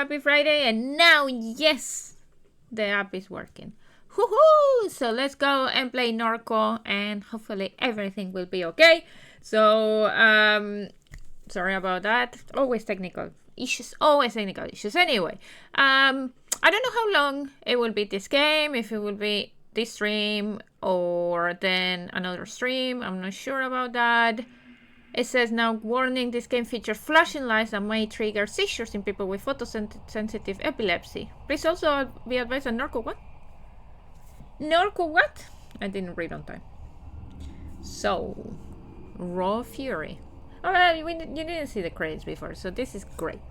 happy Friday, and now, yes, the app is working. Woohoo! So let's go and play Norco, and hopefully everything will be okay. So, sorry about that. Always technical issues. Anyway, I don't know how long it will be this game, if it will be this stream or then another stream. I'm not sure about that. It says now, warning, this game features flashing lights that may trigger seizures in people with photosensitive epilepsy. Please also be advised on Norco what? Norco what? I didn't read on time. So, Raw Fury. Oh, you didn't see the credits before, so this is great.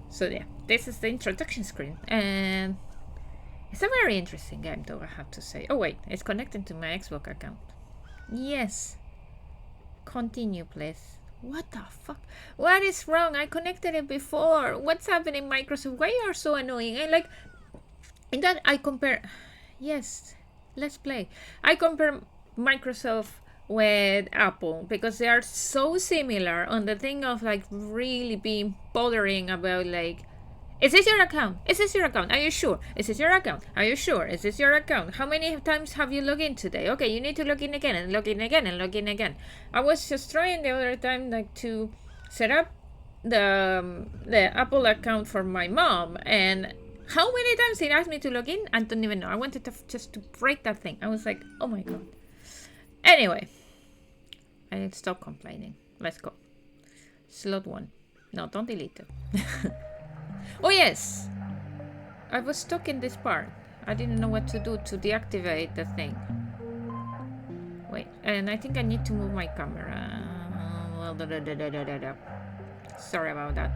So yeah, this is the introduction screen, and it's a very interesting game, though, I have to say. Oh wait, it's connected to my Xbox account. Yes. Continue, please. What the fuck? What is wrong? I connected it before. What's happening, Microsoft? Why you are so annoying? In that I compare. Yes, let's play. I compare Microsoft with Apple because they are so similar on the thing of really being bothering about is this your account? Is this your account? Are you sure? Is this your account? Are you sure? Is this your account? How many times have you logged in today? Okay, you need to log in again and log in again and log in again. I was just trying the other time to set up the Apple account for my mom, and how many times it asked me to log in? I don't even know. I wanted to just to break that thing. I was like, oh my god. Anyway, I need to stop complaining. Let's go. Slot 1. No, don't delete it. Oh yes! I was stuck in this part. I didn't know what to do to deactivate the thing. Wait, and I think I need to move my camera. Sorry about that.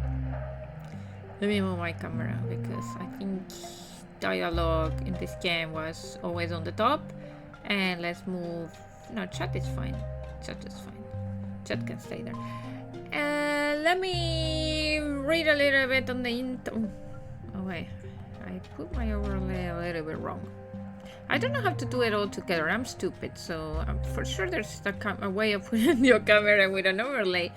Let me move my camera because I think dialogue in this game was always on the top. And let's move... No, chat is fine. Chat is fine. Chat can stay there. Let me read a little bit on the intro. Oh wait, I put my overlay a little bit wrong. I don't know how to do it all together. I'm stupid, so for sure there's a way of putting your camera with an overlay.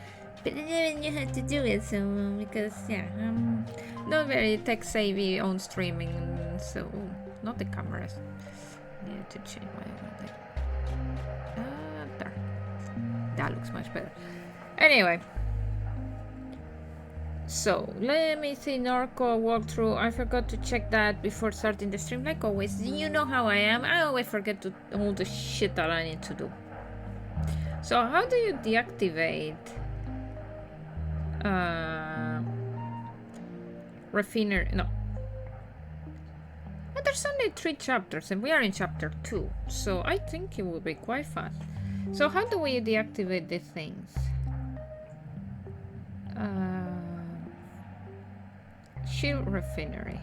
But then you have to do it, so because yeah, I'm not very tech savvy on streaming, so not the cameras. I need to change my overlay. There. That looks much better. Anyway. So, let me see Norco walkthrough. I forgot to check that before starting the stream, like always. You know how I am. I always forget to all the shit that I need to do. So, how do you deactivate Refinery? No. But there's only 3 chapters and we are in chapter 2. So, I think it will be quite fast. So, how do we deactivate these things? Shield Refinery.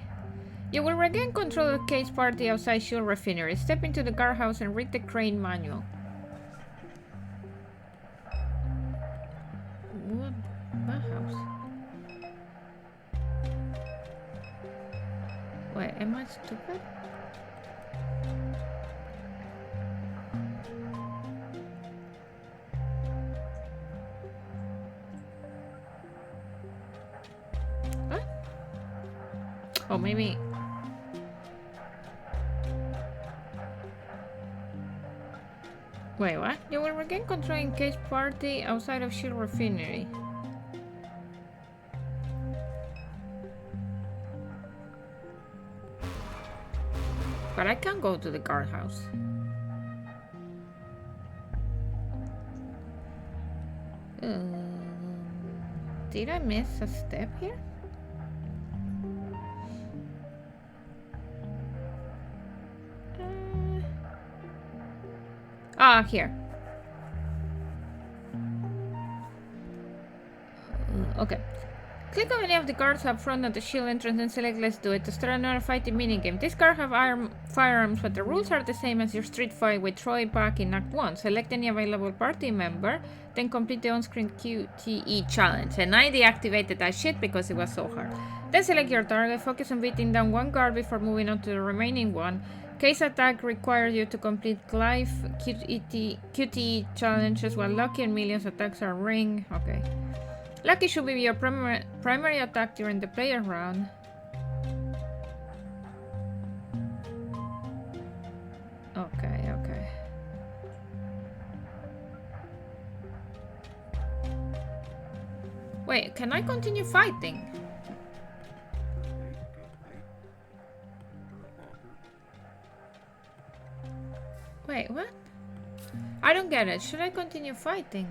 You will regain control of Case Party outside Shield Refinery. Step into the guardhouse and read the crane manual. What house? Wait, am I stupid? Oh, maybe... Wait, what? You will regain control in Case Party outside of Shield Refinery. But I can't go to the guardhouse. Did I miss a step here? Here. Okay. Click on any of the guards up front at the shield entrance and select Let's Do It to start another fighting minigame. These guards have firearms, but the rules are the same as your street fight with Troy back in Act 1. Select any available party member, then complete the on-screen QTE challenge. And I deactivated that shit because it was so hard. Then select your target, focus on beating down one guard before moving on to the remaining one. Case attack requires you to complete Clive QTE challenges, while Lucky and Million's attacks are ring. Okay. Lucky should be your primary attack during the player round. Wait, can I continue fighting? Wait, what? I don't get it. Should I continue fighting?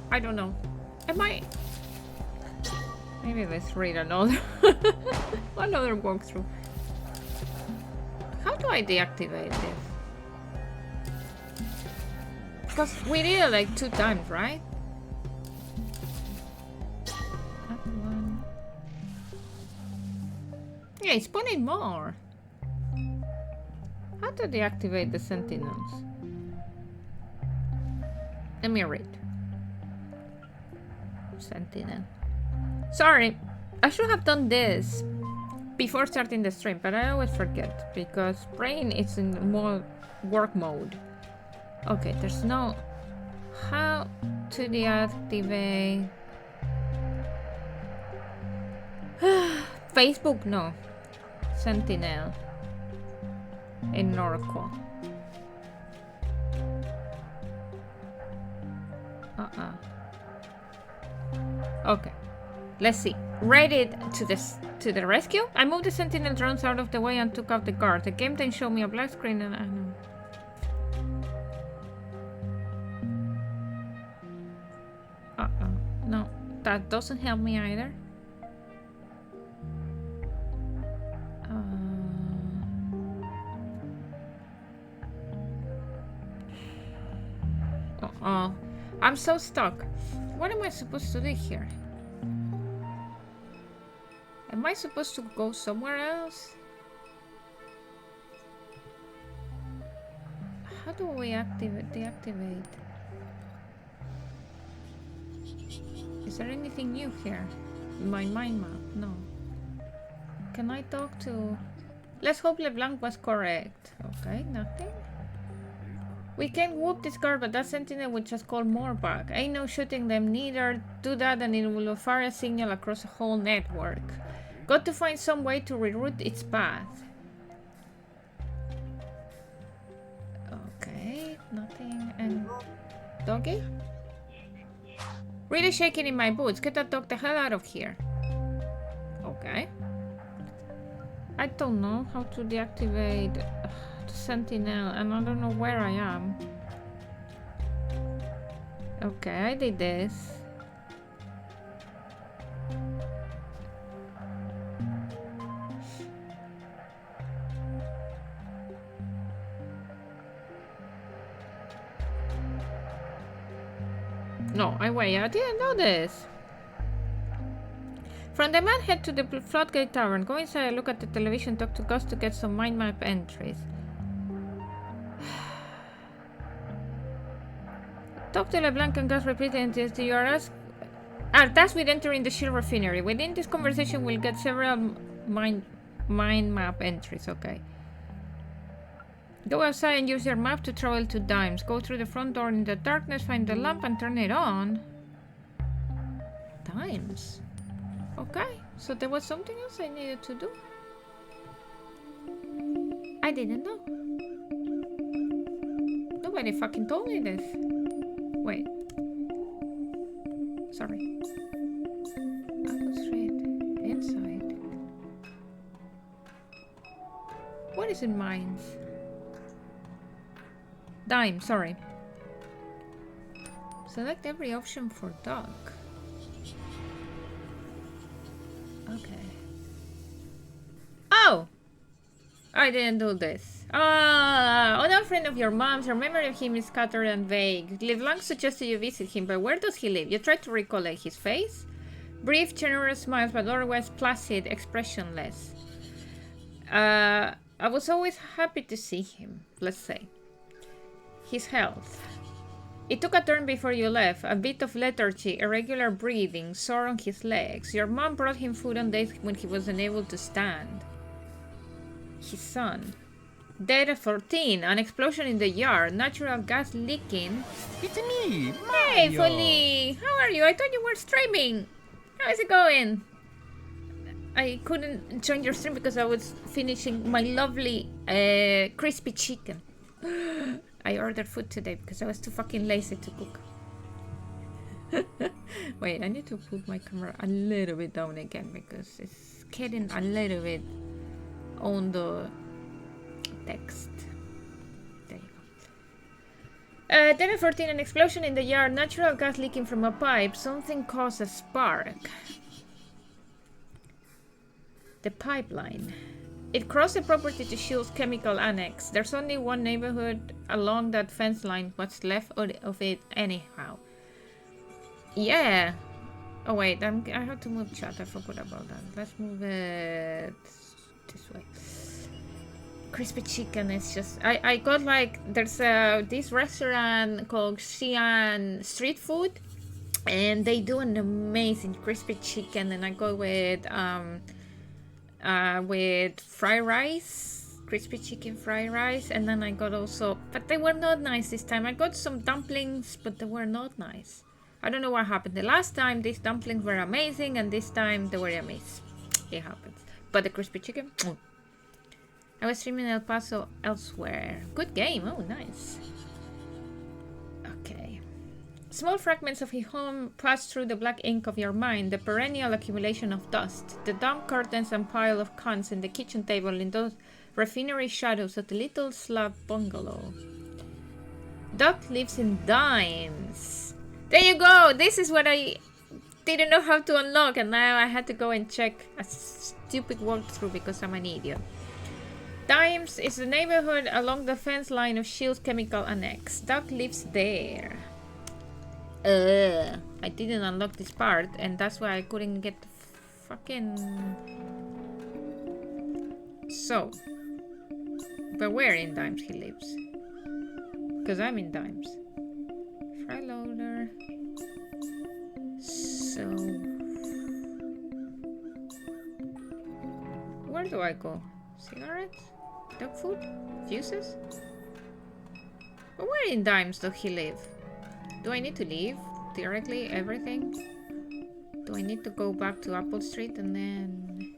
I don't know. Am I... Maybe let's read another... another walkthrough. How do I deactivate this? Because we did it like 2 times, right? That one. Yeah, it's spawning more. How to deactivate the sentinels? Let me read. Sentinel. Sorry, I should have done this before starting the stream, but I always forget because brain is in more work mode. Okay, there's no... How to deactivate... Facebook, no. Sentinel. In Norco. Okay. Let's see. Raided to the rescue? I moved the sentinel drones out of the way and took out the guard. The game then showed me a black screen and I know. No, that doesn't help me either. I'm so stuck. What am I supposed to do here? Am I supposed to go somewhere else? How do we deactivate? Is there anything new here? In my mind map? No. Can I talk to... Let's hope LeBlanc was correct. Okay, nothing. We can whoop this guard, but that sentinel will just call more back. Ain't no shooting them neither. Do that and it will fire a signal across the whole network. Got to find some way to reroute its path. Okay, nothing. And doggy? Really shaking in my boots. Get that dog the hell out of here. Okay. I don't know how to deactivate the sentinel and I don't know where I am. Okay, I did this. No, I didn't know this. From the mad head to the Floodgate Tavern. Go inside, look at the television, talk to Gus to get some mind map entries. Talk to LeBlanc and Gus repeatedly until you are tasked with entering the Shield Refinery. Within this conversation, we'll get several mind map entries. Okay. Go outside and use your map to travel to Dimes. Go through the front door in the darkness, find the lamp and turn it on. Dimes. Okay, so there was something else I needed to do. I didn't know. Nobody fucking told me this. Wait. Sorry. I was read inside. What is in mines? Dime, sorry. Select every option for dog. Okay. Oh! I didn't do this. Another friend of your mom's. Your memory of him is scattered and vague. LeBlanc suggested you visit him, but where does he live? You tried to recollect his face? Brief, generous smiles, but otherwise placid, expressionless. I was always happy to see him, let's say. His health. It took a turn before you left. A bit of lethargy, irregular breathing, sore on his legs. Your mom brought him food on days when he was unable to stand. His son. Dead at 14. An explosion in the yard. Natural gas leaking. It's me, Mario. Hey, Folly. How are you? I thought you were streaming. How is it going? I couldn't join your stream because I was finishing my lovely crispy chicken. I ordered food today because I was too fucking lazy to cook. Wait, I need to put my camera a little bit down again because it's getting a little bit on the text. There you go. Devon 14, an explosion in the yard, natural gas leaking from a pipe, something caused a spark. The pipeline. It crossed the property to Shields Chemical Annex. There's only one neighborhood along that fence line, what's left of it anyhow. Yeah. Oh wait, I have to move chat. I forgot about that. Let's move it this way. Crispy chicken is just... I got like... There's this restaurant called Xi'an Street Food. And they do an amazing crispy chicken. And I go with fried rice. Crispy chicken fried rice. And then I got also... But they were not nice this time. I got some dumplings, but they were not nice. I don't know what happened. The last time these dumplings were amazing, and this time they were a miss. It happens. But the crispy chicken... I was streaming El Paso elsewhere. Good game. Oh, nice. Okay. Small fragments of his home pass through the black ink of your mind, the perennial accumulation of dust, the damp curtains and pile of cans in the kitchen table in those refinery shadows of the little slab bungalow. Doc lives in dimes. There you go! This is what I didn't know how to unlock, and now I had to go and check a stupid walkthrough because I'm an idiot. Dimes is the neighborhood along the fence line of Shields Chemical Annex. Doc lives there. I didn't unlock this part, and that's why I couldn't get the fucking... So. But where in Dimes he lives? Because I'm in Dimes. Fry loader. So... Where do I go? Cigarettes? Dog food? Fuses? But where in Dimes does he live? Do I need to leave? Directly everything? Do I need to go back to Apple Street and then...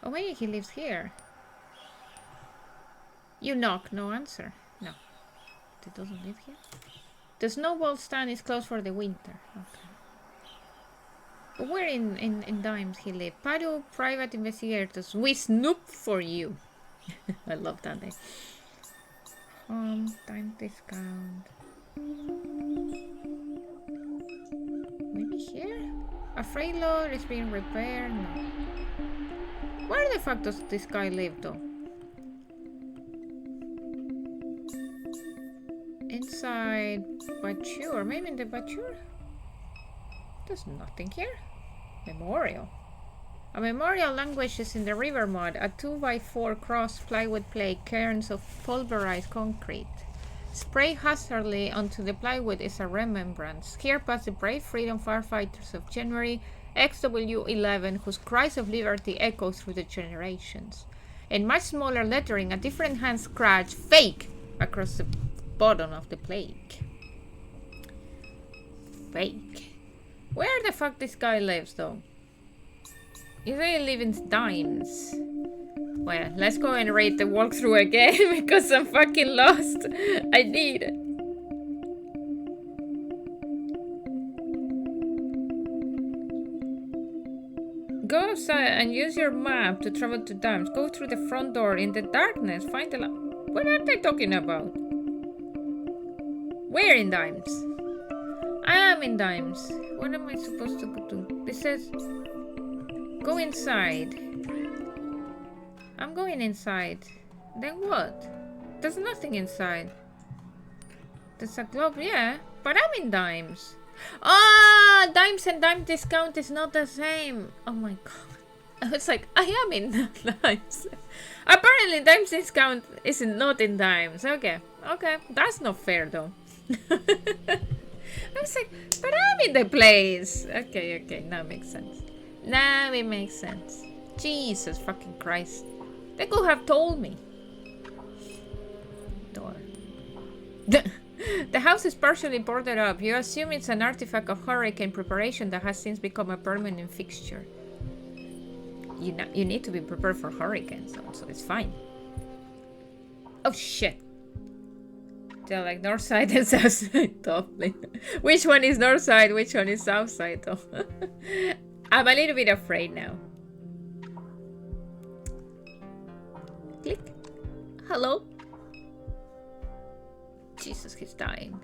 Oh, maybe he lives here. You knock, no answer. No. He doesn't live here. The snowball stand is closed for the winter. Okay. But where in Dimes he lives? Padu Private Investigators. We snoop for you. I love that name. Time discount. Maybe here? A freight load is being repaired? No. Where the fuck does this guy live though? Inside Bature. Maybe in the Bature? There's nothing here. Memorial. A memorial languishes in the river mud. A 2x4 cross plywood plate, cairns of pulverized concrete. Spray hazardly onto the plywood is a remembrance. Here pass the brave freedom firefighters of January XW11, whose cries of liberty echo through the generations. In much smaller lettering, a different hand scratch fake across the bottom of the plate. Fake. Where the fuck this guy lives though? He really lives in Dimes. Well, let's go and rate the walkthrough again because I'm fucking lost. I need it. Go outside and use your map to travel to Dimes. Go through the front door in the darkness. Find the What are they talking about? Where in Dimes? I am in Dimes. What am I supposed to go to? This says go inside. I'm going inside. Then what? There's nothing inside. There's a globe, yeah. But I'm in Dimes. Ah, Dimes and Dime discount is not the same. Oh my god. I was like, I am in Dimes. Apparently Dimes discount is not in Dimes. Okay. Okay. That's not fair though. I was like, but I'm in the place. Okay, okay. Now it makes sense. Now it makes sense. Jesus fucking Christ. They could have told me. Door. The The house is partially boarded up. You assume it's an artifact of hurricane preparation that has since become a permanent fixture. You need to be prepared for hurricanes, so it's fine. Oh shit. They're like north side and south side, totally. Which one is north side? Which one is south side, though? I'm a little bit afraid now. Click. Hello? Jesus, he's dying.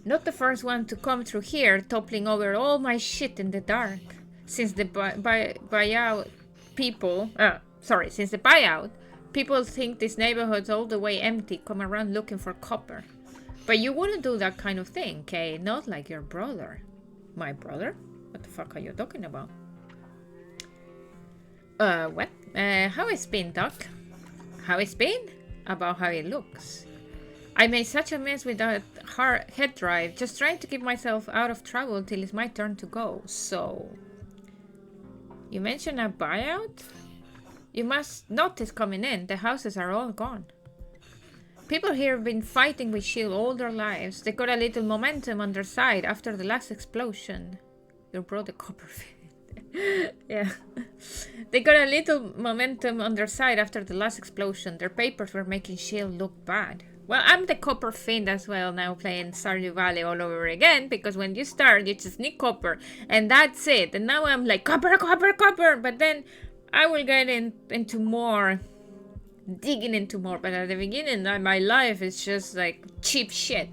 Not the first one to come through here, toppling over all my shit in the dark. Since the buyout people... since the buyout, people think this neighborhood's all the way empty, come around looking for copper. But you wouldn't do that kind of thing, okay? Not like your brother. My brother? What the fuck are you talking about? What? How it's been, Doc? How it's been? About how it looks. I made such a mess with that head drive, just trying to keep myself out of trouble till it's my turn to go, so... You mentioned a buyout? You must notice coming in, the houses are all gone. People here have been fighting with S.H.I.E.L.D. all their lives. They got a little momentum on their side after the last explosion. Your brother Copperfield. Yeah. They got a little momentum on their side after the last explosion. Their papers were making S.H.I.E.L.D. look bad. Well, I'm the copper fiend as well now, playing Stardew Valley all over again, because when you start, you just need copper, and that's it. And now I'm like, copper, copper, copper, but then I will get into more, digging into more, but at the beginning, my life is just like cheap shit.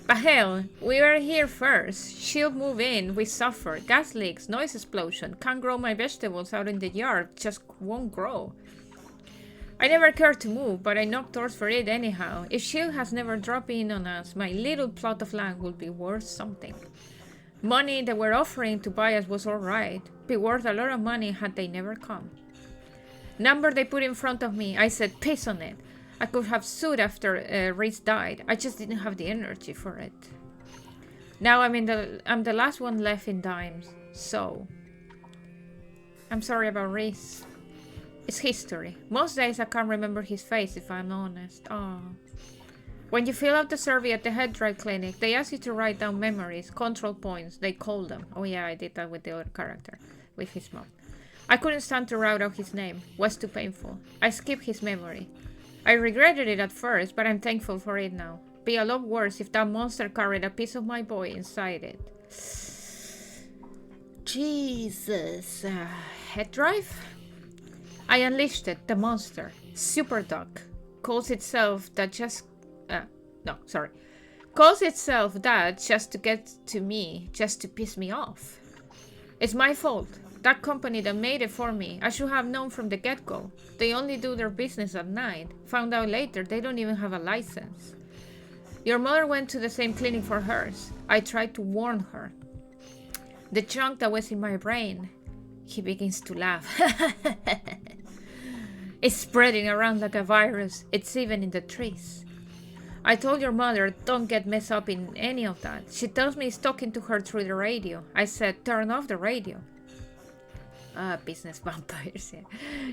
But hell, we were here first. S.H.I.E.L.D. move in, we suffer. Gas leaks, noise explosion, can't grow my vegetables out in the yard, just won't grow. I never cared to move, but I knocked doors for it anyhow. If S.H.I.E.L.D. has never dropped in on us, my little plot of land would be worth something. Money they were offering to buy us was alright. Be worth a lot of money had they never come. Number they put in front of me, I said piss on it. I could have sued after Reese died. I just didn't have the energy for it. Now I'm the last one left in dimes, so... I'm sorry about Reese. It's history. Most days I can't remember his face, if I'm honest. Oh. When you fill out the survey at the head drive clinic, they ask you to write down memories, control points, they call them. Oh yeah, I did that with the other character, with his mom. I couldn't stand to write out his name. Was too painful. I skipped his memory. I regretted it at first, but I'm thankful for it now. Be a lot worse if that monster carried a piece of my boy inside it. Jesus. Head drive? I unleashed it, the monster. Super Duck. Calls itself that just... Calls itself that just to get to me, just to piss me off. It's my fault. That company that made it for me, I should have known from the get-go. They only do their business at night. Found out later they don't even have a license. Your mother went to the same clinic for hers. I tried to warn her. The chunk that was in my brain... He begins to laugh. It's spreading around like a virus. It's even in the trees. I told your mother, don't get messed up in any of that. She tells me it's talking to her through the radio. I said, turn off the radio. Business vampires, yeah.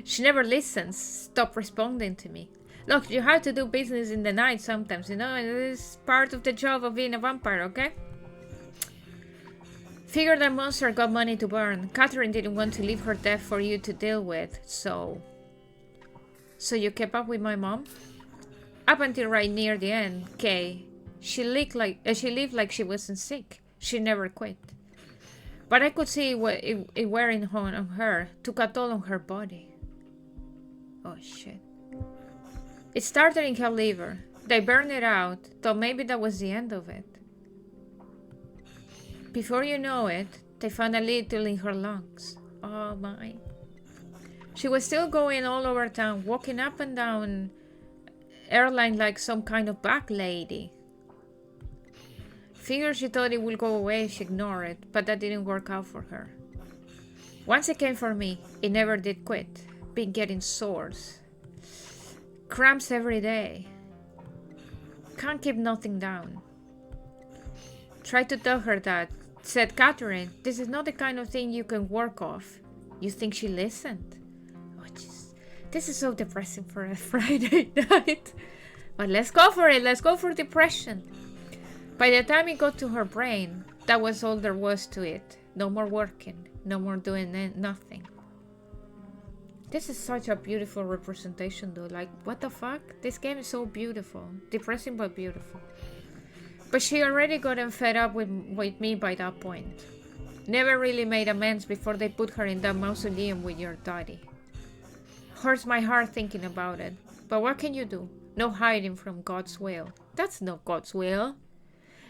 She never listens. Stop responding to me. Look, you have to do business in the night sometimes, you know? It's part of the job of being a vampire, okay? Figure that monster got money to burn. Catherine didn't want to leave her death for you to deal with, so... So you kept up with my mom? Up until right near the end, Kay. She lived like she wasn't sick. She never quit. But I could see it wearing on her. Took a toll on her body. Oh shit. It started in her liver. They burned it out. Thought maybe that was the end of it. Before you know it, they found a little in her lungs. Oh my. She was still going all over town, walking up and down airline like some kind of back lady. Figured she thought it would go away, she ignored it, but that didn't work out for her. Once it came for me, it never did quit. Been getting sores. Cramps every day. Can't keep nothing down. Tried to tell her that. Said, Catherine, this is not the kind of thing you can work off. You think she listened? Oh, jeez. This is so depressing for a Friday night. But let's go for it. Let's go for depression. By the time it got to her brain, that was all there was to it. No more working. No more doing nothing. This is such a beautiful representation though. Like, what the fuck? This game is so beautiful. Depressing but beautiful. But she already gotten fed up with me by that point. Never really made amends before they put her in that mausoleum with your daddy. Hurts my heart thinking about it. But what can you do? No hiding from God's will. That's not God's will.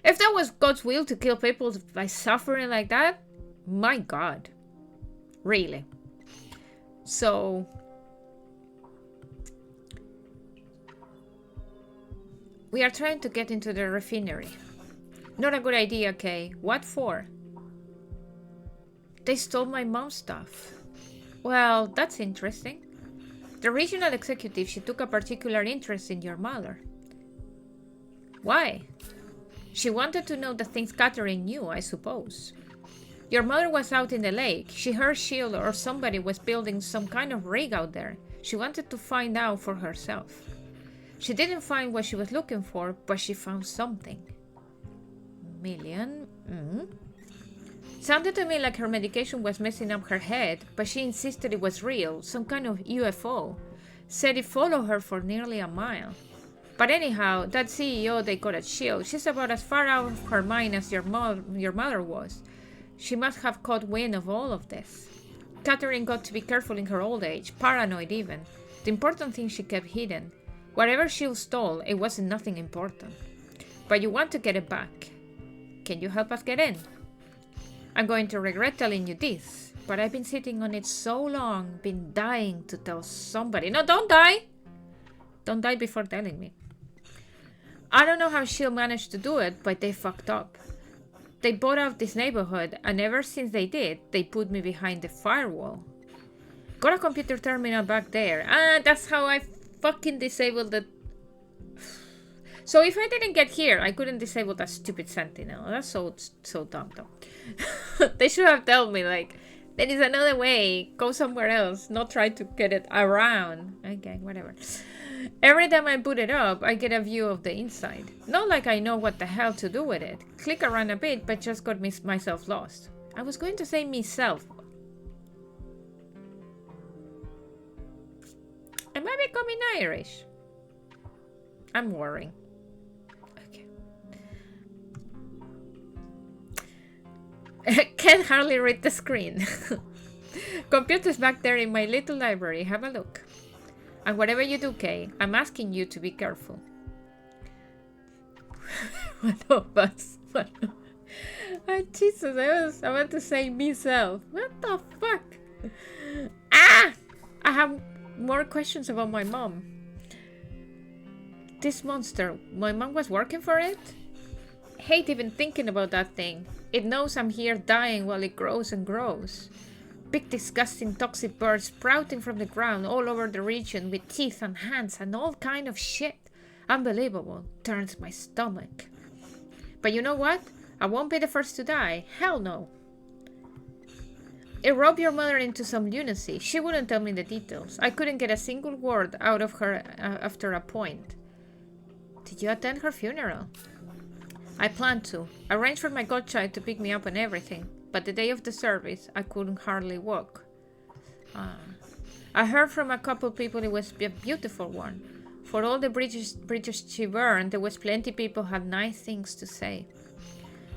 If that was God's will to kill people by suffering like that, my God. Really. So, we are trying to get into the refinery. Not a good idea, Kay. What for? They stole my mom's stuff. Well, that's interesting. The regional executive, she took a particular interest in your mother. Why? She wanted to know the things Catherine knew, I suppose. Your mother was out in the lake. She heard Shield or somebody was building some kind of rig out there. She wanted to find out for herself. She didn't find what she was looking for, but she found something. Million? Sounded to me like her medication was messing up her head, but she insisted it was real, some kind of UFO. Said it followed her for nearly a mile. But anyhow, that CEO they got at Shield, she's about as far out of her mind as your mother was. She must have caught wind of all of this. Catherine got to be careful in her old age, paranoid even. The important thing she kept hidden. Whatever Shield stole, it wasn't nothing important. But you want to get it back. Can you help us get in? I'm going to regret telling you this, but I've been sitting on it so long, been dying to tell somebody. No, don't die! Don't die before telling me. I don't know how Shield managed to do it, but they fucked up. They bought out this neighborhood, and ever since they did, they put me behind the firewall. Got a computer terminal back there. That's how I fucking disabled the... So if I didn't get here, I couldn't disable that stupid sentinel. That's so dumb though. They should have told me, like, there is another way. Go somewhere else. Not try to get it around. Okay, whatever. Every time I boot it up, I get a view of the inside. Not like I know what the hell to do with it. Click around a bit, but just got myself lost. I was going to say myself. Am I becoming Irish? I'm worrying. Okay. Can't hardly read the screen. Computer's back there in my little library. Have a look. And whatever you do, Kay, I'm asking you to be careful. One of us. Jesus, I want to say myself. What the fuck? I have more questions about my mom. This monster, my mom was working for it? Hate even thinking about that thing. It knows I'm here dying while it grows and grows. Big disgusting toxic birds sprouting from the ground all over the region with teeth and hands and all kind of shit. Unbelievable. Turns my stomach. But you know what? I won't be the first to die. Hell no. It roped your mother into some lunacy. She wouldn't tell me the details. I couldn't get a single word out of her after a point. Did you attend her funeral? I planned to. Arranged for my godchild to pick me up and everything. But the day of the service, I couldn't hardly walk. I heard from a couple people it was a beautiful one. For all the bridges she burned, there was plenty people had nice things to say.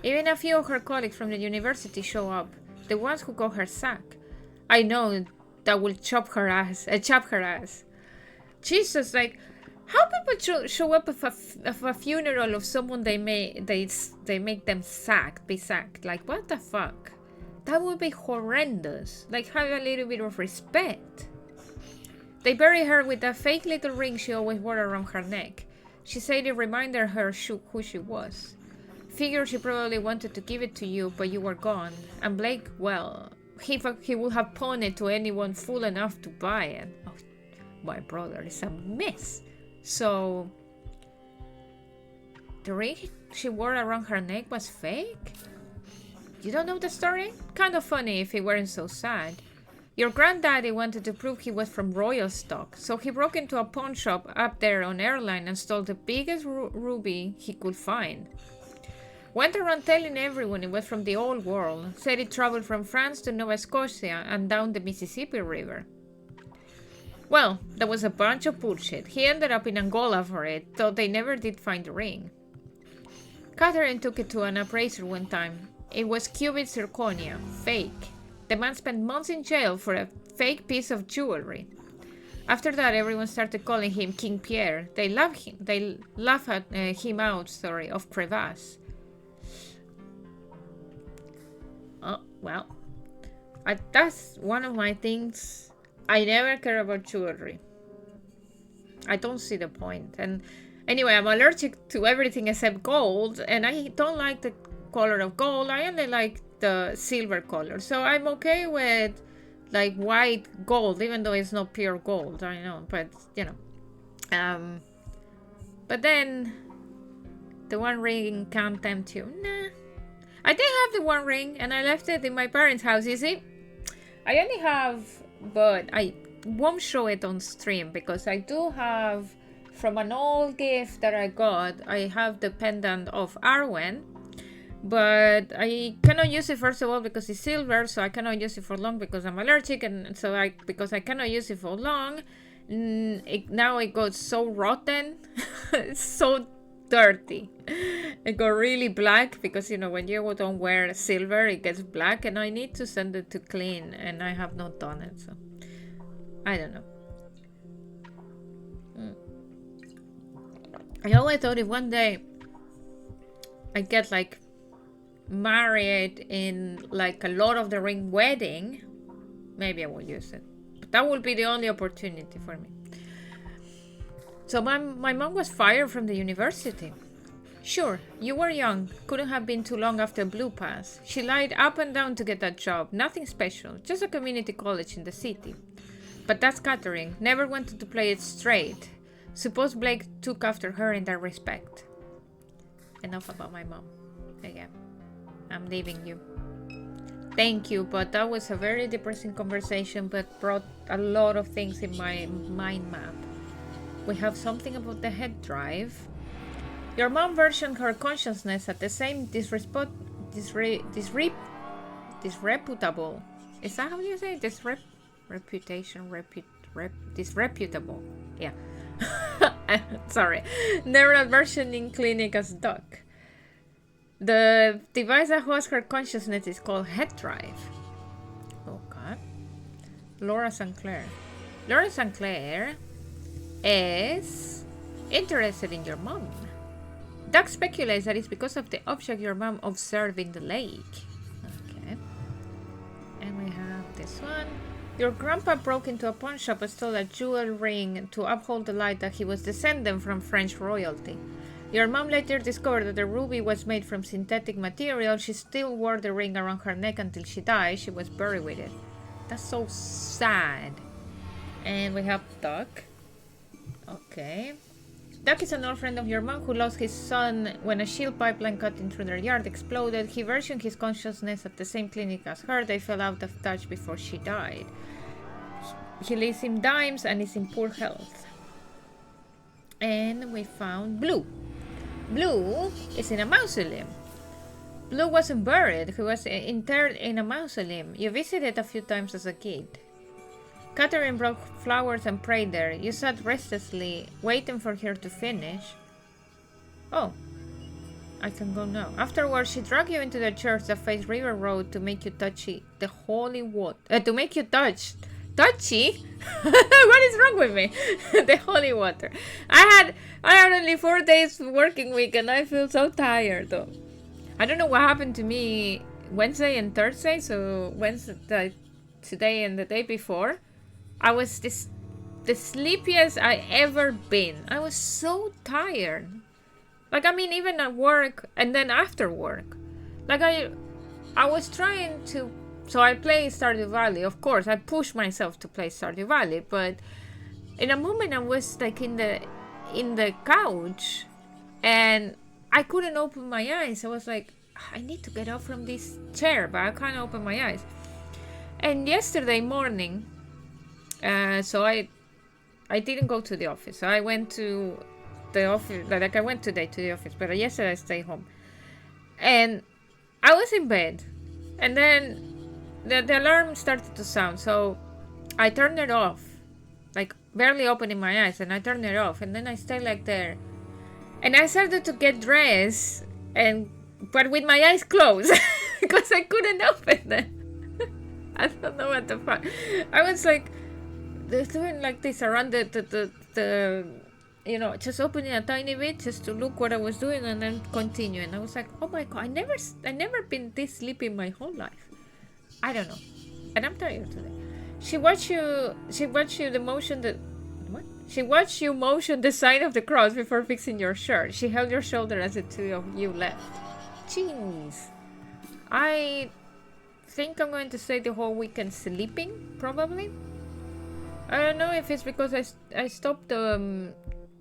Even a few of her colleagues from the university show up, the ones who got her sack. I know that will chop her ass. Jesus, like, how people show up at a funeral of someone they make them be sacked? Like, what the fuck? That would be horrendous. Like, have a little bit of respect. They buried her with that fake little ring she always wore around her neck. She said it reminded her who she was. Figured she probably wanted to give it to you, but you were gone. And Blake, well, he would have pawned it to anyone fool enough to buy it. Oh, my brother is a mess. So, the ring she wore around her neck was fake? You don't know the story? Kind of funny if it weren't so sad. Your granddaddy wanted to prove he was from royal stock, so he broke into a pawn shop up there on Airline and stole the biggest ruby he could find. Went around telling everyone it was from the old world, said it traveled from France to Nova Scotia and down the Mississippi River. Well, that was a bunch of bullshit. He ended up in Angola for it, though they never did find the ring. Catherine took it to an appraiser one time. It was cubic zirconia, fake. The man spent months in jail for a fake piece of jewelry. After that, everyone started calling him King Pierre. They laugh at him out, of crevasse. Oh, well. That's one of my things. I never care about jewelry. I don't see the point. And anyway, I'm allergic to everything except gold, and I don't like the color of gold. I only like the silver color. So I'm okay with like white gold, even though it's not pure gold. I know, but you know. But then the One Ring can't tempt you. Nah. I did have the One Ring, and I left it in my parents' house. You see, I only have, but I won't show it on stream because I do have, from an old gift that I got, I have the pendant of Arwen, but I cannot use it, first of all because it's silver, so I cannot use it for long because I'm allergic, and so because I cannot use it for long, now it got so rotten. It's so dirty. It got really black because, you know, when you don't wear silver it gets black, and I need to send it to clean, and I have not done it, so I don't know. I always thought if one day I get like married in like a Lord of the Ring wedding, maybe I will use it, but that will be the only opportunity for me. So my mom was fired from the university. Sure, you were young. Couldn't have been too long after Blue Pass. She lied up and down to get that job. Nothing special. Just a community college in the city. But that's Catherine. Never wanted to play it straight. Suppose Blake took after her in that respect. Enough about my mom. Again, I'm leaving you. Thank you, but that was a very depressing conversation, but brought a lot of things in my mind map. We have something about the head drive. Your mom versioned her consciousness at the same disreputable. Is that how you say it? Disreputable. Yeah. Sorry. Neural versioning clinic as Doc. The device that hosts her consciousness is called head drive. Oh God. Laura St. Clair. Laura St. Clair is interested in your mom. Doc speculates that it's because of the object your mom observed in the lake. Okay. And we have this one. Your grandpa broke into a pawn shop and stole a jewel ring to uphold the lie that he was descended from French royalty. Your mom later discovered that the ruby was made from synthetic material. She still wore the ring around her neck until she died. She was buried with it. That's so sad. And we have Doc. Okay. Doc is an old friend of your mom who lost his son when a shield pipeline cutting through their yard exploded. He versioned his consciousness at the same clinic as her. They fell out of touch before she died. He leaves him dimes and is in poor health. And we found Blue. Blue is in a mausoleum. Blue wasn't buried. He was interred in a mausoleum. You visited a few times as a kid. Catherine brought flowers and prayed there. You sat restlessly, waiting for her to finish. Oh, I can go now. Afterwards, she dragged you into the church that faced River Road to make you touchy the holy water. To make you touchy? What is wrong with me? The holy water. I had only 4 days working week, and I feel so tired though. I don't know what happened to me Wednesday and Thursday. So Wednesday, today, and the day before. I was the sleepiest I ever been. I was so tired. Like, I mean, even at work and then after work. Like, I was trying to... So I play Stardew Valley. Of course, I pushed myself to play Stardew Valley. But in a moment, I was like in the couch. And I couldn't open my eyes. I was like, I need to get up from this chair. But I can't open my eyes. And yesterday morning, so I didn't go to the office. So I went to the office, like I went today to the office, but yesterday I stayed home. And I was in bed, and then the alarm started to sound, so I turned it off, like barely opening my eyes, and I turned it off, and then I stayed like there, and I started to get dressed, but with my eyes closed because I couldn't open them. I don't know what the fuck. I was like doing like this around the just opening a tiny bit just to look what I was doing and then continue. And I was like, oh my god, I never been this sleepy my whole life. I don't know, and I'm tired today. She watched you motion the sign of the cross before fixing your shirt. She held your shoulder as the two of you left. Jeez. I think I'm going to stay the whole weekend sleeping, probably. I don't know if it's because I stopped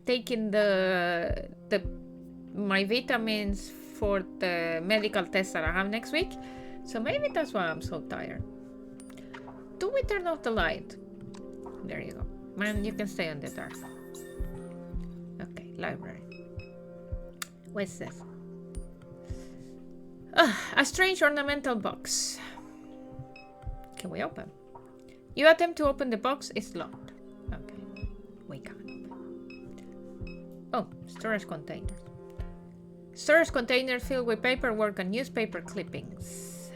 taking my vitamins for the medical test that I have next week. So maybe that's why I'm so tired. Do we turn off the light? There you go. Man, you can stay on the dark. Okay, library. What's this? A strange ornamental box. Can we open? You attempt to open the box, it's locked. Okay, we can't. Oh, storage containers. Storage container filled with paperwork and newspaper clippings.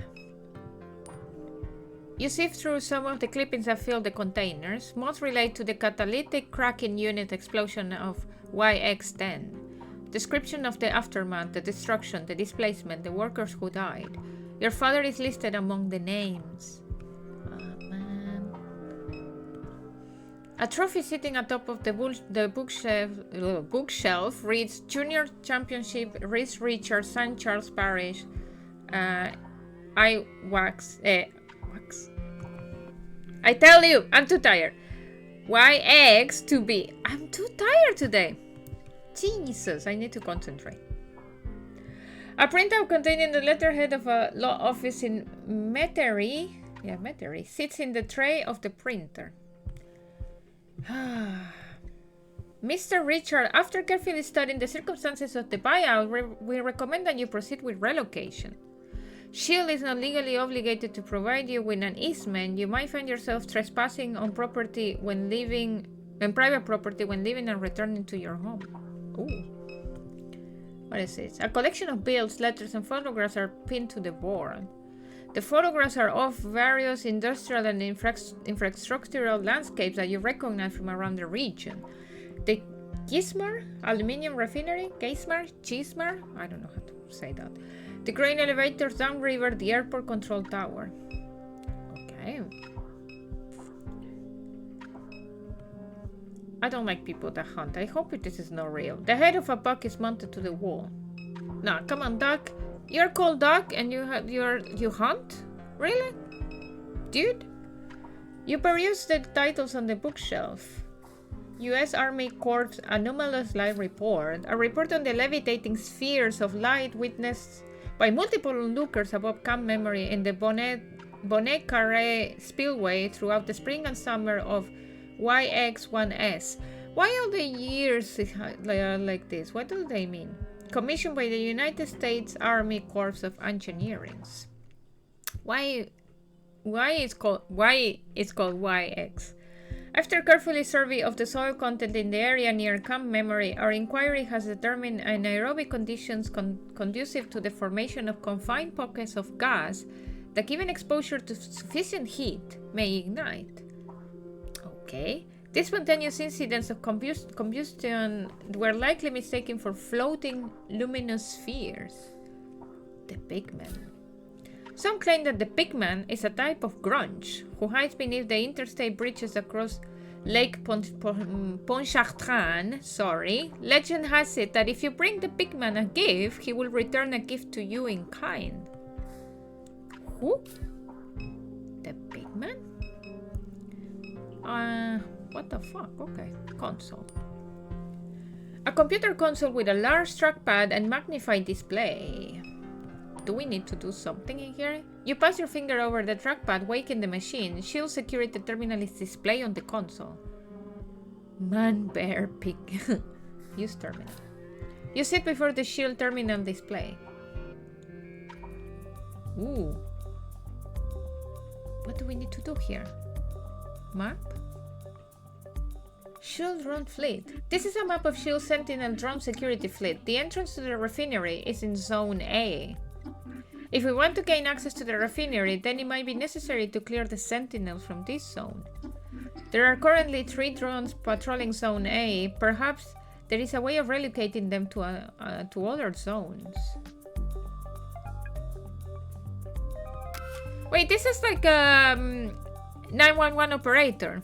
You sift through some of the clippings that fill the containers. Most relate to the catalytic cracking unit explosion of YX-10. Description of the aftermath, the destruction, the displacement, the workers who died. Your father is listed among the names. Oh, man. A trophy sitting atop of the bookshelf reads Junior Championship Reese Richards, St. Charles Parish. I tell you, I'm too tired. YX to be. I'm too tired today. Jesus, I need to concentrate. A printout containing the letterhead of a law office in Metairie, sits in the tray of the printer. Mr. Richard, after carefully studying the circumstances of the buyout, we recommend that you proceed with relocation. Shield is not legally obligated to provide you with an easement. You might find yourself trespassing on property when leaving, and private property when leaving and returning to your home. Ooh. What is this? A collection of bills, letters, and photographs are pinned to the board. The photographs are of various industrial and infrastructural landscapes that you recognize from around the region. The Geismar Aluminium Refinery, Geismar, I don't know how to say that. The grain elevators downriver, the airport control tower. Okay. I don't like people that hunt. I hope this is not real. The head of a buck is mounted to the wall. No, come on, duck. You're called duck and you hunt? Really? Dude? You peruse the titles on the bookshelf. U.S. Army Corps Anomalous Light Report. A report on the levitating spheres of light witnessed by multiple lookers above Camp Memory in the Bonnet Carré Spillway throughout the spring and summer of YX1S. Why all the years like this? What do they mean? Commissioned by the United States Army Corps of Engineering. Why it's called YX? After carefully survey of the soil content in the area near Camp Memory, our inquiry has determined anaerobic conditions conducive to the formation of confined pockets of gas that, given exposure to sufficient heat, may ignite. Okay. These spontaneous incidents of combustion were likely mistaken for floating luminous spheres. The Pigman. Some claim that the Pigman is a type of grunge who hides beneath the interstate bridges across Lake Pontchartrain. Legend has it that if you bring the Pigman a gift, he will return a gift to you in kind. Who? The Pigman? What the fuck? Okay. Console. A computer console with a large trackpad and magnified display. Do we need to do something in here? You pass your finger over the trackpad, waking the machine. Shield security terminal is displayed on the console. Man, bear, pig. Use terminal. You sit before the shield terminal display. Ooh. What do we need to do here? Map? Shield drone fleet. This is a map of Shield Sentinel drone security fleet. The entrance to the refinery is in Zone A. If we want to gain access to the refinery, then it might be necessary to clear the Sentinels from this zone. There are currently 3 drones patrolling Zone A. Perhaps there is a way of relocating them to other zones. Wait, this is like a 911 operator.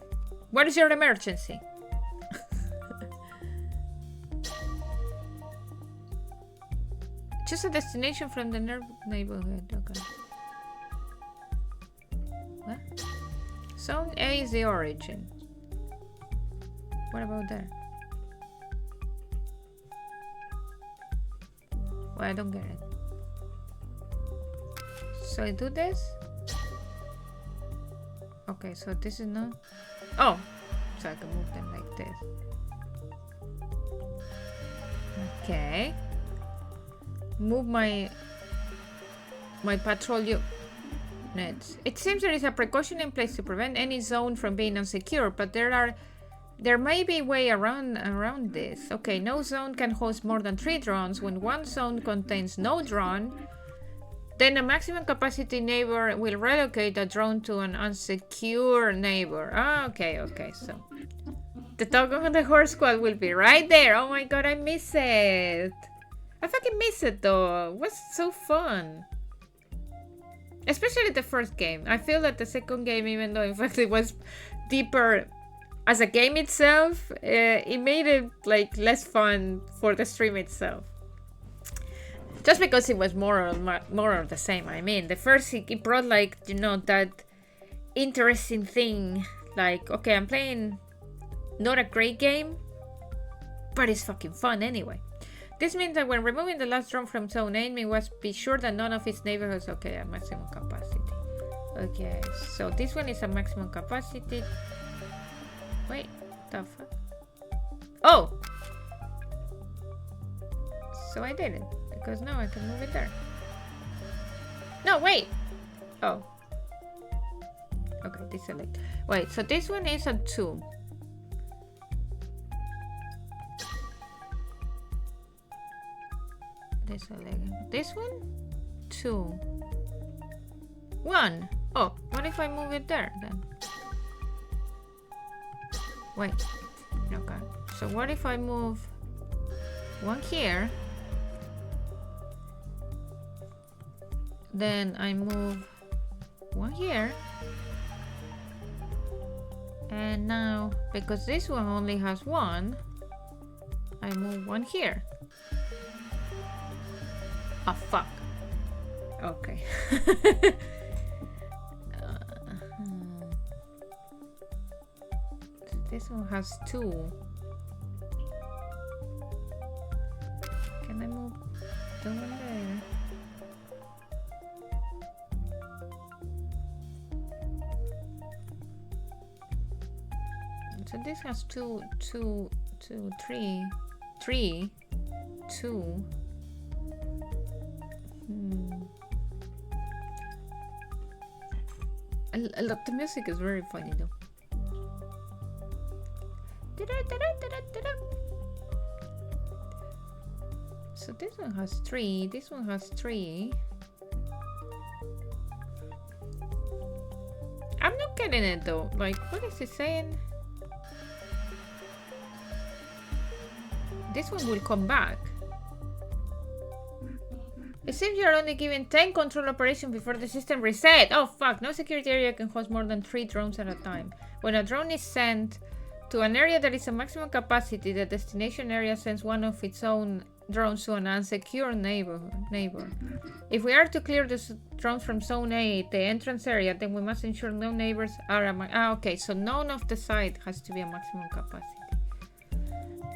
What is your emergency? Choose a destination from the neighborhood. Okay. What? Zone A is the origin. What about there? Well, I don't get it. So I do this? Okay, so this is not... Oh! So I can move them like this. Okay. Move my patrol units. It seems there is a precaution in place to prevent any zone from being unsecure, but there may be a way around this. Okay, no zone can host more than 3 drones. When one zone contains no drone, then a maximum capacity neighbor will relocate a drone to an unsecure neighbor. Ah, okay, so the dog on the horse squad will be right there. Oh my god, I miss it. I fucking miss it though. It was so fun. Especially the first game. I feel that the second game, even though in fact it was deeper as a game itself, it made it like less fun for the stream itself. Just because it was more of the same. I mean, the first it brought like, you know, that interesting thing. Like, okay, I'm playing not a great game, but it's fucking fun anyway. This means that when removing the last drone from Zone A, we must be sure that none of its neighborhoods okay at maximum capacity. Okay, so this one is a maximum capacity. Wait, the fuck? Oh! So I did it, because now I can move it there. No, wait! Oh. Okay, deselect. Wait, so this one is a 2. This one? 2. 1. Oh, what if I move it there then? Wait. Okay. So what if I move 1 here? Then I move 1 here. And now, because this one only has 1, I move 1 here. Oh, fuck. Okay. This one has 2. Can I move the one there? So this has 2, 3, 2. I love the music, is very funny though. So this one has 3, this one has 3. I'm not getting it though. Like, what is it saying? This one will come back. It seems you're only given 10 control operations before the system reset. Oh fuck, no security area can host more than 3 drones at a time. When a drone is sent to an area that is a maximum capacity, the destination area sends one of its own drones to an unsecure neighbor. If we are to clear the drones from Zone A, the entrance area, then we must ensure no neighbors are okay, so none of the site has to be a maximum capacity.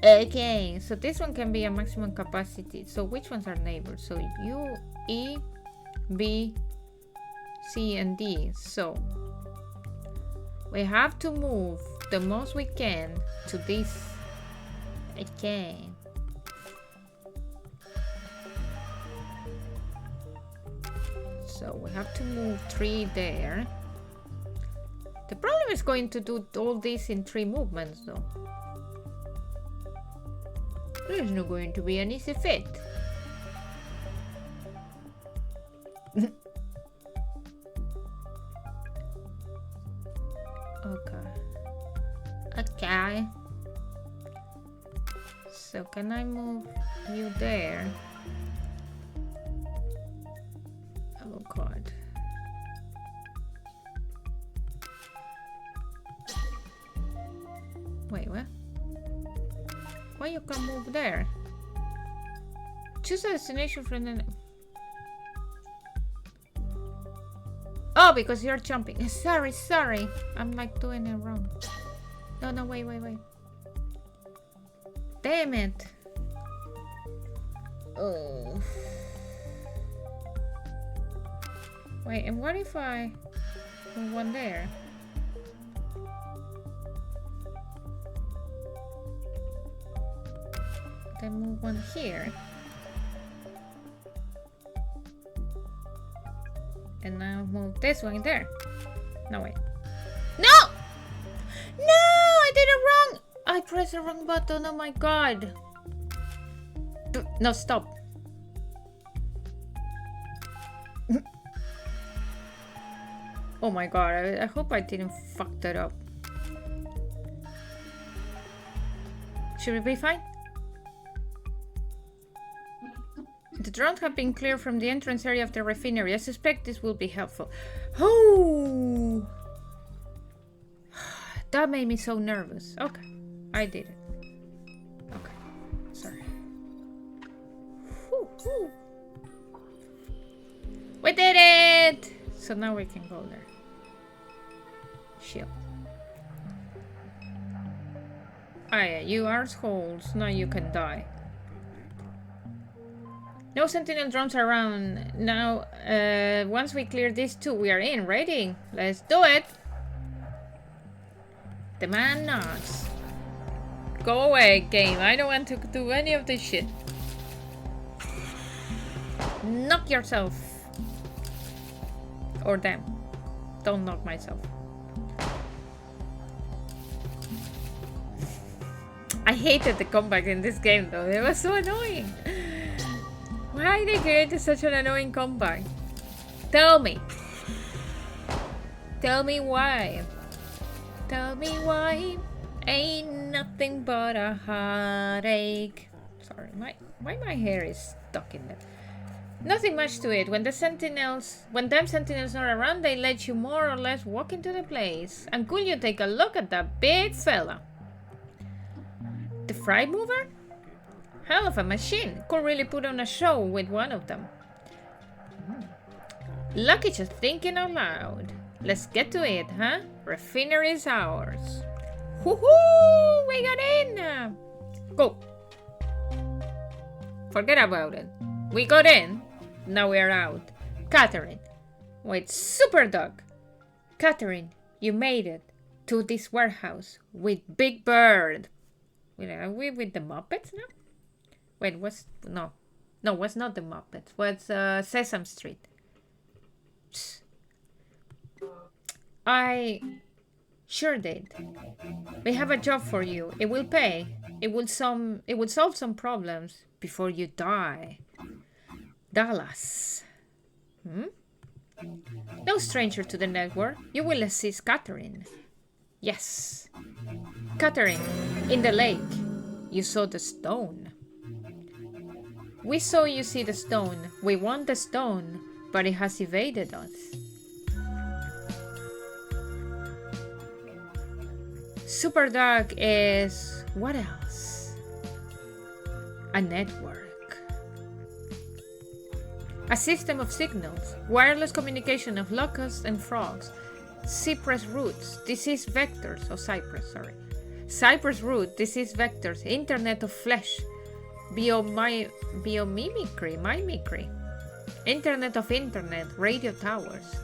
Okay, so this one can be a maximum capacity. So which ones are neighbors? So U, E, B, C, and D. So we have to move the most we can to this. Okay. So we have to move 3 there. The problem is going to do all this in 3 movements though. There's not going to be an easy fit. Okay. So can I move you there? Oh god. Wait, what? Why you can't move there? Choose a destination from the... Oh, because you're jumping. Sorry. I'm like doing it wrong. No, wait. Damn it. Oh. Wait, and what if I move one there? Then move one here. And now move this one there. No, wait. No! No! I did it wrong! I pressed the wrong button. Oh my god. No, stop. Oh my god. I hope I didn't fuck that up. Should we be fine? The drones have been cleared from the entrance area of the refinery. I suspect this will be helpful. Oh! That made me so nervous. Okay, I did it. Okay, sorry. Whew. We did it! So now we can go there. Shield. Ah yeah, you arseholes. Now you can die. No sentinel drones around. Now, once we clear these 2, we are in. Ready? Let's do it! The man knocks. Go away, game. I don't want to do any of this shit. Knock yourself. Or them. Don't knock myself. I hated the combat in this game though. It was so annoying. Why they created such an annoying combat? Tell me. Tell me why. Tell me why. Ain't nothing but a heartache. Sorry, why my hair is stuck in there. Nothing much to it. When them sentinels are around, they let you more or less walk into the place. And could you take a look at that big fella? The fry mover? Hell of a machine. Could really put on a show with one of them. Lucky just thinking out loud. Let's get to it, huh? Refinery's ours. Woohoo! We got in! Go! Forget about it. We got in. Now we are out. Catherine. Wait, Super Dog. Catherine, you made it to this warehouse with Big Bird. Wait, are we with the Muppets now? Wait, no, was not the Muppets. Was Sesame Street. Psst. I sure did. We have a job for you. It will pay. It will solve some problems before you die. Dallas. No stranger to the network. You will assist Catherine. Yes. Catherine, in the lake, you saw the stone. We saw you see the stone. We want the stone, but it has evaded us. Super Dog is... what else? A network. A system of signals, wireless communication of locusts and frogs, cypress roots, disease vectors, cypress root, disease vectors, internet of flesh, biomimicry, Internet of Internet, radio towers,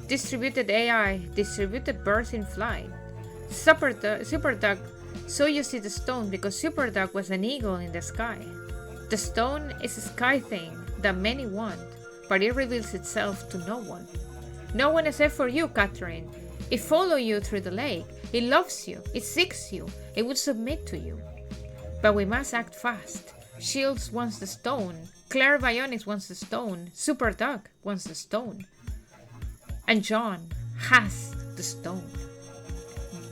distributed AI, distributed birds in flight. Superdog saw you see the stone because Superdog was an eagle in the sky. The stone is a sky thing that many want, but it reveals itself to no one. No one except for you, Catherine. It follows you through the lake. It loves you. It seeks you. It would submit to you. But we must act fast. Shields wants the stone. Claire Bionics wants the stone. Superdog wants the stone. And John has the stone.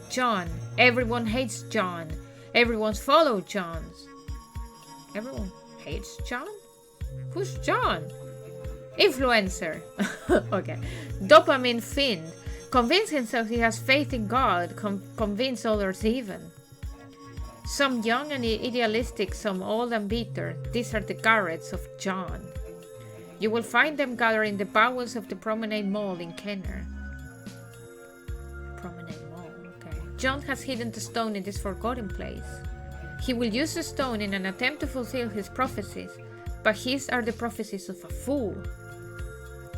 John. Everyone hates John. Everyone's followed John's. Everyone hates John? Who's John? Influencer. Okay. Dopamine fiend. Convince himself he has faith in God. Convince others even. Some young and idealistic, some old and bitter. These are the Garrets of John. You will find them gathered in the bowels of the Promenade Mall in Kenner. Promenade Mall, okay. John has hidden the stone in this forgotten place. He will use the stone in an attempt to fulfill his prophecies, but his are the prophecies of a fool.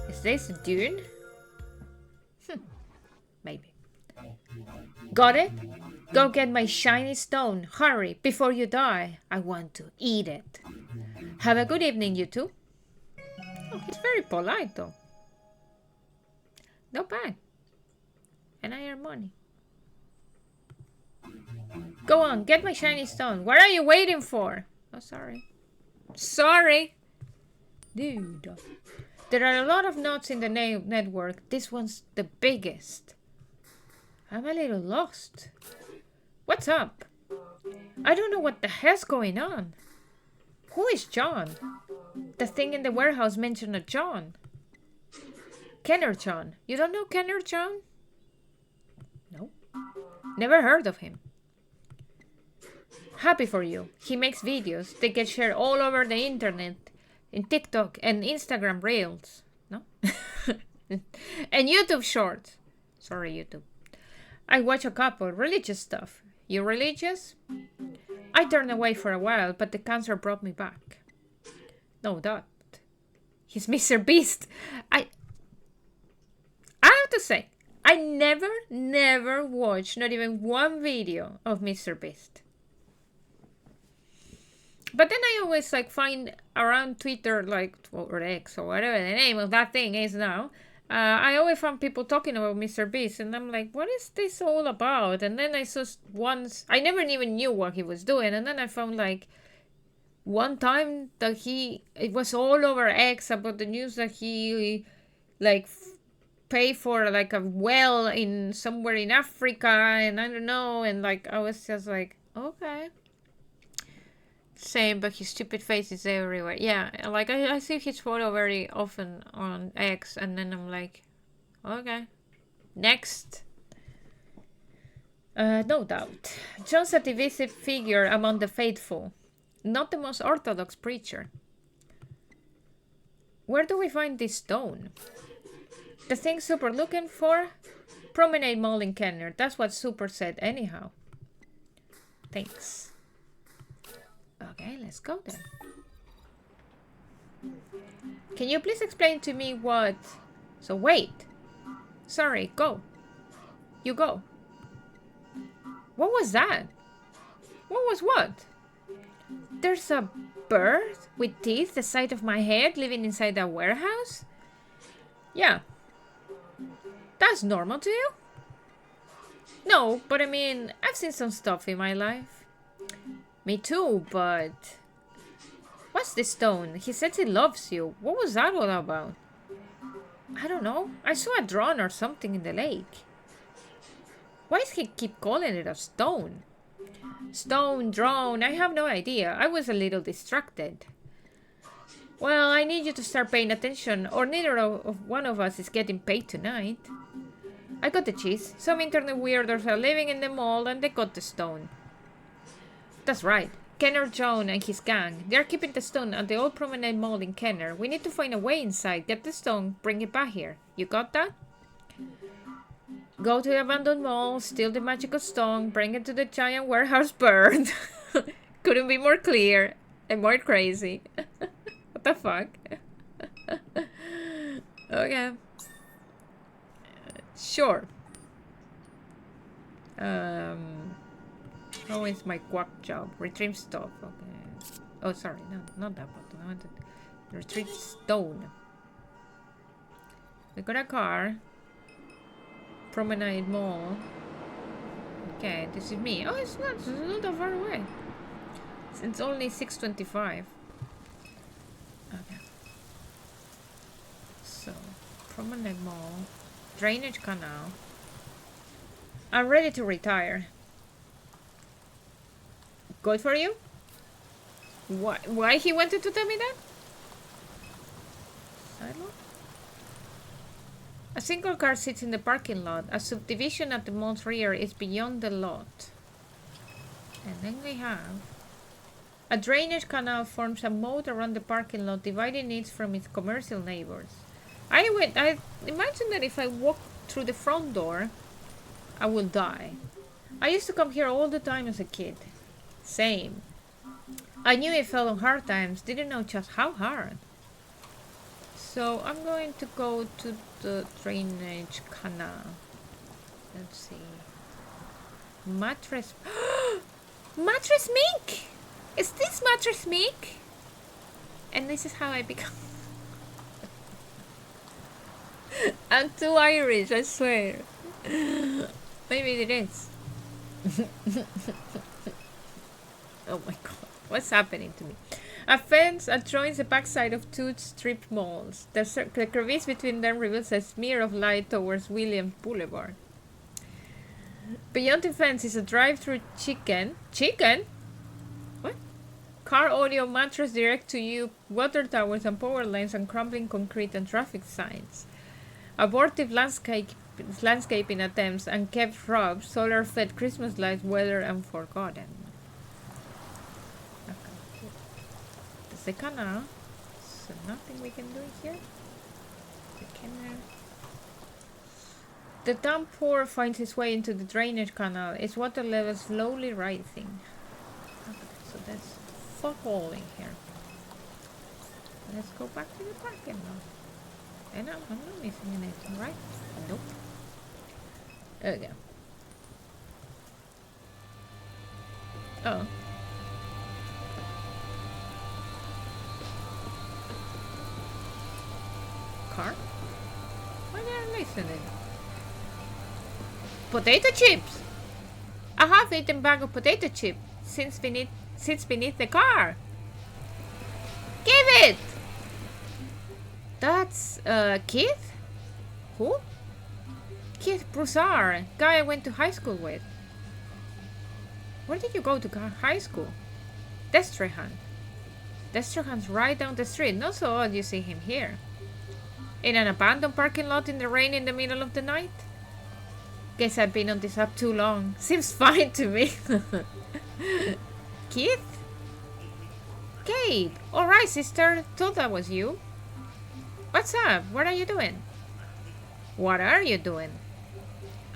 Is this Dune? Maybe. Got it? Go get my shiny stone. Hurry, before you die. I want to eat it. Have a good evening, you two. Oh, he's very polite, though. Not bad. And I earn money. Go on, get my shiny stone. What are you waiting for? Oh, sorry. Sorry. Dude. There are a lot of nodes in the network. This one's the biggest. I'm a little lost. What's up? I don't know what the hell's going on. Who is John? The thing in the warehouse mentioned a John. Kenner John. You don't know Kenner John? No. Never heard of him. Happy for you. He makes videos. They get shared all over the internet. In TikTok and Instagram Reels. No? And YouTube Shorts. Sorry, YouTube. I watch a couple. Religious stuff. You religious? I turned away for a while, but the cancer brought me back. No doubt. He's Mr. Beast. I have to say, I never watched not even one video of Mr. Beast. But then I always find around Twitter, or X or whatever the name of that thing is now. I always found people talking about Mr. Beast, and I'm like, what is this all about? And then I saw once, I never even knew what he was doing, and then I found one time that it was all over X about the news that he paid for a well in somewhere in Africa, and I don't know, and I was just like, okay. Same, but his stupid face is everywhere. Yeah, I see his photo very often on X, and then I'm like, okay, next. No doubt. John's a divisive figure among the faithful. Not the most orthodox preacher. Where do we find this stone? The thing Super looking for? Promenade Mall in Kenner. That's what Super said anyhow. Thanks. Okay, let's go then. Can you please explain to me what... So wait. Sorry, go. You go. What was that? What was what? There's a bird with teeth the size of my head living inside a warehouse? Yeah. That's normal to you? No, but I mean, I've seen some stuff in my life. Me too, but... What's this stone? He says he loves you. What was that all about? I don't know. I saw a drone or something in the lake. Why does he keep calling it a stone? Stone, drone, I have no idea. I was a little distracted. Well, I need you to start paying attention, or neither of one of us is getting paid tonight. I got the cheese. Some internet weirdos are living in the mall and they got the stone. That's right. Kenner John and his gang. They're keeping the stone at the old Promenade Mall in Kenner. We need to find a way inside, get the stone, bring it back here. You got that? Go to the abandoned mall, steal the magical stone, bring it to the giant warehouse bird. Couldn't be more clear and more crazy. What the fuck? Okay. Sure. How is my quack job? Retrieve stuff. Okay. Oh, sorry. No, not that button. I wanted retrieve stone. We got a car. Promenade Mall. Okay, this is me. Oh, it's not that far away. It's only 6:25. Okay. So, Promenade Mall. Drainage canal. I'm ready to retire. Good for you? Why he wanted to tell me that? Sidewalk? A single car sits in the parking lot. A subdivision at the mall's rear is beyond the lot. And then we have... A drainage canal forms a moat around the parking lot, dividing it from its commercial neighbors. I imagine that if I walk through the front door, I will die. I used to come here all the time as a kid. Same. I knew it fell on hard times, didn't know just how hard. So I'm going to go to the drainage canal. Let's see. Mattress... Mattress Mink! Is this Mattress Mink? And this is how I become... I'm too Irish, I swear. Maybe it is. Oh my god, what's happening to me? A fence adjoins the backside of two strip malls. The crevice between them reveals a smear of light towards Williams Boulevard. Beyond the fence is a drive-through chicken. Chicken? What? Car audio, mattress direct to you, water towers and power lines and crumbling concrete and traffic signs. Abortive landscaping attempts, unkept shrubs, solar-fed Christmas lights, weather and forgotten. Okay. There's the canal. So nothing we can do here. The downpour finds its way into the drainage canal. Its water level slowly rising. Okay, so there's fog hole in here. Let's go back to the parking lot. And I'm not missing anything, right? Nope. Okay. Oh. Car? Why are they listening? Potato chips! A half-eaten bag of potato chips sits beneath the car. Give it! That's, Keith? Who? Keith Broussard, guy I went to high school with. Where did you go to high school? Destrehan. Destrehan's right down the street. Not so odd you see him here. In an abandoned parking lot in the rain in the middle of the night? Guess I've been on this app too long. Seems fine to me. Keith? Kate! Alright, sister. Thought that was you. What's up? What are you doing? What are you doing?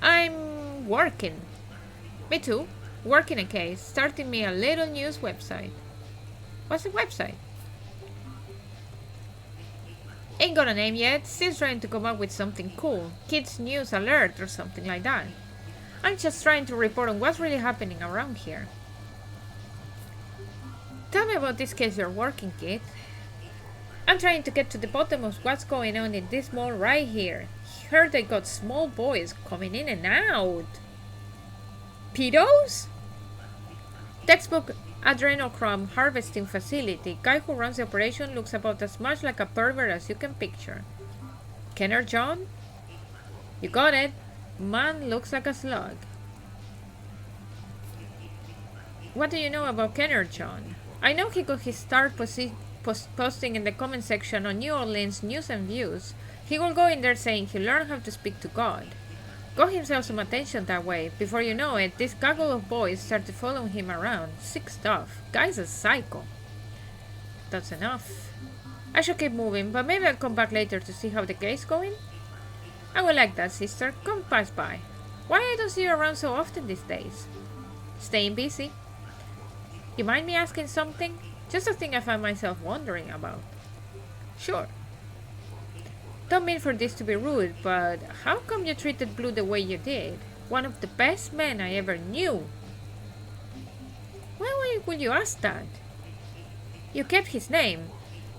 I'm working. Me too. Working a case. Starting me a little news website. What's the website? Ain't got a name yet. Still trying to come up with something cool. Kids News Alert or something like that. I'm just trying to report on what's really happening around here. Tell me about this case you're working, kid. I'm trying to get to the bottom of what's going on in this mall right here. Heard they got small boys coming in and out. Pedos? Textbook adrenochrome harvesting facility. Guy who runs the operation looks about as much like a pervert as you can picture. Kenner John? You got it. Man looks like a slug. What do you know about Kenner John? I know he got his start posting in the comment section on New Orleans News and Views. He will go in there saying he learned how to speak to God. Got himself some attention that way. Before you know it, this gaggle of boys started following him around. Sick stuff. Guy's a psycho. That's enough. I should keep moving, but maybe I'll come back later to see how the case going. I will like that, sister. Come pass by. Why I don't see you around so often these days? Staying busy. You mind me asking something? Just a thing I find myself wondering about. Sure. Don't mean for this to be rude, but how come you treated Blue the way you did? One of the best men I ever knew. Why would you ask that? You kept his name.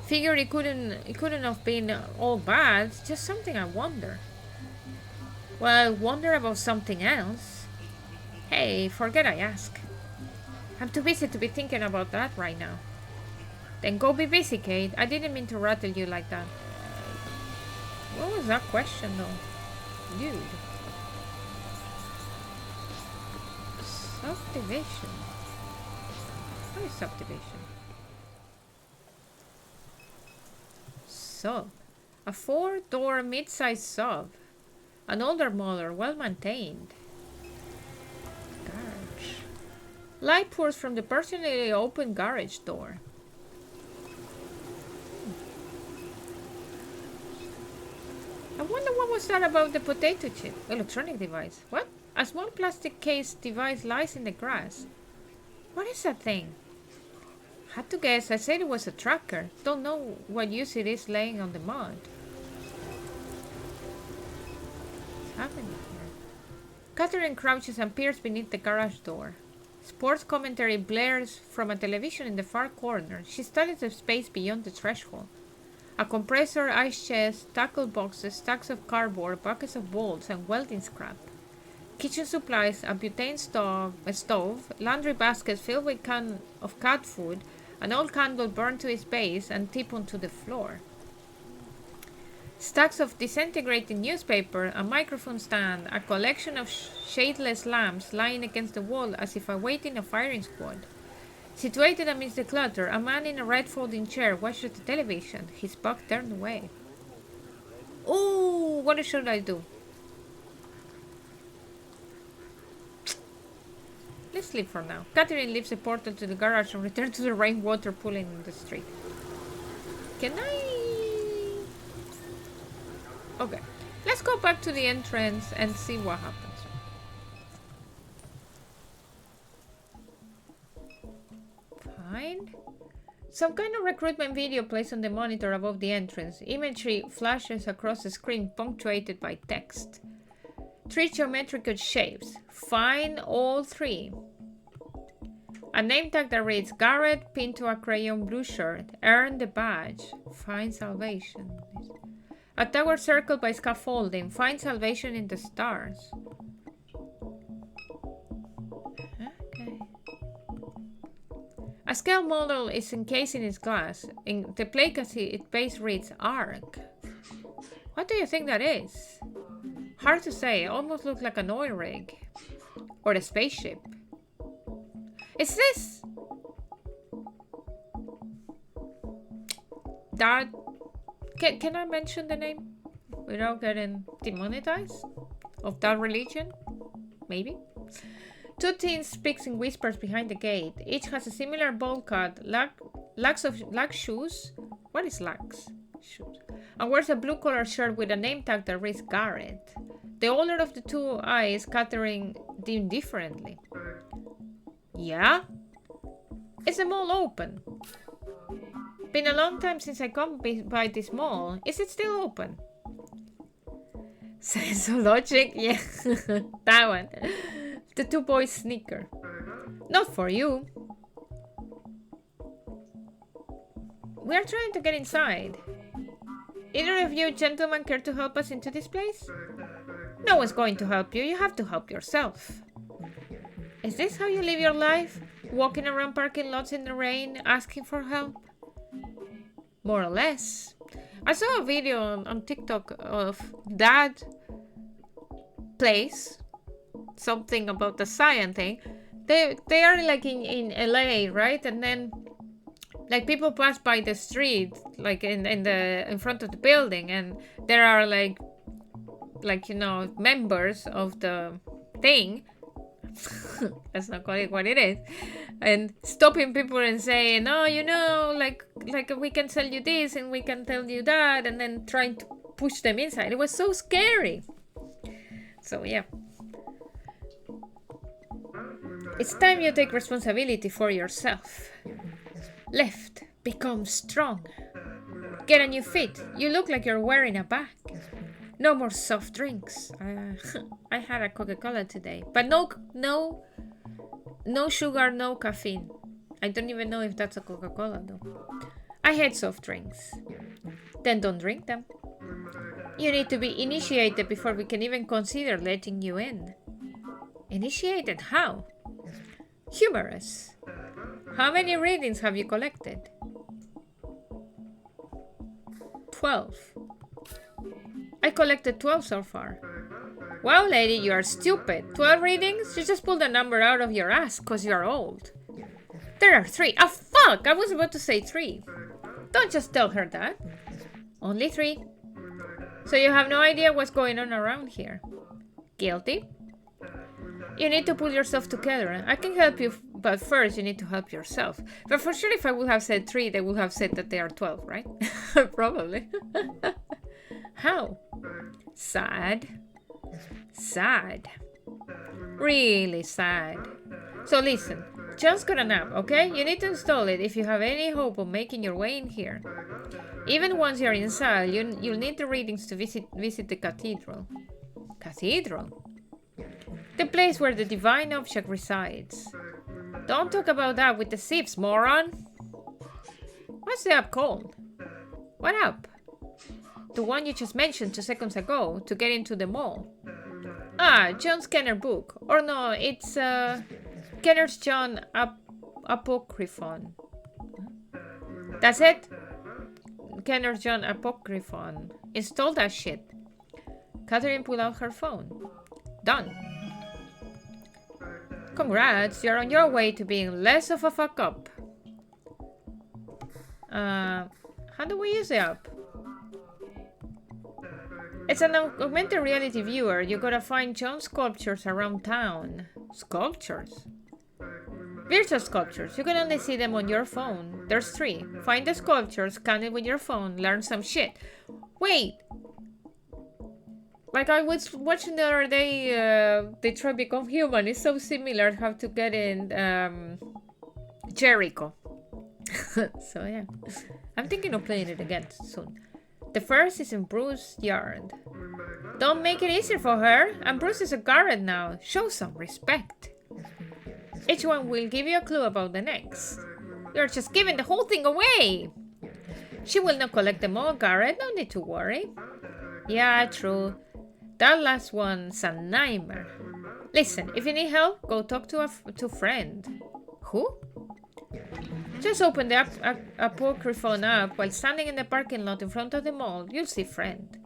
Figured it couldn't have been all bad, just something I wonder. Well, wonder about something else. Hey, forget I asked. I'm too busy to be thinking about that right now. Then go be busy, Kate. I didn't mean to rattle you like that. What was that question, though? Dude. Subdivision. What is subdivision? Sub. A 4-door mid-sized sub. An older model, well-maintained. Garage. Light pours from the partially open garage door. I wonder what was that about the potato chip? Electronic device. What? A small plastic case device lies in the grass. What is that thing? Had to guess. I said it was a tracker. Don't know what use it is laying on the mud. What's happening here? Catherine crouches and peers beneath the garage door. Sports commentary blares from a television in the far corner. She studies the space beyond the threshold. A compressor, ice chest, tackle boxes, stacks of cardboard, buckets of bolts, and welding scrap. Kitchen supplies, a butane stove, laundry baskets filled with can of cat food, an old candle burned to its base and tipped onto the floor. Stacks of disintegrating newspaper, a microphone stand, a collection of shadeless lamps lying against the wall as if awaiting a firing squad. Situated amidst the clutter, a man in a red folding chair watches the television, his back turned away. Ooh, what should I do? Let's sleep for now. Catherine leaves the portal to the garage and returns to the rainwater pooling in the street. Can I... Okay. Let's go back to the entrance and see what happens. Fine. Some kind of recruitment video plays on the monitor above the entrance. Imagery flashes across the screen punctuated by text. 3 geometrical shapes. Find all 3. A name tag that reads Garrett pinned to a crayon blue shirt. Earn the badge. Find salvation. A tower circled by scaffolding. Find salvation in the stars. Okay. A scale model is encased in its glass. In the placard its base reads Arc. What do you think that is? Hard to say. Almost looks like an oil rig. Or a spaceship. Is this... that... Can I mention the name? Without getting demonetized? Of that religion? Maybe? 2 teens speaks in whispers behind the gate. Each has a similar bowl cut, lax shoes. What is lax? Shoes. And wears a blue collar shirt with a name tag that reads Garrett. The older of the 2 eyes scattering dim differently. Yeah? Is the mall open? Been a long time since I come by this mall. Is it still open? Sense of logic? Yeah, that one. The 2 boys snicker. Not for you. We are trying to get inside. Either of you gentlemen care to help us into this place? No one's going to help you. You have to help yourself. Is this how you live your life? Walking around parking lots in the rain, asking for help? More or less. I saw a video on TikTok of that place. Something about the Zion thing. They are like in LA, right? And then like people pass by the street, like in front of the building, and there are like you know, members of the thing. Let's not call it what it is. And stopping people and saying, oh, you know, like we can sell you this and we can tell you that, and then trying to push them inside. It was so scary. So yeah. It's time you take responsibility for yourself. Left, become strong. Get a new fit. You look like you're wearing a bag. No more soft drinks. I had a Coca-Cola today, but no sugar, no caffeine. I don't even know if that's a Coca-Cola though. I hate soft drinks. Then don't drink them. You need to be initiated before we can even consider letting you in. Initiated how? Humorous. How many readings have you collected? 12. I collected 12 so far. Wow, lady, you are stupid. 12 readings? You just pulled a number out of your ass because you're old. There are 3. Oh, fuck! I was about to say 3. Don't just tell her that. Only 3. So you have no idea what's going on around here. Guilty? You need to pull yourself together. I can help you, but first you need to help yourself. But for sure, if I would have said 3, they would have said that they are 12, right? Probably. How? Sad. Sad. Really sad. So listen, just got a nap, okay? You need to install it if you have any hope of making your way in here. Even once you're inside, you'll need the readings to visit the cathedral. Cathedral? The place where the divine object resides. Don't talk about that with the thieves, moron! What's the app called? What app? The one you just mentioned 2 seconds ago to get into the mall. Ah, John's Kenner book. Or no, it's Kenner's John Apocryphon. That's it? Kenner's John Apocryphon. Install that shit. Catherine pulled out her phone. Done. Congrats, you're on your way to being less of a fuck up. How do we use the app? It's an augmented reality viewer. You gotta find John's sculptures around town. Sculptures? Virtual sculptures. You can only see them on your phone. There's 3. Find the sculptures, scan it with your phone, learn some shit. Wait! Like I was watching the other day, Detroit Become Human. It's so similar how to get in Jericho. So yeah. I'm thinking of playing it again soon. The first is in Bruce's yard. Don't make it easier for her. And Bruce is a Garrett now. Show some respect. Each one will give you a clue about the next. You're just giving the whole thing away. She will not collect them all, Garrett. No need to worry. Yeah, true. That last one's a nightmare. Listen, if you need help, go talk to a friend. Who? Just open the Apocryphon app while standing in the parking lot in front of the mall. You'll see friend.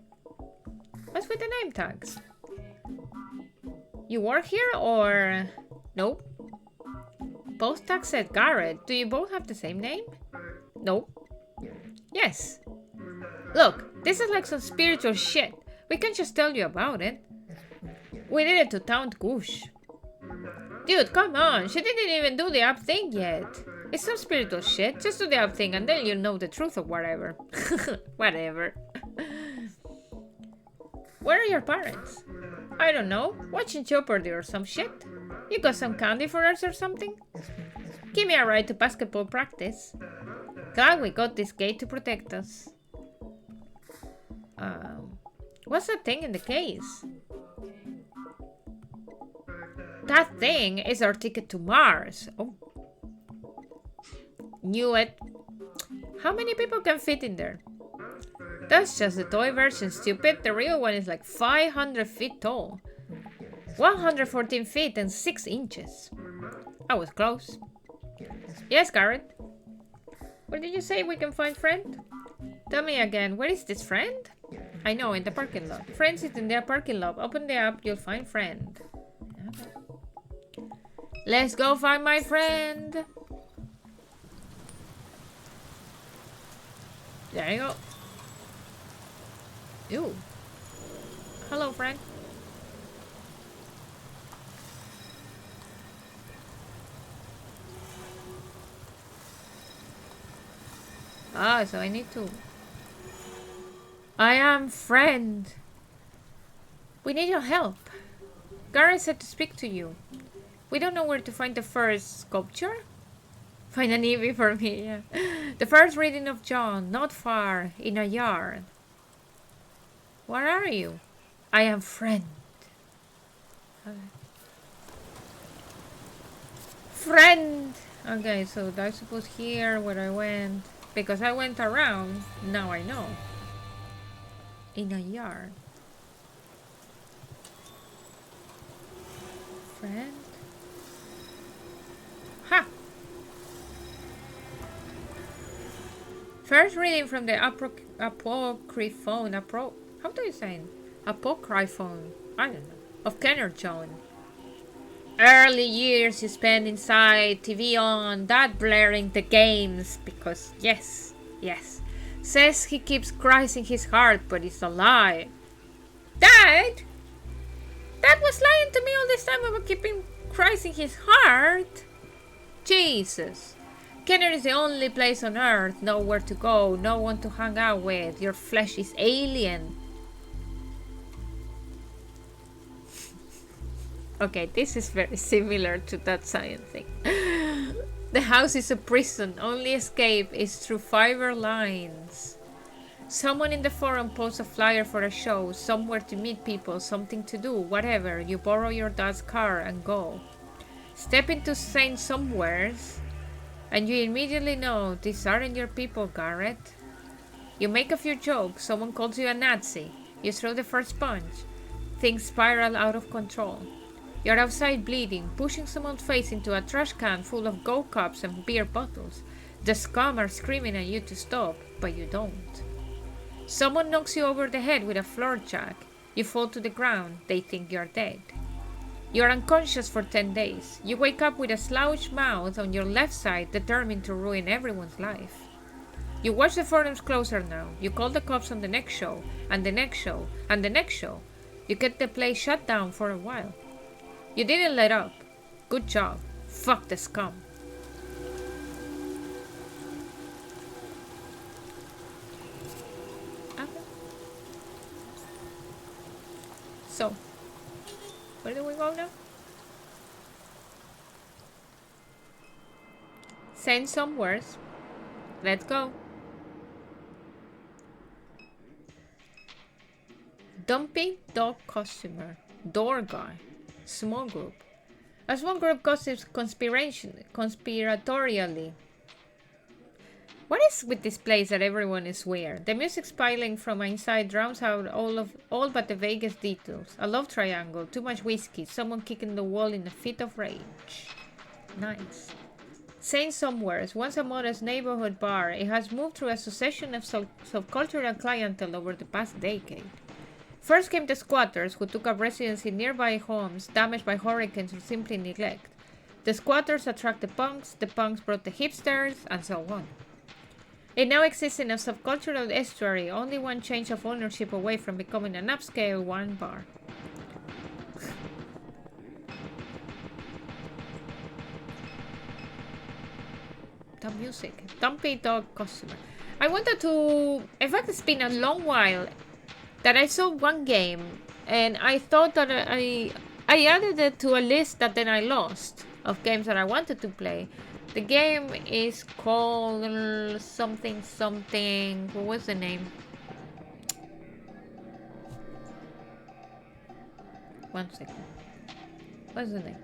What's with the name tags? You work here or... Nope. Both tags said Garrett. Do you both have the same name? Nope. Yes. Look, this is like some spiritual shit. We can just tell you about it. We did it to Taunt Goosh. Dude, come on. She didn't even do the app thing yet. It's some spiritual shit. Just do the app thing and then you'll know the truth or whatever. Whatever. Where are your parents? I don't know. Watching Jeopardy or some shit. You got some candy for us or something? Give me a ride to basketball practice. Glad we got this gate to protect us. What's that thing in the case? That thing is our ticket to Mars. Oh. Knew it. How many people can fit in there? That's just the toy version, stupid. The real one is like 500 feet tall. 114 feet and 6 inches. I was close. Yes, Garrett. Where did you say we can find friend? Tell me again, where is this friend? I know, in the parking lot. Friends is in their parking lot. Open the app, you'll find friend. Let's go find my friend. There you go. Ew. Hello, friend. Ah, so I need to... I am friend. We need your help. Garrett said to speak to you. We don't know where to find the first sculpture. Find an Eevee for me, yeah. The first reading of John, not far, in a yard. Where are you? I am friend. Friend! Okay, so I suppose here where I went. Because I went around, now I know. In a yard. Friend? Ha! First reading from the Apocryphon. How do you say it? Apocryphon. I don't know. Of Kennerjohn. Early years you spent inside, TV on, Dad blaring the games. Because, yes. Says he keeps Christ in his heart, but it's a lie. Dad? Dad was lying to me all this time about keeping Christ in his heart. Jesus. Kenner is the only place on earth, nowhere to go, no one to hang out with. Your flesh is alien. Okay, this is very similar to that science thing. The house is a prison. Only escape is through fiber lines. Someone in the forum posts a flyer for a show, somewhere to meet people, something to do, whatever. You borrow your dad's car and go. Step into Saint Somewheres, and you immediately know these aren't your people, Garrett. You make a few jokes, someone calls you a Nazi. You throw the first punch. Things spiral out of control. You're outside bleeding, pushing someone's face into a trash can full of Go cups and beer bottles. The scum are screaming at you to stop, but you don't. Someone knocks you over the head with a floor jack. You fall to the ground. They think you're dead. You're unconscious for 10 days. You wake up with a slouched mouth on your left side, determined to ruin everyone's life. You watch the forums closer now. You call the cops on the next show, and the next show, and the next show. You get the place shut down for a while. You didn't let up. Good job. Fuck the scum. Okay. So, where do we go now? Saint Somewheres. Let's go. Dumpy dog customer. Door guy. Small group. A small group gossips conspiratorially. What is with this place that everyone is weird? The music piling from inside drowns out all but the vaguest details. A love triangle, too much whiskey, someone kicking the wall in a fit of rage. Nice. Saint Somewheres, once a modest neighborhood bar, it has moved through a succession of subcultural clientele over the past decade. First came the squatters, who took up residence in nearby homes damaged by hurricanes or simply neglect. The squatters attracted the punks brought the hipsters, and so on. It now exists in a subcultural estuary, only one change of ownership away from becoming an upscale wine bar. The music. Dumpy dog customer. I wanted to... In fact, it's been a long while that I saw one game, and I thought that I added it to a list that then I lost of games that I wanted to play. The game is called something. What was the name? One second. What's the name?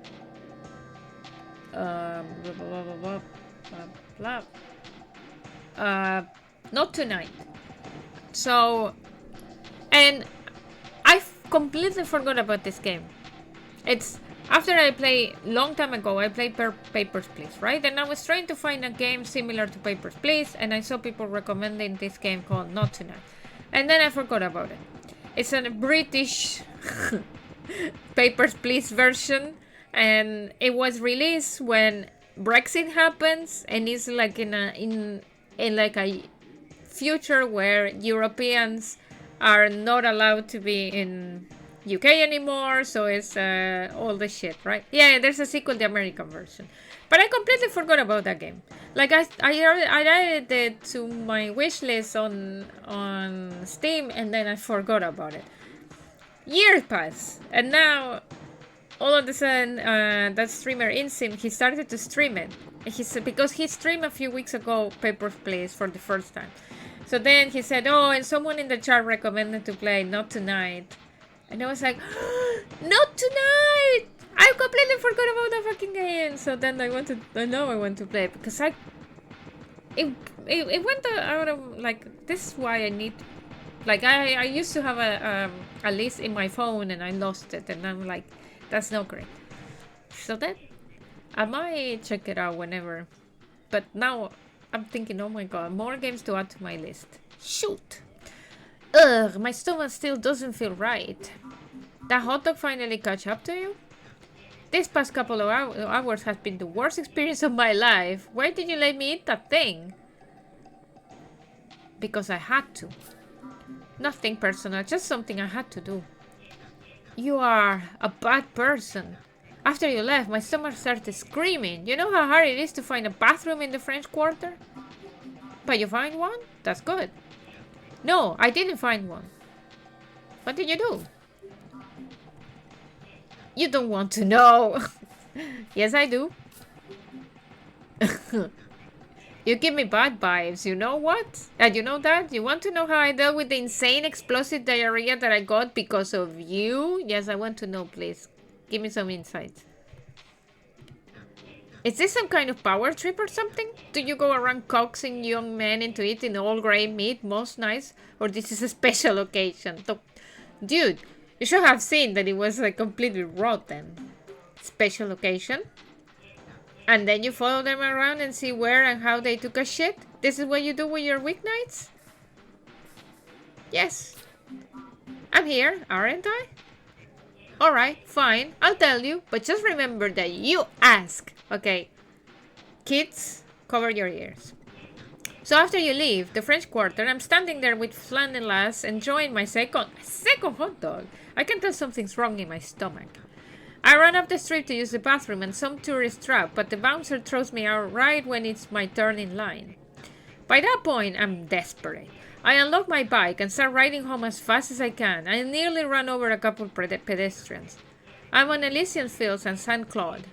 Not Tonight. So, and I completely forgot about this game. It's after I played long time ago. I played Papers, Please, right? And I was trying to find a game similar to Papers, Please, and I saw people recommending this game called Not Tonight, and then I forgot about it. It's a British Papers, Please version, and it was released when Brexit happens, and it's like in like a future where Europeans are not allowed to be in UK anymore, so it's all the shit, right? Yeah, there's a sequel, the American version, but I completely forgot about that game. Like I added it to my wish list on Steam, and then I forgot about it. Years pass, and now all of a sudden that streamer Insim, he started to stream it, He said, because he streamed a few weeks ago Papers, Please for the first time. So then he said, oh, and someone in the chat recommended to play Not Tonight. And I was like, Not Tonight! I completely forgot about the fucking game. So then I want to play it because it went out of, like, this is why I need, like, I used to have a list in my phone and I lost it. And I'm like, that's not great. So then I might check it out whenever. But now I'm thinking, oh my god, more games to add to my list. Shoot! Ugh, my stomach still doesn't feel right. That hot dog finally catch up to you? This past couple of hours has been the worst experience of my life. Why did you let me eat that thing? Because I had to. Nothing personal, just something I had to do. You are a bad person. After you left, my stomach started screaming. You know how hard it is to find a bathroom in the French Quarter? But you find one? That's good. No, I didn't find one. What did you do? You don't want to know. Yes, I do. You give me bad vibes, you know what? And you know that? You want to know how I dealt with the insane explosive diarrhea that I got because of you? Yes, I want to know, please. Give me some insight. Is this some kind of power trip or something? Do you go around coaxing young men into eating all grey meat most nights? Or this is a special occasion? Dude, you should have seen that it was like completely rotten. Special occasion? And then you follow them around and see where and how they took a shit? This is what you do with your weeknights? Yes. I'm here, aren't I? Alright, fine, I'll tell you, but just remember that you ask. Okay, kids, cover your ears. So after you leave the French Quarter, I'm standing there with Flanelas enjoying my second hot dog. I can tell something's wrong in my stomach. I run up the street to use the bathroom and some tourist trap, but the bouncer throws me out right when it's my turn in line. By that point, I'm desperate. I unlock my bike and start riding home as fast as I can. I nearly run over a couple pedestrians. I'm on Elysian Fields and St. Claude.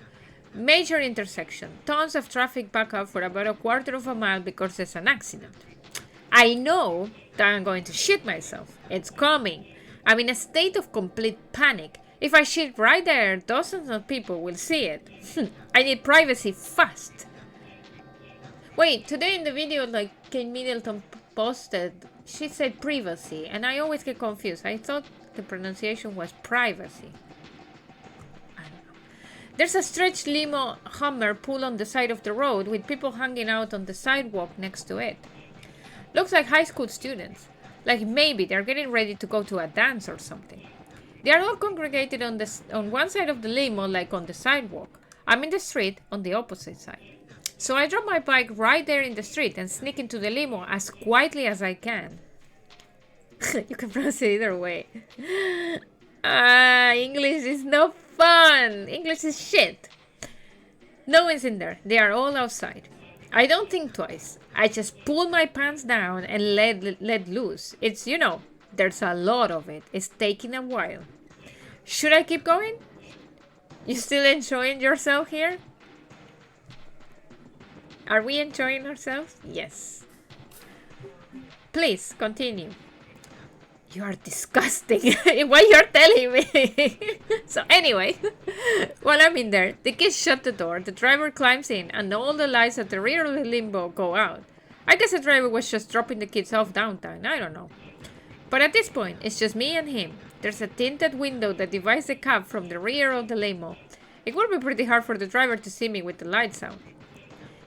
Major intersection. Tons of traffic back up for about a quarter of a mile because there's an accident. I know that I'm going to shit myself. It's coming. I'm in a state of complete panic. If I shit right there, dozens of people will see it. I need privacy fast. Wait, today in the video, like, Kate Middleton posted, she said privacy, and I always get confused. I thought the pronunciation was privacy. I don't know. There's a stretched limo Hummer pulled on the side of the road with people hanging out on the sidewalk next to it. Looks like high school students. Like maybe they're getting ready to go to a dance or something. They are all congregated on one side of the limo, like on the sidewalk. I'm in the street on the opposite side. So I drop my bike right there in the street and sneak into the limo as quietly as I can. You can pronounce it either way. English is no fun. English is shit. No one's in there. They are all outside. I don't think twice. I just pull my pants down and let loose. It's, you know, there's a lot of it. It's taking a while. Should I keep going? You still enjoying yourself here? Are we enjoying ourselves? Yes. Please, continue. You are disgusting. What you're telling me. So anyway, while I'm in there, the kids shut the door, the driver climbs in, and all the lights at the rear of the limo go out. I guess the driver was just dropping the kids off downtown. I don't know. But at this point, it's just me and him. There's a tinted window that divides the cab from the rear of the limo. It would be pretty hard for the driver to see me with the lights out.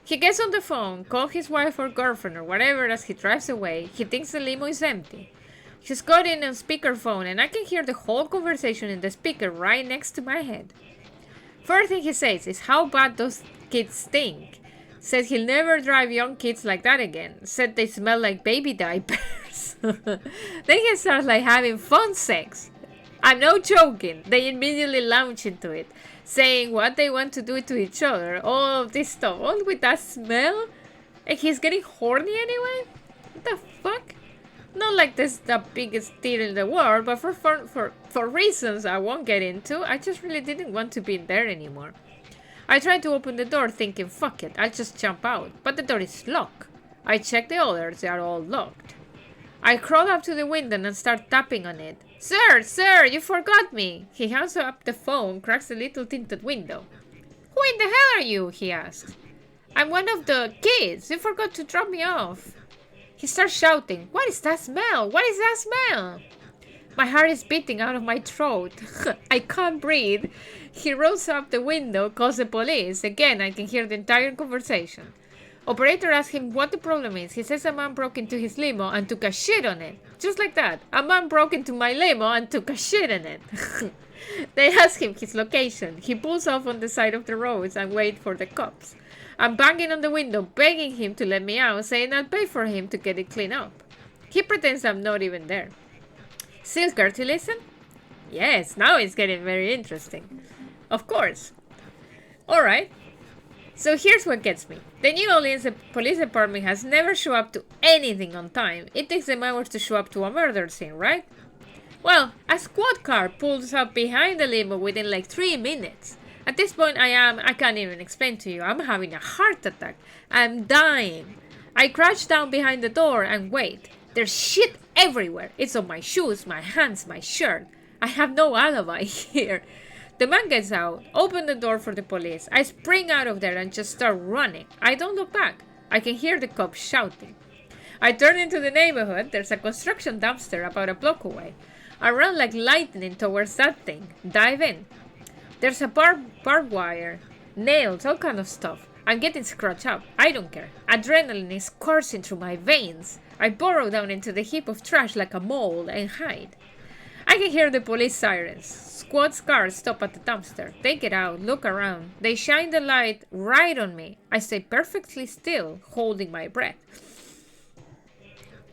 He gets on the phone, calls his wife or girlfriend or whatever as he drives away. He thinks the limo is empty. He's got in on speakerphone and I can hear the whole conversation in the speaker right next to my head. First thing he says is how bad those kids stink. Said he'll never drive young kids like that again. Said they smell like baby diapers. Then he starts like having fun sex. I'm not joking. They immediately launch into it, saying what they want to do to each other. All of this stuff, all with that smell. And he's getting horny anyway? What the fuck? Not like this the biggest deal in the world, but for reasons I won't get into, I just really didn't want to be in there anymore. I try to open the door thinking, fuck it, I'll just jump out. But the door is locked. I check the others, they are all locked. I crawl up to the window and start tapping on it. Sir, sir, you forgot me. He hands up the phone, cracks the little tinted window. Who in the hell are you? He asks. I'm one of the kids. You forgot to drop me off. He starts shouting. What is that smell? What is that smell? My heart is beating out of my throat. I can't breathe. He rolls up the window, calls the police. Again, I can hear the entire conversation. Operator asks him what the problem is. He says a man broke into his limo and took a shit on it. Just like that. A man broke into my limo and took a shit in it. They ask him his location. He pulls off on the side of the roads and waits for the cops. I'm banging on the window, begging him to let me out, saying I'll pay for him to get it cleaned up. He pretends I'm not even there. Still care to listen? Yes, now it's getting very interesting. Of course. Alright. So here's what gets me. The New Orleans Police Department has never shown up to anything on time. It takes them hours to show up to a murder scene, right? Well, a squad car pulls up behind the limo within like 3 minutes. At this point I can't even explain to you. I'm having a heart attack. I'm dying. I crouch down behind the door and wait. There's shit everywhere. It's on my shoes, my hands, my shirt. I have no alibi here. The man gets out, open the door for the police. I spring out of there and just start running. I don't look back. I can hear the cops shouting. I turn into the neighborhood. There's a construction dumpster about a block away. I run like lightning towards that thing. Dive in. There's a barbed wire, nails, all kind of stuff. I'm getting scratched up. I don't care. Adrenaline is coursing through my veins. I burrow down into the heap of trash like a mole and hide. I can hear the police sirens. Squad cars stop at the dumpster. They get out, look around. They shine the light right on me. I stay perfectly still, holding my breath.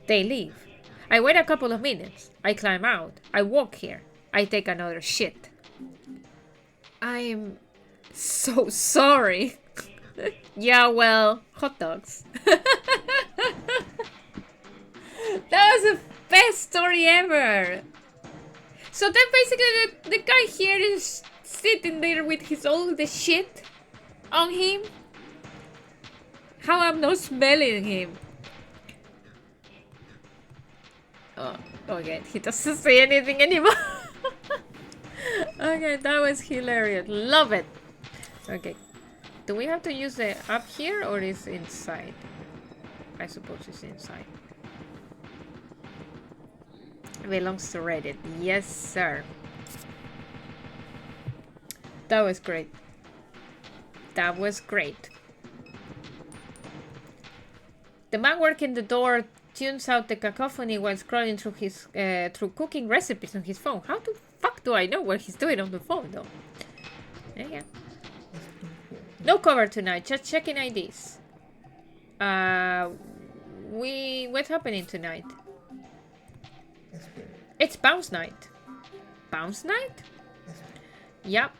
They leave. I wait a couple of minutes. I climb out. I walk here. I take another shit. I'm so sorry. Yeah, well, hot dogs. That was the best story ever. So then basically the guy here is sitting there with his all the shit on him. How I'm not smelling him. Oh, okay, he doesn't say anything anymore. Okay, that was hilarious. Love it. Okay. Do we have to use the up here or is it inside? I suppose it's inside. Belongs to Reddit. Yes, sir. That was great. That was great. The man working the door tunes out the cacophony while scrolling through his through cooking recipes on his phone. How the fuck do I know what he's doing on the phone though? There you go. No cover tonight, just checking IDs. What's happening tonight? It's bounce night. Bounce night? Yep.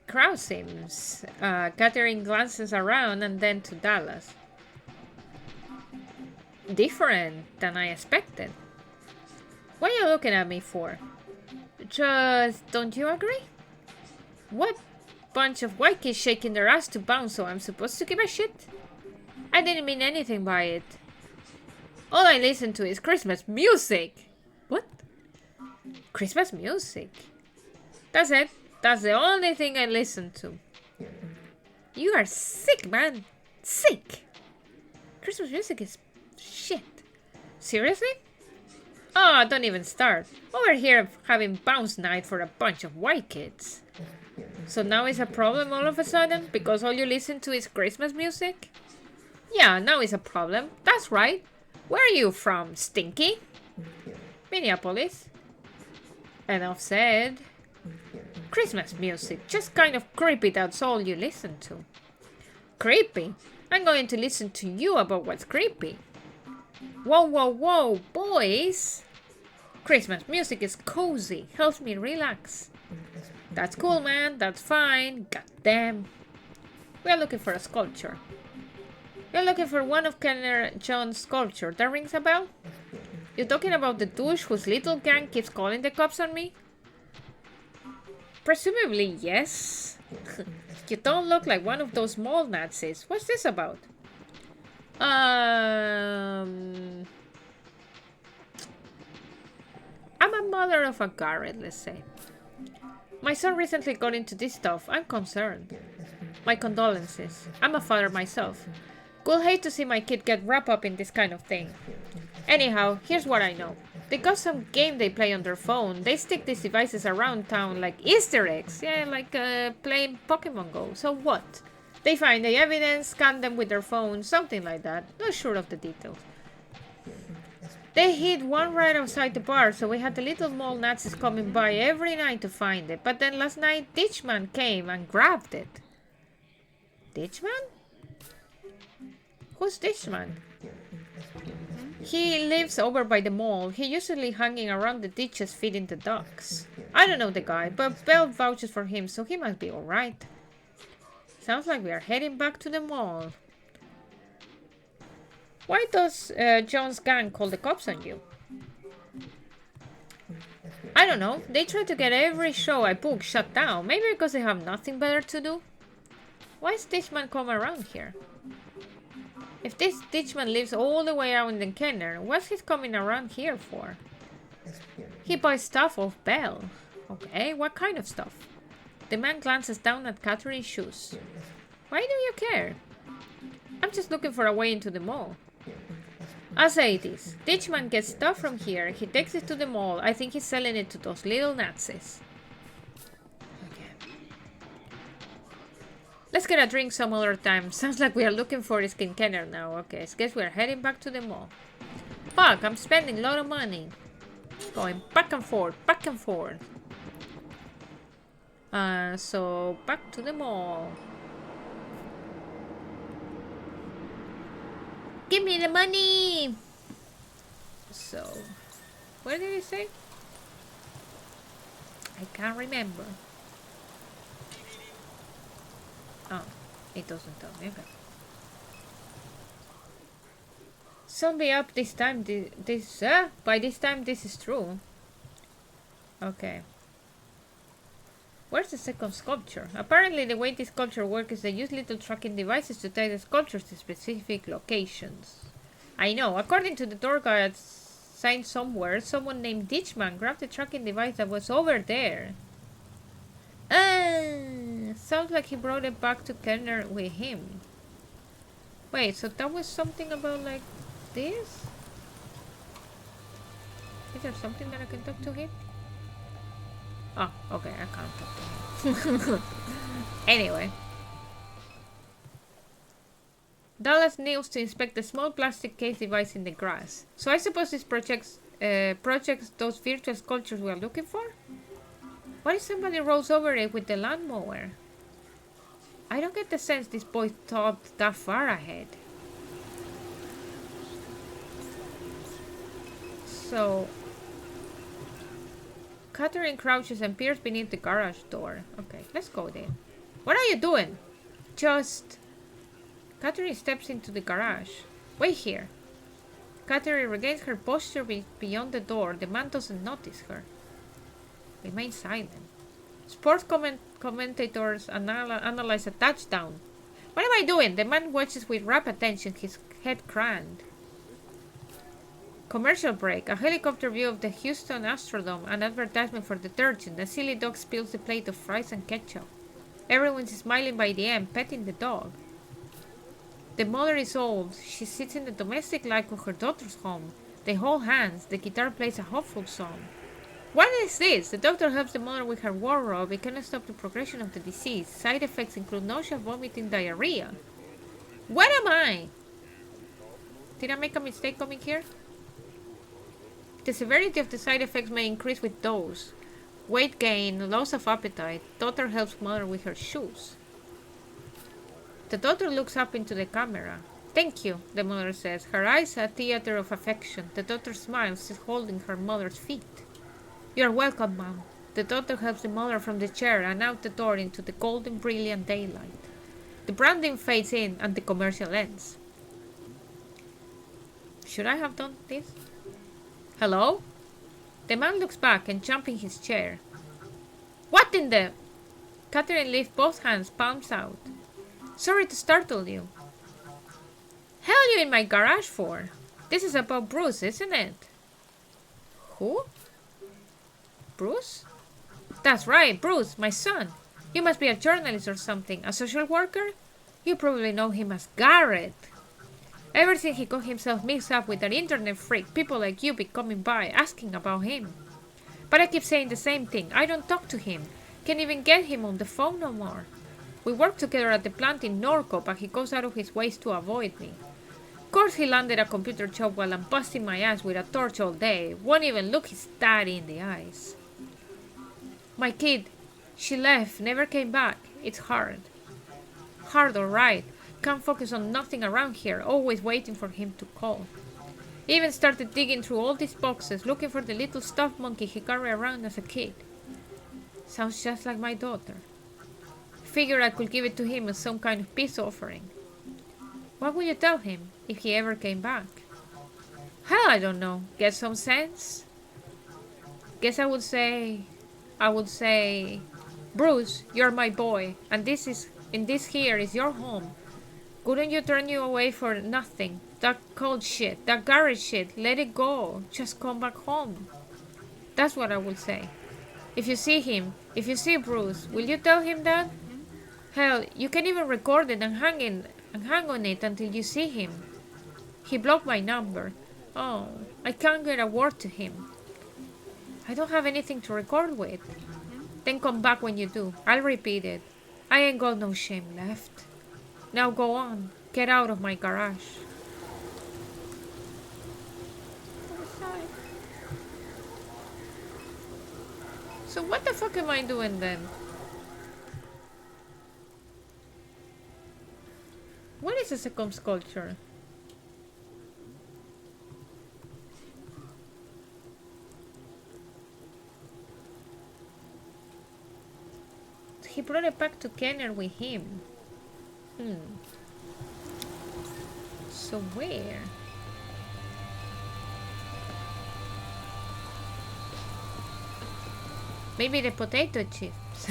Crowd seems gathering glances around and then to Dallas. Different than I expected. What are you looking at me for? Just, don't you agree? What bunch of white kids shaking their ass to bounce, so I'm supposed to give a shit? I didn't mean anything by it. All I listen to is Christmas music. What? Christmas music? That's it. That's the only thing I listen to. You are sick, man. Sick. Christmas music is shit. Seriously? Oh, don't even start. Over here having bounce night for a bunch of white kids. So now it's a problem all of a sudden because all you listen to is Christmas music? Yeah, now it's a problem. That's right. Where are you from, Stinky? Minneapolis. Enough said. Christmas music, just kind of creepy, that's all you listen to. Creepy? I'm going to listen to you about what's creepy. Whoa, whoa, whoa, boys! Christmas music is cozy, helps me relax. That's cool, man, that's fine, goddamn. We're looking for a sculpture. We're looking for one of Kenner John's sculpture. That rings a bell? You're talking about the douche whose little gang keeps calling the cops on me? Presumably, yes. You don't look like one of those mall Nazis. What's this about? I'm a mother of a Garrett, let's say. My son recently got into this stuff. I'm concerned. My condolences. I'm a father myself. Would hate to see my kid get wrapped up in this kind of thing. Anyhow, here's what I know. They got some game they play on their phone. They stick these devices around town like Easter eggs. Yeah, like playing Pokemon Go. So what? They find the evidence, scan them with their phone, something like that. Not sure of the details. They hid one right outside the bar, so we had the little mall Nazis coming by every night to find it. But then last night, Ditchman came and grabbed it. Ditchman? Who's Ditchman? He lives over by the mall. He usually hanging around the ditches feeding the ducks. I don't know the guy, but Belle vouches for him, so he must be alright. Sounds like we are heading back to the mall. Why does John's gang call the cops on you? I don't know. They try to get every show I book shut down. Maybe because they have nothing better to do? Why is Ditchman come around here? If this Ditchman lives all the way out in Kenner, what's he coming around here for? He buys stuff off Belle. Okay, what kind of stuff? The man glances down at Catherine's shoes. Why do you care? I'm just looking for a way into the mall. I'll say this. Ditchman gets stuff from here. He takes it to the mall. I think he's selling it to those little Nazis. Let's get a drink some other time. Sounds like we are looking for this Kenner now. Okay, I guess we're heading back to the mall. Fuck, I'm spending a lot of money. Going back and forth, back and forth. So back to the mall. Give me the money! So, what did he say? I can't remember. Oh, it doesn't tell me. Okay. Zombie up this time. By this time this is true. Okay. Where's the second sculpture? Apparently the way this sculpture works is they use little tracking devices to tie the sculptures to specific locations. I know. According to the tour guide signed somewhere, someone named Ditchman grabbed the tracking device that was over there. Sounds like he brought it back to Kenner with him. Wait, so that was something about like this? Is there something that I can talk to him? Oh, okay, I can't talk to him. Anyway. Dallas kneels to inspect the small plastic case device in the grass. So I suppose this projects those virtual sculptures we are looking for? What if somebody rolls over it with the lawnmower? I don't get the sense this boy thought that far ahead. So, Catherine crouches and peers beneath the garage door. Okay, let's go there. What are you doing? Just... Catherine steps into the garage. Wait here. Catherine regains her posture beyond the door. The man doesn't notice her. Remain silent. Sports commentators analyze a touchdown. What am I doing? The man watches with rapt attention, his head craned. Commercial break. A helicopter view of the Houston Astrodome. An advertisement for detergent. A silly dog spills a plate of fries and ketchup. Everyone's smiling by the end, petting the dog. The mother is old. She sits in the domestic life of her daughter's home. They hold hands. The guitar plays a hopeful song. What is this? The doctor helps the mother with her wardrobe. It cannot stop the progression of the disease. Side effects include nausea, vomiting, diarrhea. What am I? Did I make a mistake coming here? The severity of the side effects may increase with dose. Weight gain, loss of appetite. Daughter helps mother with her shoes. The daughter looks up into the camera. Thank you, the mother says. Her eyes a theater of affection. The daughter smiles, holding her mother's feet. You're welcome, Mom. The daughter helps the mother from the chair and out the door into the golden, brilliant daylight. The branding fades in and the commercial ends. Should I have done this? Hello? The man looks back and jumps in his chair. What in the... Catherine lifted both hands, palms out. Sorry to startle you. Hell you in my garage for? This is about Bruce, isn't it? Who? Bruce? That's right, Bruce, my son. You must be a journalist or something. A social worker? You probably know him as Garrett. Ever since he got himself mixed up with an internet freak, people like you be coming by, asking about him. But I keep saying the same thing. I don't talk to him. Can't even get him on the phone no more. We work together at the plant in Norco, but he goes out of his ways to avoid me. Of course he landed a computer job while I'm busting my ass with a torch all day. Won't even look his daddy in the eyes. My kid, she left, never came back. It's hard. Hard, alright. Can't focus on nothing around here, always waiting for him to call. Even started digging through all these boxes, looking for the little stuffed monkey he carried around as a kid. Sounds just like my daughter. Figured I could give it to him as some kind of peace offering. What would you tell him if he ever came back? Hell, I don't know. Get some sense? Guess I would say, Bruce, you're my boy, and this here is your home. Couldn't you turn you away for nothing? That cold shit, that garage shit, let it go. Just come back home. That's what I would say. If you see him, if you see Bruce, will you tell him that? Hell, you can even record it and hang on it until you see him. He blocked my number. Oh, I can't get a word to him. I don't have anything to record with. Then come back when you do. I'll repeat it. I ain't got no shame left. Now go on. Get out of my garage. So what the fuck am I doing then? What is a second sculpture? He brought it back to Kenner with him. So where? Maybe the potato chips.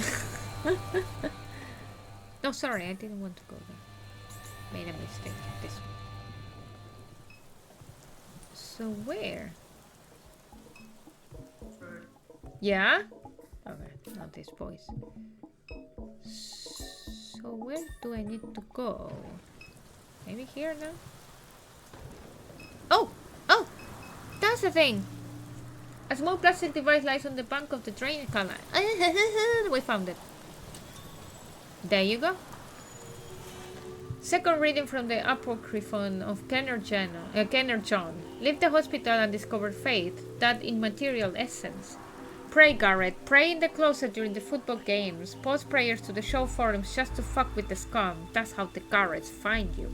No, sorry, I didn't want to go there. Made a mistake. This one. So where? Yeah? Okay, not this voice. So where do I need to go? Maybe here now? Oh! Oh! That's the thing! A small plastic device lies on the bank of the drainage canal. We found it. There you go. Second reading from the Apocryphon of Kenner John. Leave the hospital and discover faith, that immaterial essence. Pray, Garrett. Pray in the closet during the football games. Post prayers to the show forums just to fuck with the scum. That's how the Garretts find you.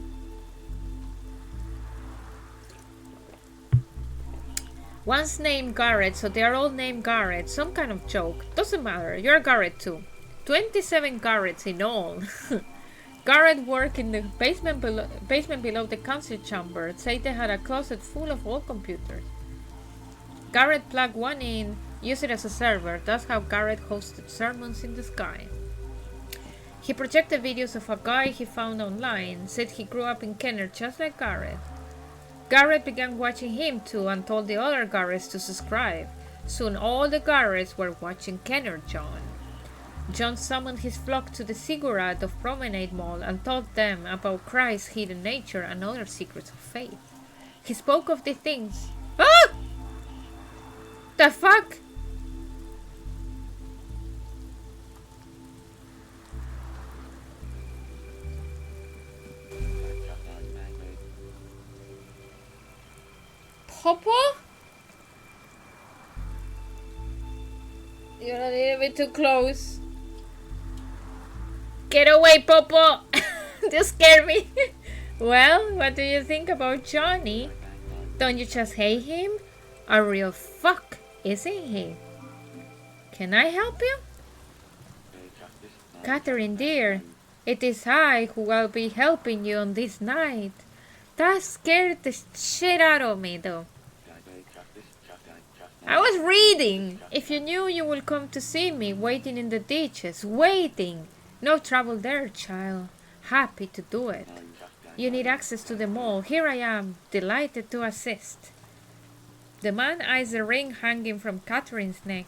One's named Garrett, so they are all named Garrett. Some kind of joke. Doesn't matter. You're Garrett too. 27 Garretts in all. Garrett worked in the basement below the council chamber. Said they had a closet full of old computers. Garrett plugged one in, used it as a server. That's how Garrett hosted sermons in the sky. He projected videos of a guy he found online. Said he grew up in Kenner just like Garrett. Garrett began watching him too and told the other Garretts to subscribe. Soon all the Garretts were watching Kenner John. John summoned his flock to the ziggurat of Promenade Mall and taught them about Christ's hidden nature and other secrets of faith. He spoke of the things... Ah! The fuck? Popo? You're a little bit too close. Get away, Popo! You scare me. Well, what do you think about Johnny? Don't you just hate him? A real fuck, isn't he? Can I help you? Catherine, dear, it is I who will be helping you on this night. That scared the shit out of me, though. I was reading. If you knew you will come to see me, waiting in the ditches, waiting. No trouble there, child. Happy to do it. You need access to the mall. Here I am, delighted to assist. The man eyes the ring hanging from Catherine's neck.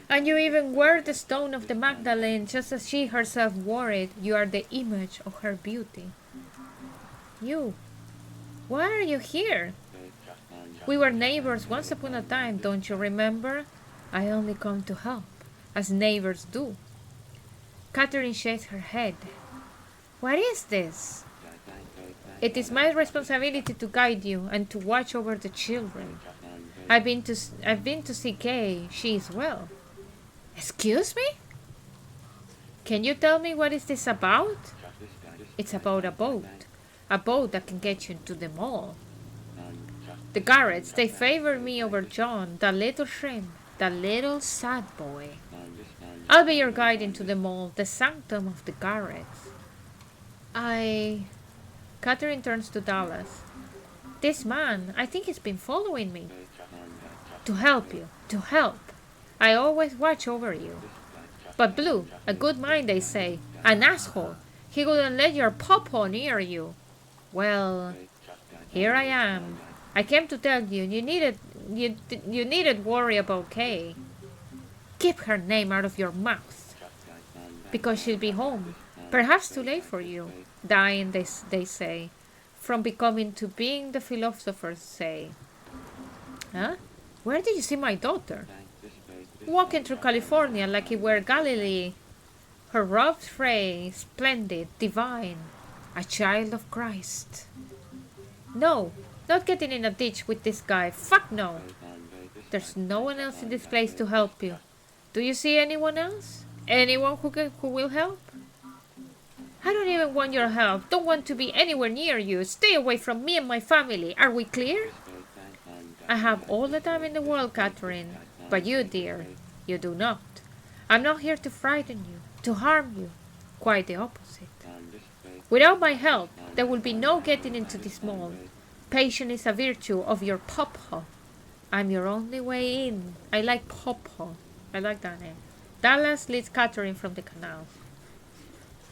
And you even wear the stone of the Magdalene just as she herself wore it. You are the image of her beauty. You. Why are you here? We were neighbors once upon a time, don't you remember? I only come to help, as neighbors do. Catherine shakes her head. What is this? It is my responsibility to guide you and to watch over the children. I've been to see Kay. She is well. Excuse me? Can you tell me what is this about? It's about a boat. A boat that can get you into the mall. The Garretts, they favor me over John, the little shrimp, the little sad boy. I'll be your guide into the mall, the sanctum of the Garretts. Catherine turns to Dallas. This man, I think he's been following me. To help you, to help. I always watch over you. But Blue, a good mind, they say. An asshole. He wouldn't let your pawpaw near you. Well, here I am. I came to tell you, you needed worry about Kay. Keep her name out of your mouth. Because she'll be home. Perhaps too late for you. Dying, they say. From becoming to being, the philosophers say. Huh? Where did you see my daughter? Walking through California like it were Galilee. Her robes free, splendid, divine. A child of Christ. No, not getting in a ditch with this guy. Fuck no. There's no one else in this place to help you. Do you see anyone else? Anyone who will help? I don't even want your help. Don't want to be anywhere near you. Stay away from me and my family. Are we clear? I have all the time in the world, Catherine. But you, dear, you do not. I'm not here to frighten you, to harm you. Quite the opposite. Without my help, there will be no getting into this mall. Patience is a virtue of your pawpaw. I'm your only way in. I like pawpaw. I like that name. Dallas leads Catherine from the canal.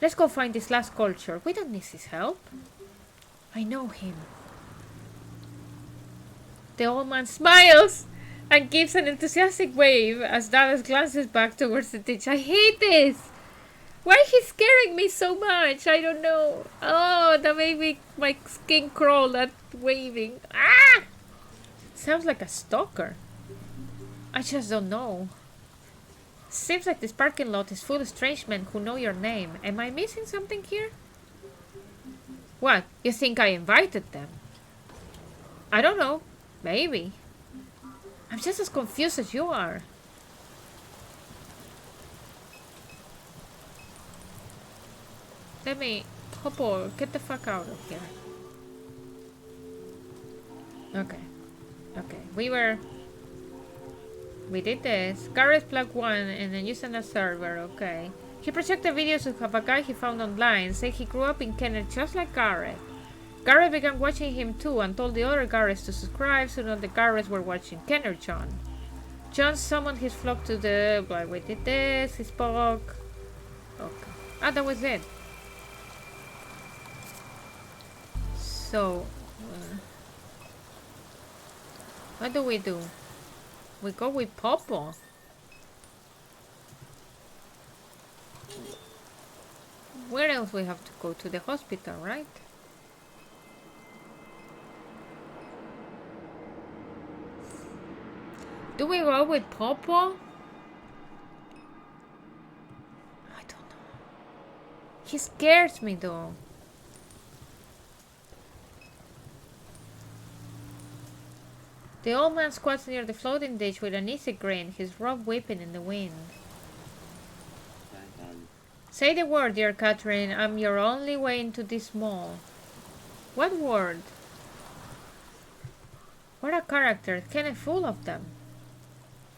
Let's go find this last culture. We don't need his help. I know him. The old man smiles and gives an enthusiastic wave as Dallas glances back towards the ditch. I hate this. Why is he scaring me so much? I don't know. Oh, that made me, my skin crawl, that waving. Ah! Sounds like a stalker. I just don't know. Seems like this parking lot is full of strange men who know your name. Am I missing something here? What? You think I invited them? I don't know. Maybe. I'm just as confused as you are. Let me... Popo, get the fuck out of here. Okay. Okay. We did this. Garrett plugged one and then used on a server. Okay. He projected videos of a guy he found online, saying he grew up in Kenneth just like Garrett. Garrett began watching him too and told the other Garretts to subscribe, so now the Garretts were watching Ken or John. John summoned his flock to the... Well, we did this, he spoke... Okay. Ah, that was it. So... what do? We go with Popo. Where else we have to go? To the hospital, right? Do we go with Popo? I don't know. He scares me though. The old man squats near the floating ditch with an easy grin, his robe whipping in the wind. Say the word, dear Catherine. I'm your only way into this mall. What word? What a character. Kinda full of them.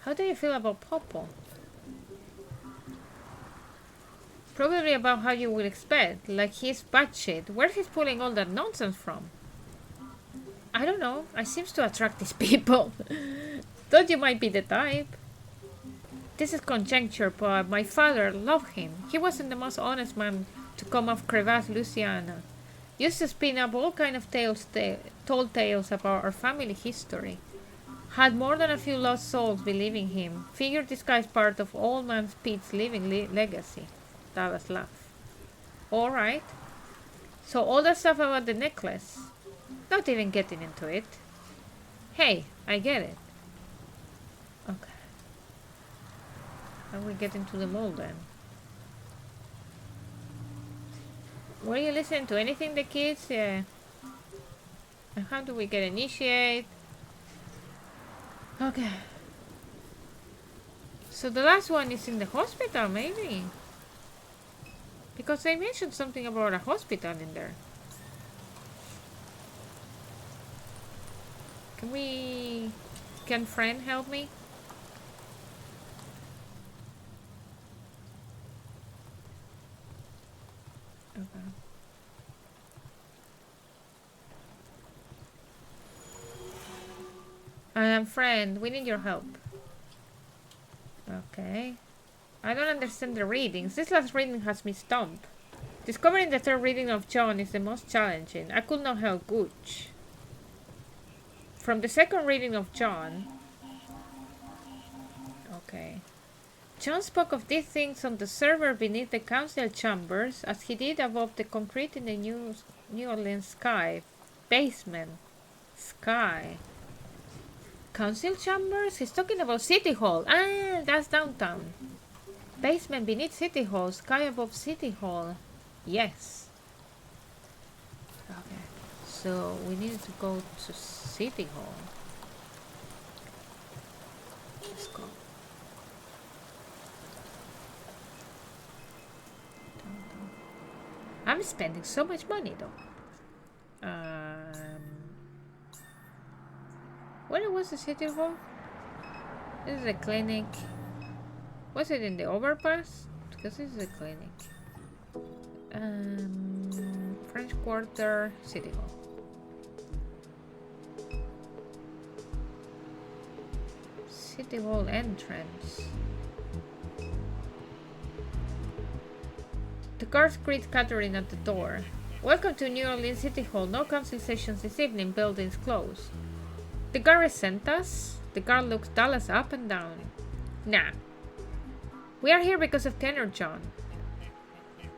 How do you feel about Popo? Probably about how you would expect. Like he's batshit. Where's he pulling all that nonsense from? I don't know. I seems to attract these people. Thought you might be the type. This is conjecture, but my father loved him. He wasn't the most honest man to come off Crevasse, Louisiana. Used to spin up all kind of told tales about our family history. Had more than a few lost souls believing him. Figured this guy's part of Old Man Pete's living legacy. Dallas laughed. Alright. So all that stuff about the necklace. Not even getting into it. Hey, I get it. Okay. How we get into the mall then? Were you listening to anything the kids? Yeah. And how do we get initiate? Okay. So the last one is in the hospital, maybe. Because they mentioned something about a hospital in there. Can friend help me? Okay. I am friend. We need your help. Okay. I don't understand the readings. This last reading has me stumped. Discovering the third reading of John is the most challenging. I could not help Gooch. From the second reading of John... Okay. John spoke of these things on the server beneath the council chambers as he did above the concrete in the New Orleans sky. Basement. Sky. Council chambers? He's talking about City Hall. Ah, that's downtown. Basement beneath City Hall. Sky above City Hall. Yes. Okay. So we need to go to City Hall. Let's go. I'm spending so much money though. Where was the City Hall? This is a clinic. Was it in the overpass? Because this is a clinic. French Quarter, City Hall. City Hall entrance. The guards greet Catherine at the door. Welcome to New Orleans City Hall. No council sessions this evening. Buildings closed. The guard sent us. The guard looks Dallas up and down. Nah. We are here because of Ken or John.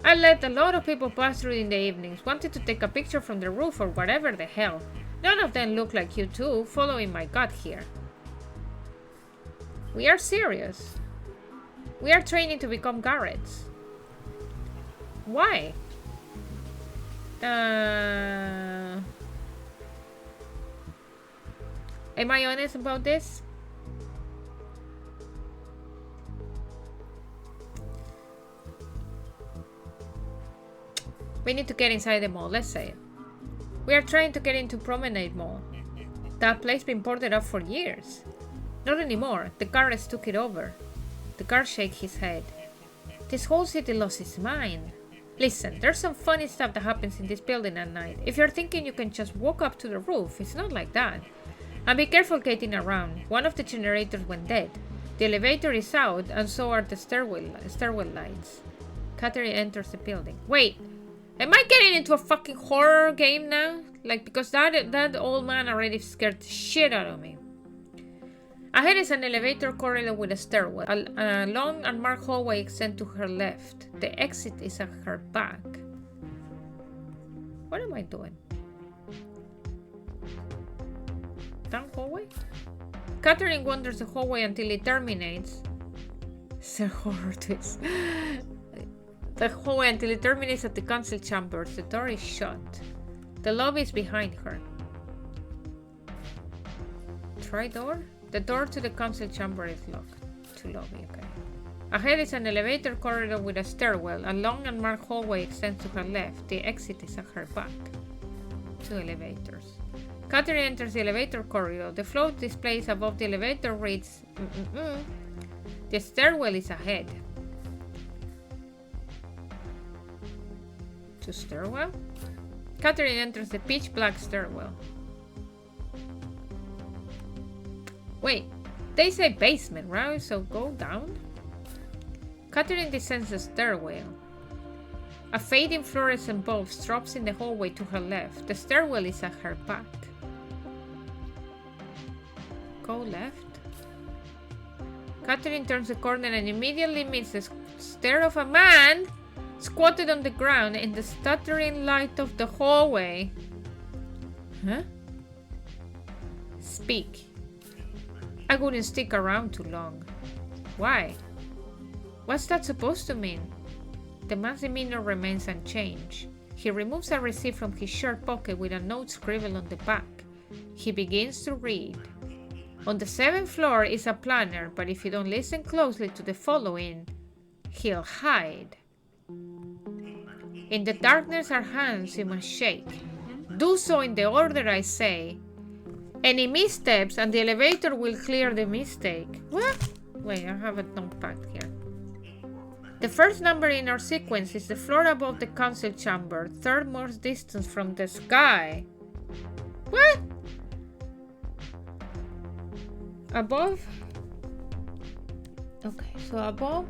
I let a lot of people pass through in the evenings. Wanted to take a picture from the roof or whatever the hell. None of them look like you two, following my gut here. We are serious. We are training to become guards. Why? Am I honest about this? We need to get inside the mall, let's say it. We are trying to get into Promenade Mall. That place been boarded up for years. Not anymore. The guards took it over. The guard shake his head. This whole city lost its mind. Listen, there's some funny stuff that happens in this building at night. If you're thinking you can just walk up to the roof, it's not like that. And be careful getting around. One of the generators went dead. The elevator is out, and so are the stairwell lights. Catherine enters the building. Wait, am I getting into a fucking horror game now? Like, because that old man already scared the shit out of me. Ahead is an elevator corridor with a stairwell. A long unmarked hallway extends to her left. The exit is at her back. What am I doing? Down hallway? Catherine wanders the hallway until it terminates. It's a horror twist. The hallway until it terminates at the council chambers. The door is shut. The lobby is behind her. Try door? The door to the council chamber is locked. To lobby, okay. Ahead is an elevator corridor with a stairwell. A long and marked hallway extends to her left. The exit is at her back. 2 elevators. Catherine enters the elevator corridor. The float displays above the elevator reads... The stairwell is ahead. To stairwell? Catherine enters the pitch black stairwell. Wait, they say basement, right? So go down. Catherine descends the stairwell. A fading fluorescent bulb drops in the hallway to her left. The stairwell is at her back. Go left. Catherine turns the corner and immediately meets the stare of a man squatted on the ground in the stuttering light of the hallway. Huh? Speak. I wouldn't stick around too long. Why? What's that supposed to mean? The man's demeanor remains unchanged. He removes a receipt from his shirt pocket with a note scribbled on the back. He begins to read. On the 7th floor is a planner, but if you don't listen closely to the following, he'll hide. In the darkness are hands you must shake. Do so in the order I say. Any missteps and the elevator will clear the mistake. What? Wait, I have a notepad here. The first number in our sequence is the floor above the council chamber, third most distance from the sky. What? Above? Okay, so above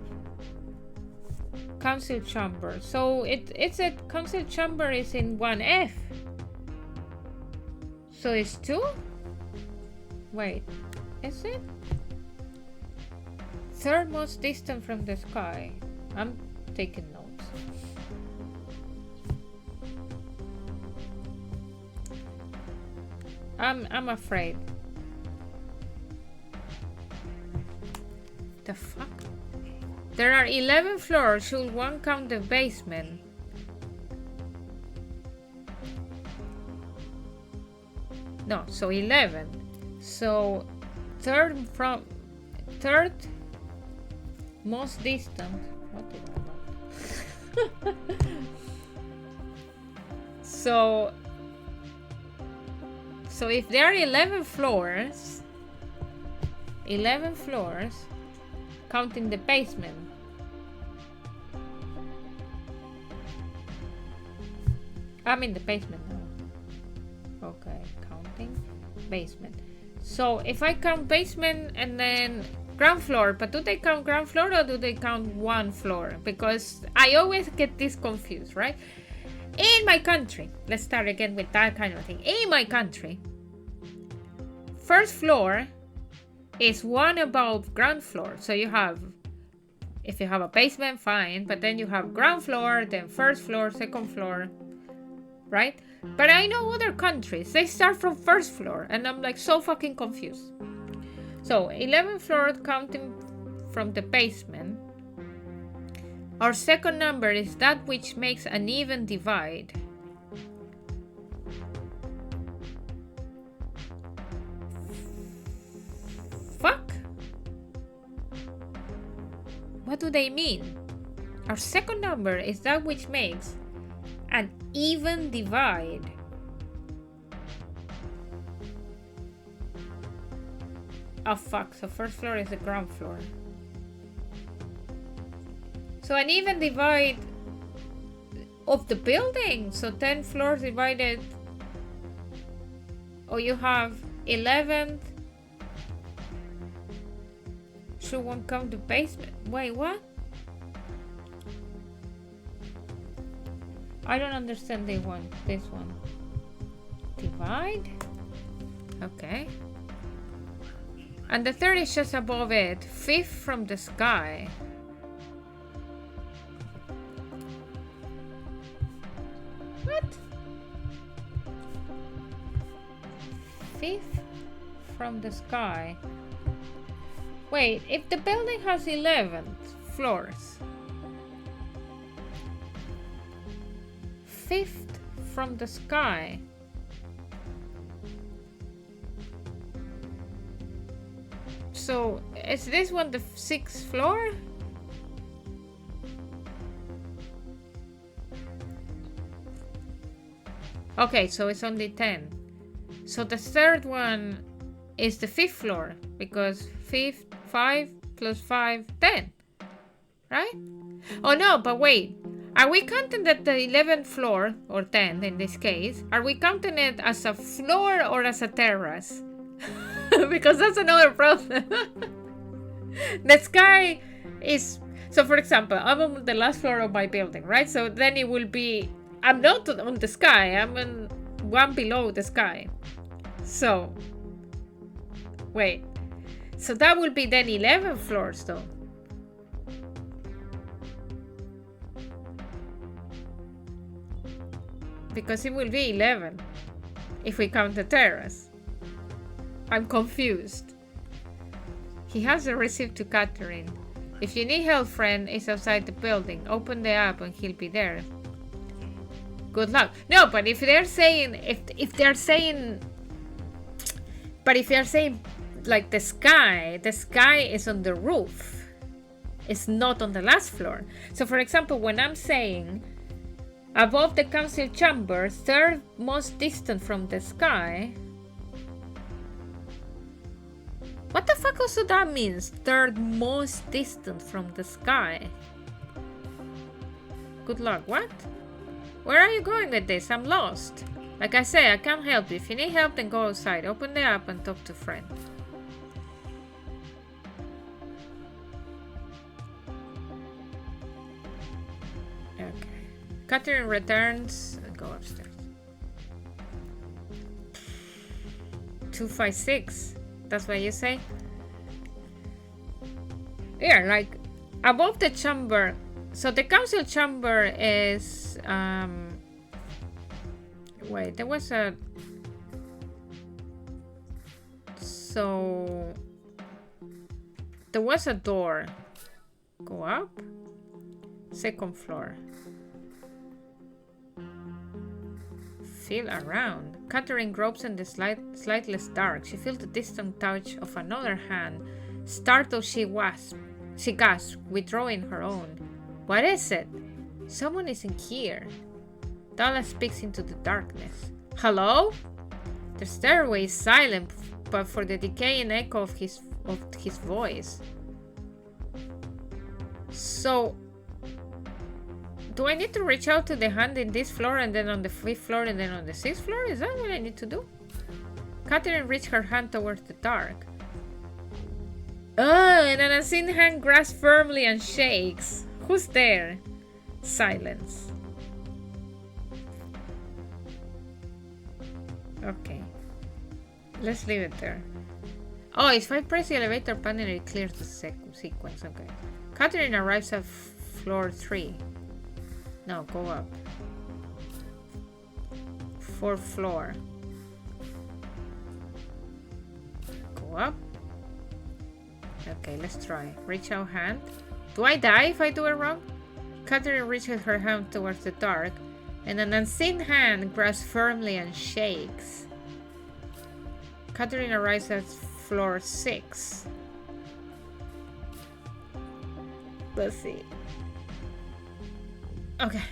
council chamber. So it's a council chamber is in 1F. So it's 2? Wait, is it? Third most distant from the sky. I'm taking notes. I'm afraid. The fuck? There are 11 floors. Should one count the basement? No, so 11. So third most distant. What did I know? So if there are 11 floors, counting the basement. I'm in the basement now. Okay, counting basement. So if I count basement and then ground floor, but do they count ground floor or do they count one floor? Because I always get this confused, right? In my country, let's start again with that kind of thing. In my country, first floor is one above ground floor. So you have, if you have a basement, fine, but then you have ground floor, then first floor, second floor, right? But I know other countries, they start from first floor, and I'm like so fucking confused. So 11th floor counting from the basement. Our second number is that which makes an even divide. Fuck? What do they mean? Our second number is that which makes an even divide. Oh fuck, so first floor is the ground floor. So an even divide of the building. So 10 floors divided. Or you have 11th. Should one count the basement? Wait, what? I don't understand this one. Divide? Okay. And the third is just above it. 5th from the sky. What? 5th from the sky. Wait, if the building has 11 floors. 5th from the sky. So, is this one the 6th floor? Okay, so it's only 10. So the third one is the 5th floor, because 5 plus 5, 10. Right? Oh no, but wait. Are we counting that the 11th floor, or 10 in this case, are we counting it as a floor or as a terrace? because that's another problem. The sky is... So, for example, I'm on the last floor of my building, right? So then it will be... I'm not on the sky. I'm on one below the sky. So... Wait. So that will be then 11 floors, though. Because it will be 11 if we count the terrace. I'm confused. He has a receipt to Catherine. If you need help, friend is outside the building. Open the app and he'll be there. Good luck. No, but if they're saying if they're saying like the sky is on the roof. It's not on the last floor. So for example, when I'm saying above the council chamber, third most distant from the sky. What the fuck also that means? Third most distant from the sky. Good luck, what? Where are you going with this? I'm lost. Like I say, I can't help you. If you need help, then go outside. Open the app and talk to friend. Okay. Catherine returns and go upstairs. 256. That's what you say? Yeah, like above the chamber. So the council chamber is wait, there was a... So there was a door. Go up. Second floor. Feel around. Catherine gropes in the slightly dark. She feels the distant touch of another hand. Startled, she gasps, withdrawing her own. What is it? Someone is in here. Dallas speaks into the darkness. Hello? The stairway is silent, but for the decaying echo of his voice. So, do I need to reach out to the hand in this floor and then on the 5th floor and then on the 6th floor? Is that what I need to do? Catherine reached her hand towards the dark. Oh, and an unseen hand grasps firmly and shakes. Who's there? Silence. Okay. Let's leave it there. Oh, if I press the elevator panel, it clears the sequence. Okay. Catherine arrives at floor 3. No, go up. 4th floor. Go up. Okay, let's try. Reach out hand. Do I die if I do it wrong? Catherine reaches her hand towards the dark, and an unseen hand grasps firmly and shakes. Catherine arrives at floor 6. Let's see. Okay.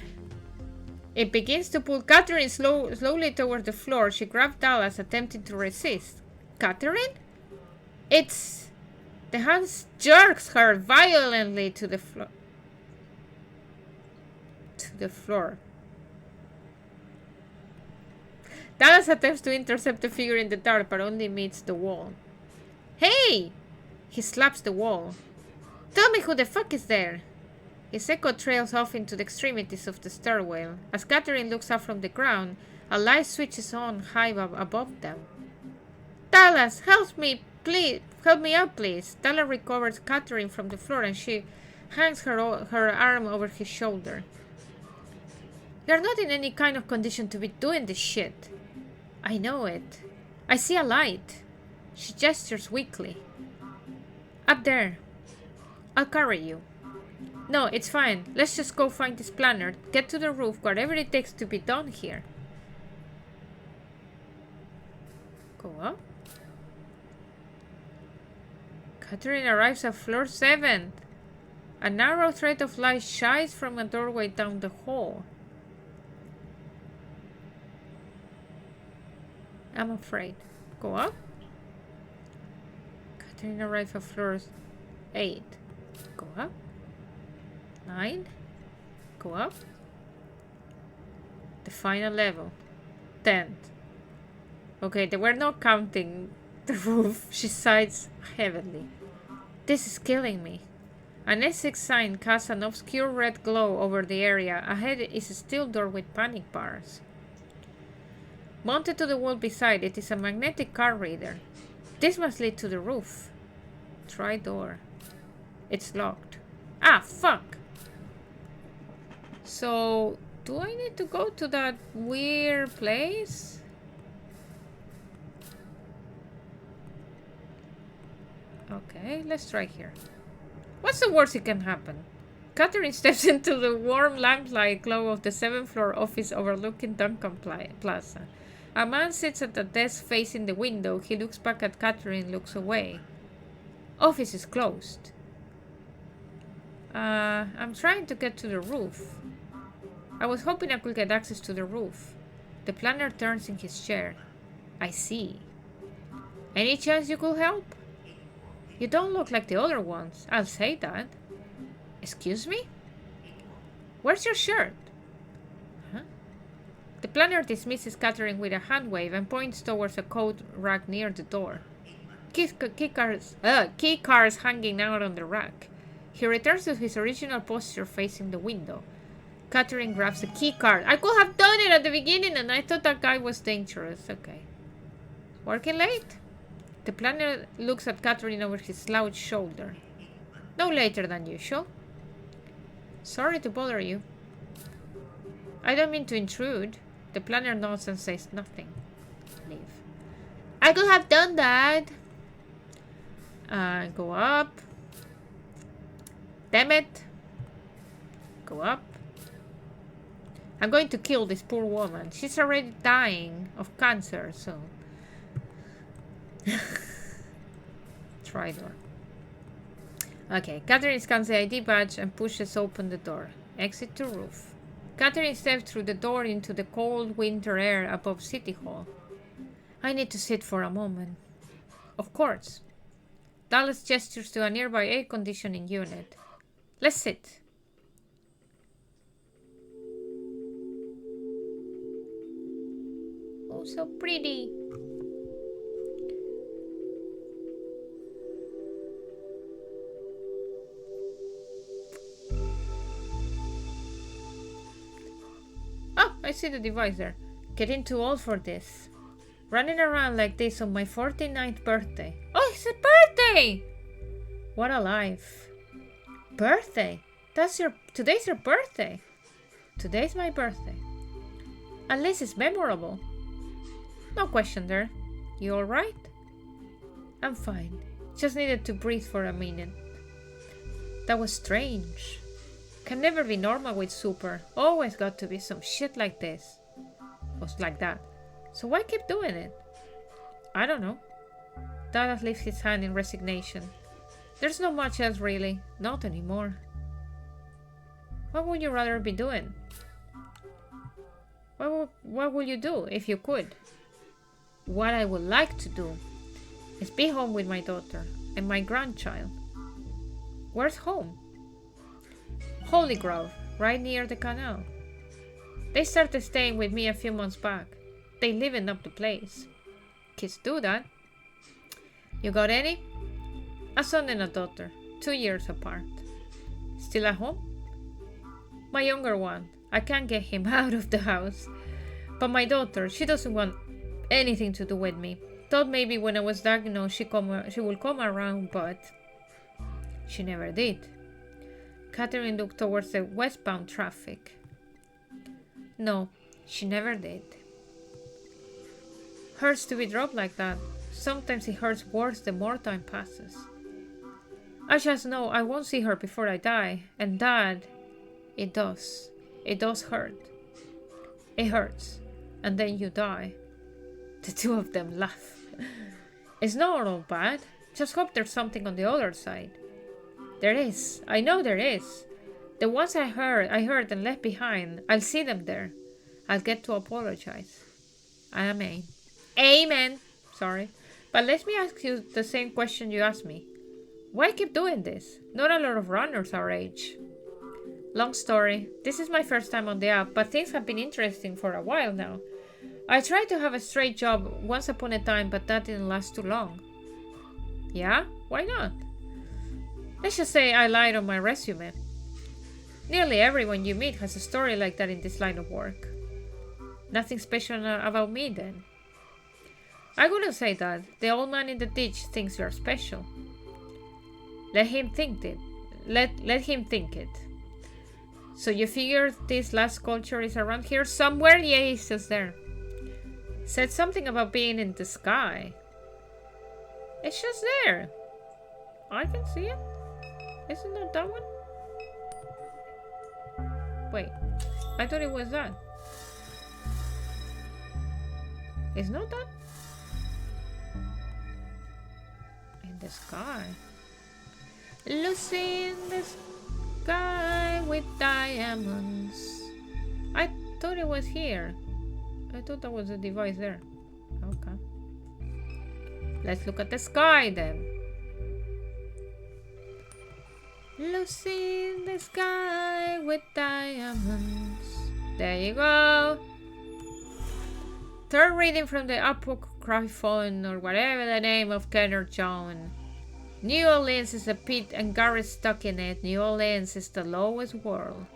It begins to pull Catherine slowly toward the floor. She grabs Dallas, attempting to resist. Catherine? It's... The hand jerks her violently to the floor. Dallas attempts to intercept the figure in the dark, but only meets the wall. Hey! He slaps the wall. Tell me who the fuck is there? His echo trails off into the extremities of the stairwell. As Catherine looks up from the ground, a light switches on high above them. Dallas, help me, please. Help me out, please. Dallas recovers Catherine from the floor and she hangs her arm over his shoulder. You're not in any kind of condition to be doing this shit. I know it. I see a light. She gestures weakly. Up there. I'll carry you. No, it's fine. Let's just go find this planner, get to the roof, whatever it takes to be done here. Go up. Catherine arrives at floor 7. A narrow thread of light shines from a doorway down the hall. I'm afraid. Go up. Catherine arrives at floor 8. Go up. 9. Go up. The final level. 10. Okay, they were not counting the roof. She sighs heavily. This is killing me. An Essex sign casts an obscure red glow over the area. Ahead is a steel door with panic bars. Mounted to the wall beside it is a magnetic card reader. This must lead to the roof. Try door. It's locked. Ah, fuck! So, do I need to go to that weird place? Okay, let's try here. What's the worst that can happen? Catherine steps into the warm lamplight glow of the 7th floor office overlooking Duncan Plaza. A man sits at a desk facing the window. He looks back at Catherine, looks away. Office is closed. I'm trying to get to the roof. I was hoping I could get access to the roof. The planner turns in his chair. I see. Any chance you could help? You don't look like the other ones, I'll say that. Excuse me? Where's your shirt? Huh? The planner dismisses Catherine with a hand wave and points towards a coat rack near the door. Key cards hanging out on the rack. He returns to his original posture facing the window. Catherine grabs the key card. I could have done it at the beginning and I thought that guy was dangerous. Okay. Working late? The planner looks at Catherine over his slouched shoulder. No later than usual. Sorry to bother you. I don't mean to intrude. The planner nods and says nothing. Leave. I could have done that. Go up. Damn it. Go up. I'm going to kill this poor woman. She's already dying of cancer, so... Try door. Okay, Catherine scans the ID badge and pushes open the door. Exit to roof. Catherine steps through the door into the cold winter air above City Hall. I need to sit for a moment. Of course. Dallas gestures to a nearby air conditioning unit. Let's sit. Oh, so pretty. Oh, I see the device there. Getting too old for this. Running around like this on my 49th birthday. Oh, it's a birthday! What a life. Birthday? Today's your birthday. Today's my birthday. At least it's memorable. No question there. You alright? I'm fine. Just needed to breathe for a minute. That was strange. Can never be normal with Super. Always got to be some shit like this. Was like that. So why keep doing it? I don't know. Dallas lifts his hand in resignation. There's not much else really. Not anymore. What would you rather be doing? What would you do if you could? What I would like to do is be home with my daughter and my grandchild. Where's home? Holy Grove, right near the canal. They started staying with me a few months back. They liven up the place. Kids do that. You got any? A son and a daughter, 2 years apart. Still at home? My younger one. I can't get him out of the house. But my daughter, she doesn't want anything to do with me. Thought maybe when I was diagnosed she will come around, but she never did. Catherine looked towards the westbound traffic. No, she never did. Hurts to be dropped like that. Sometimes it hurts worse the more time passes. I just know I won't see her before I die, and Dad, it does. It does hurt. It hurts, and then you die. The two of them laugh. It's not all bad. Just hope there's something on the other side. There is. I know there is. The ones I heard and left behind, I'll see them there. I'll get to apologize. Amen. Amen. Sorry. But let me ask you the same question you asked me. Why keep doing this? Not a lot of runners our age. Long story. This is my first time on the app, but things have been interesting for a while now. I tried to have a straight job once upon a time, but that didn't last too long. Yeah? Why not? Let's just say I lied on my resume. Nearly everyone you meet has a story like that in this line of work. Nothing special about me then. I wouldn't say that. The old man in the ditch thinks you're special. Let him think it. Let him think it. So you figure this last sculpture is around here somewhere? Yeah, it's just there. Said something about being in the sky. It's just there. I can see it. Isn't it that one? Wait, I thought it was that. It's not that? In the sky. Lucy in the sky with diamonds. I thought it was here. I thought that was a device there. Okay. Let's look at the sky then. Lucy in the sky with diamonds. There you go. Third reading from the Apocryphon, or whatever the name of Kenneth John. New Orleans is a pit and Garrett stuck in it. New Orleans is the lowest world.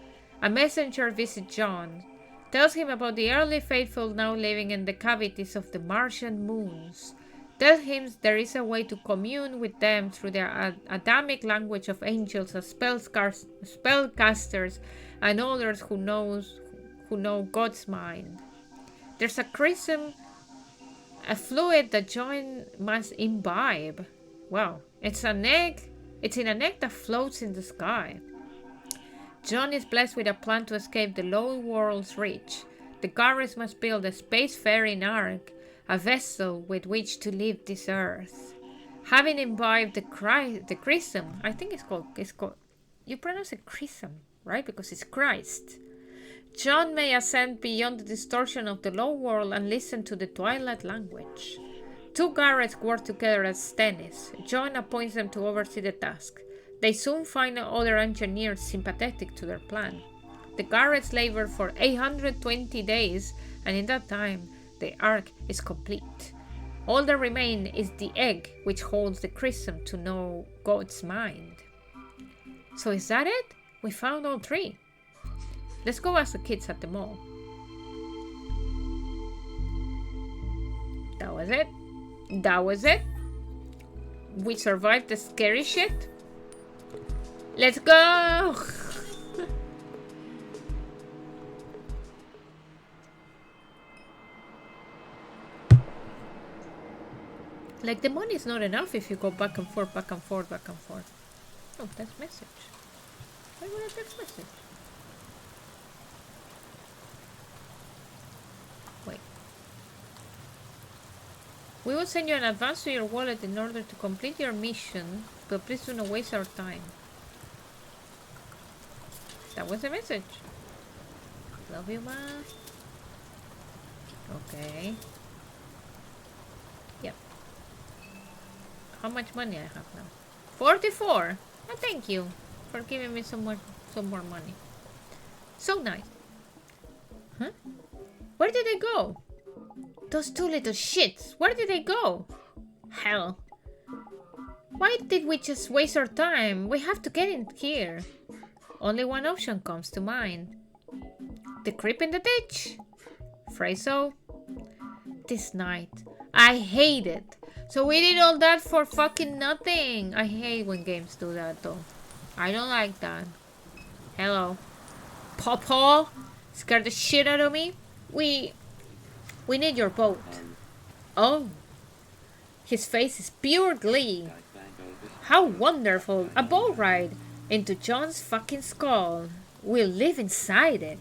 A messenger visits John. Tells him about the early faithful now living in the cavities of the Martian moons. Tells him there is a way to commune with them through the Adamic language of angels as spellcasters and others who know God's mind. There's a chrism, a fluid that John must imbibe. Wow, it's an egg. It's in an egg that floats in the sky. John is blessed with a plan to escape the low world's reach. The Garrets must build a spacefaring ark, a vessel with which to leave this earth. Having imbibed the chrism, I think it's called, you pronounce it chrism, right? Because it's Christ. John may ascend beyond the distortion of the low world and listen to the twilight language. Two Garrets work together as Stennis. John appoints them to oversee the task. They soon find other engineers sympathetic to their plan. The Garrets labor for 820 days, and in that time, the ark is complete. All that remains is the egg which holds the chrism to know God's mind. So is that it? We found all three. Let's go ask the kids at the mall. That was it. That was it. We survived the scary shit. Let's go! Like, the money is not enough if you go back and forth, back and forth, back and forth. Oh, text message. Why would I text message? Wait. We will send you an advance to your wallet in order to complete your mission, but please do not waste our time. That was the message. Love you, ma. Okay. Yep. How much money I have now? 44. Oh, thank you for giving me some more money. So nice. Huh? Where did they go? Those two little shits. Where did they go? Hell. Why did we just waste our time? We have to get in here. Only one option comes to mind. The creep in the ditch. Afraid so. This night. I hate it. So we did all that for fucking nothing. I hate when games do that though. I don't like that. Hello. Pawpaw. Scared the shit out of me. We need your boat. Oh. His face is pure glee. How wonderful. A boat ride into John's fucking skull. We'll live inside it.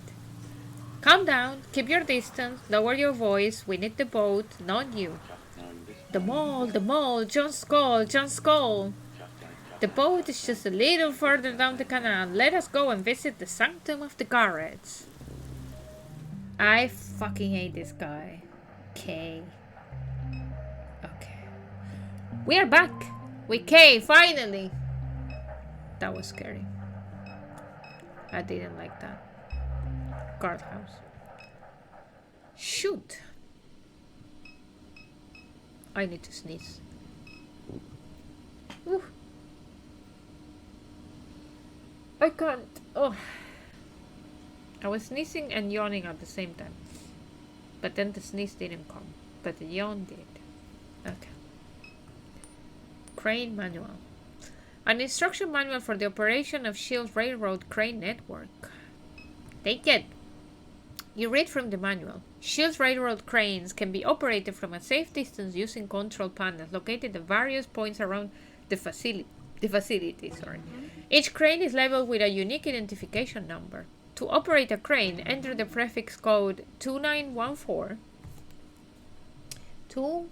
Calm down. Keep your distance. Lower your voice. We need the boat, not you. The mall, John's skull, John's skull. The boat is just a little further down the canal. Let us go and visit the sanctum of the Garrets. I fucking hate this guy. Okay. We are back. We came, finally. That was scary. I didn't like that. Guardhouse. Shoot. I need to sneeze. Ooh. I can't. Oh. I was sneezing and yawning at the same time. But then the sneeze didn't come. But the yawn did. Okay. Crane manual. An instruction manual for the operation of Shield's Railroad Crane Network. Take it. You read from the manual. Shield's railroad cranes can be operated from a safe distance using control panels located at various points around the facility. Each crane is labeled with a unique identification number. To operate a crane, enter the prefix code 2914 14,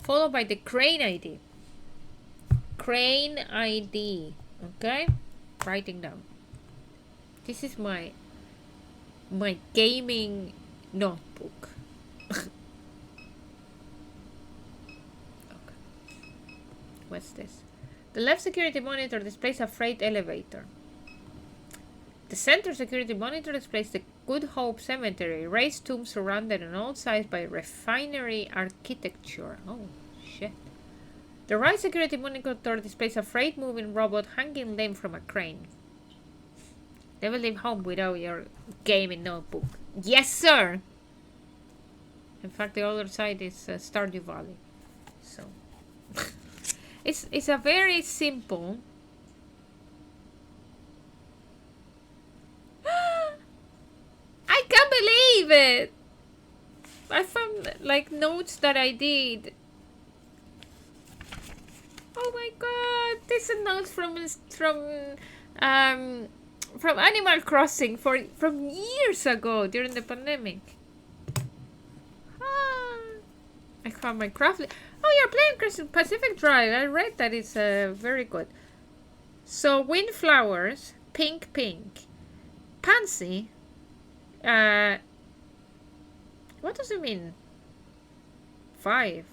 followed by the crane ID. Crane ID. Okay? Writing down. This is my gaming notebook. Okay. What's this? The left security monitor displays a freight elevator. The center security monitor displays the Good Hope Cemetery, raised tomb surrounded on all sides by refinery architecture. Oh, shit. The right security monitor displays a freight moving robot hanging limb from a crane. Never leave home without your gaming notebook. Yes, sir! In fact, the other side is Stardew Valley. So, it's a very simple... I can't believe it! I found, like, notes that I did. Oh my god! This is notes from Animal Crossing from years ago during the pandemic. I found my craft. Oh, you're playing Pacific Drive. I read that it's very good. So windflowers, pink, pansy. What does it mean? 5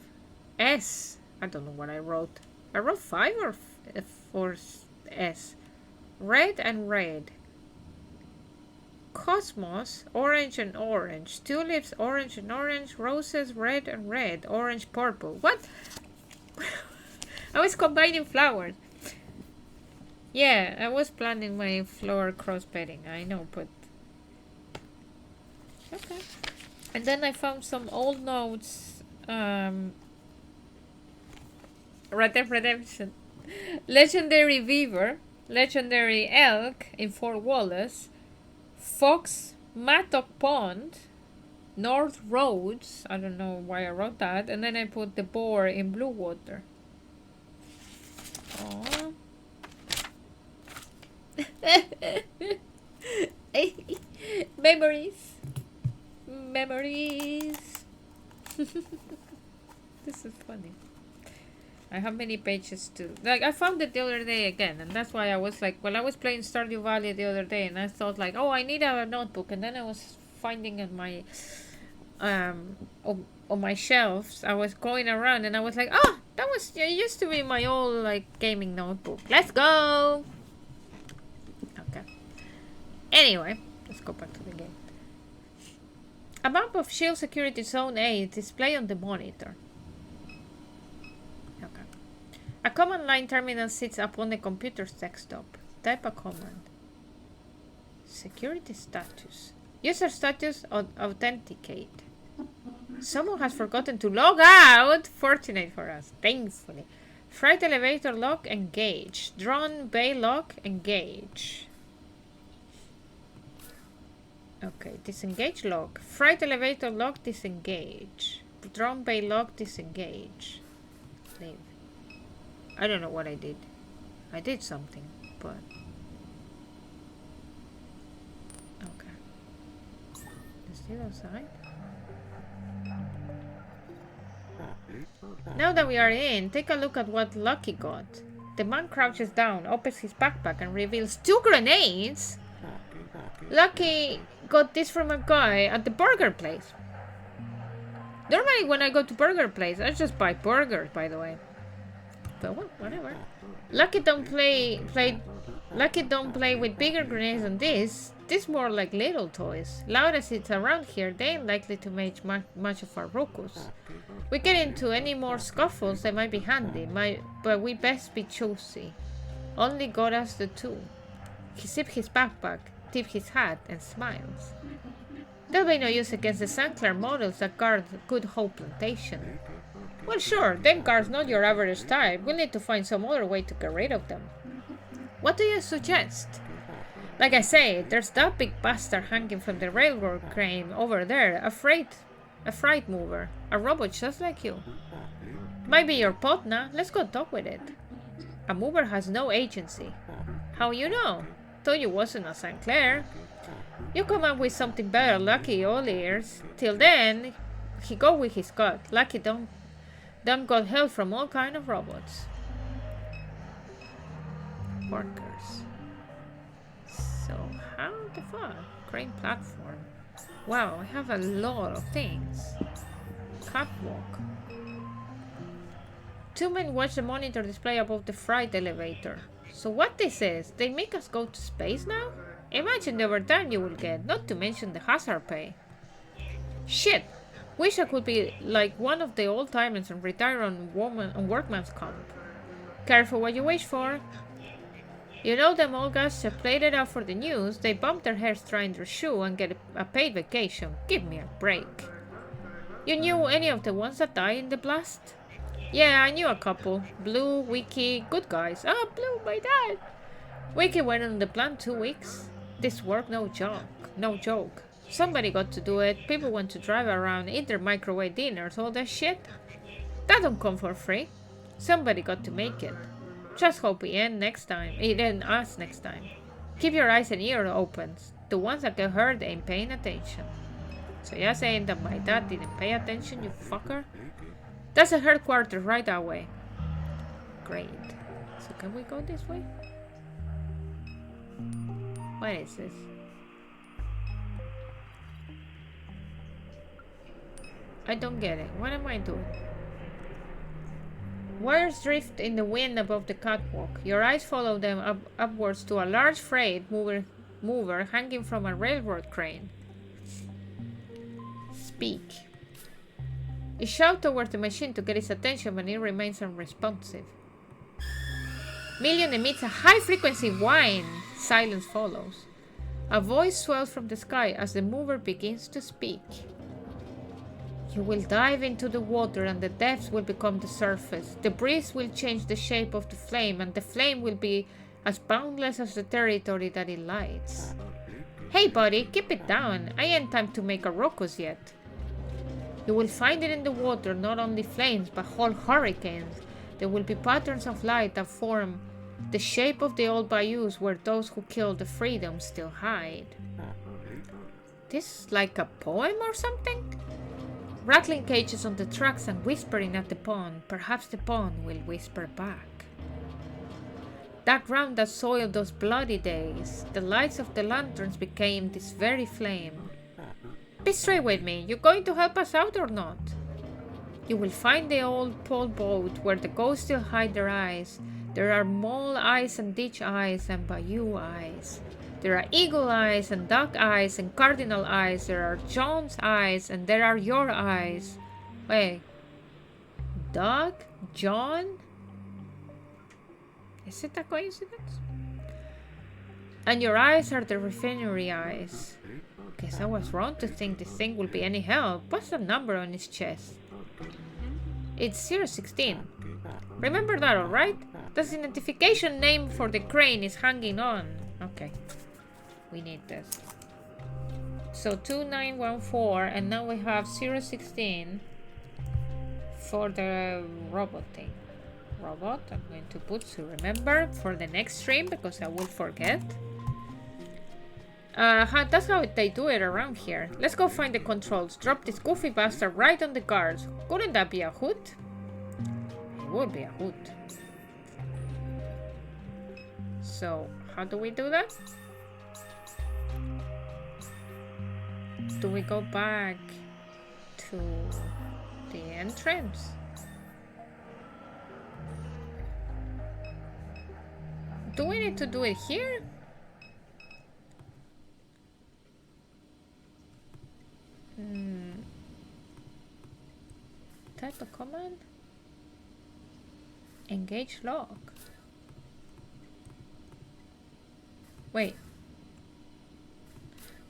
S. I don't know what I wrote. I wrote 5 or S. Red and red. Cosmos, orange and orange. Tulips, orange and orange. Roses, red and red. Orange, purple. What? I was combining flowers. Yeah, I was planning my flower cross-bedding. I know, but... Okay. And then I found some old notes. Red Dead Redemption. Legendary Beaver. Legendary Elk in Fort Wallace. Fox, Mattock Pond. North Roads. I don't know why I wrote that. And then I put the boar in Blue Water. Aww. Memories. This is funny. I have many pages too. Like, I found it the other day again, and that's why I was like, well, I was playing Stardew Valley the other day, and I thought like, oh, I need a notebook, and then I was finding on my on my shelves. I was going around, and I was like, oh, that was it used to be my old like gaming notebook. Let's go. Okay. Anyway, let's go back to the game. A map of Shield Security Zone A is displayed on the monitor. Okay. A command line terminal sits upon the computer's desktop. Type a command. Security status. User status authenticate. Someone has forgotten to log out. Fortunate for us, thankfully. Freight elevator lock engage. Drone bay lock engage. Okay, disengage lock. Freight elevator lock disengage. Drone bay lock disengage. Leave. I don't know what I did. I did something, but... Okay. Let's see outside. Now that we are in, take a look at what Lucky got. The man crouches down, opens his backpack, and reveals 2 grenades. Lucky got this from a guy at the burger place. Normally when I go to burger place, I just buy burgers, by the way. But whatever. Lucky don't play with bigger grenades than this. These more like little toys. Loud as it's around here, they ain't likely to make much of a ruckus. We get into any more scuffles, they might be handy, but we best be choosy. Only got us the two. He zips his backpack, tips his hat, and smiles. There'll be no use against the Sancler models that guard Good Hope Plantation. Well, sure, them guards not your average type. We'll need to find some other way to get rid of them. What do you suggest? Like I say, there's that big bastard hanging from the railroad crane over there, a freight mover, a robot just like you. Might be your Potna, let's go talk with it. A mover has no agency. How you know? Thought you wasn't a Sancler. You come up with something better, Lucky all ears. Till then, he go with his gut. Lucky don't got help from all kind of robots. Workers. So how the fuck? Crane platform. Wow, I have a lot of things. Catwalk. Two men watch the monitor display above the freight elevator. So what this is? They make us go to space now? Imagine the overtime you will get, not to mention the hazard pay. Shit! Wish I could be like one of the old timers and retire on workman's comp. Careful what you wish for. You know them old guys that played it out for the news, they bump their heads trying their shoe and get a paid vacation. Give me a break. You knew any of the ones that died in the blast? Yeah, I knew a couple. Blue, Wiki, good guys. Ah, Blue, my dad! Wiki went on the plant 2 weeks. This work, no joke. Somebody got to do it. People want to drive around, eat their microwave dinners, all that shit. That don't come for free. Somebody got to make it. Just hope it ends us next time. Keep your eyes and ears open. The ones that get hurt ain't paying attention. So you're saying that my dad didn't pay attention, you fucker? That's the headquarters right that way. Great. So can we go this way? What is this? I don't get it. What am I doing? Wires drift in the wind above the catwalk. Your eyes follow them upwards to a large freight mover hanging from a railroad crane. Speak. You shout towards the machine to get its attention, but it remains unresponsive. Million emits a high-frequency whine. Silence follows. A voice swells from the sky as the mover begins to speak. You will dive into the water and the depths will become the surface. The breeze will change the shape of the flame and the flame will be as boundless as the territory that it lights. Hey buddy, keep it down. I ain't time to make a ruckus yet. You will find it in the water, not only flames, but whole hurricanes. There will be patterns of light that form the shape of the old bayous where those who killed the freedom still hide. This is like a poem or something? Rattling cages on the tracks and whispering at the pond. Perhaps the pond will whisper back. That ground that soiled those bloody days, the lights of the lanterns became this very flame. Be straight with me, you going to help us out or not? You will find the old pole boat where the ghosts still hide their eyes. There are mole eyes and ditch eyes and bayou eyes. There are eagle eyes and duck eyes and cardinal eyes. There are John's eyes and there are your eyes. Wait. Doug? John? Is it a coincidence? And your eyes are the refinery eyes. Guess I was wrong to think this thing will be any help. What's the number on his chest? It's 016. Remember that, alright? That's the identification name for the crane is hanging on. Okay. We need this. So 2914 and now we have 016 for the robot thing. Robot, I'm going to put to remember for the next stream because I will forget. That's how they do it around here. Let's go find the controls. Drop this goofy bastard right on the guards. Couldn't that be a hoot? It would be a hoot. So, how do we do that? Do we go back to the entrance? Do we need to do it here? Type a command. Engage log. Wait.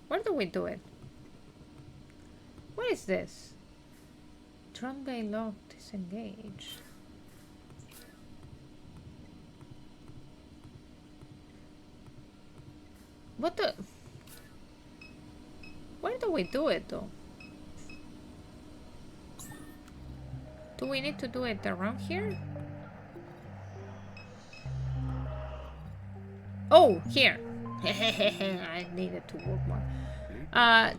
Where do we do it? What is this? Drone bay log disengage. What the? Where do we do it though? Do we need to do it around here? Oh, here. I needed to work more.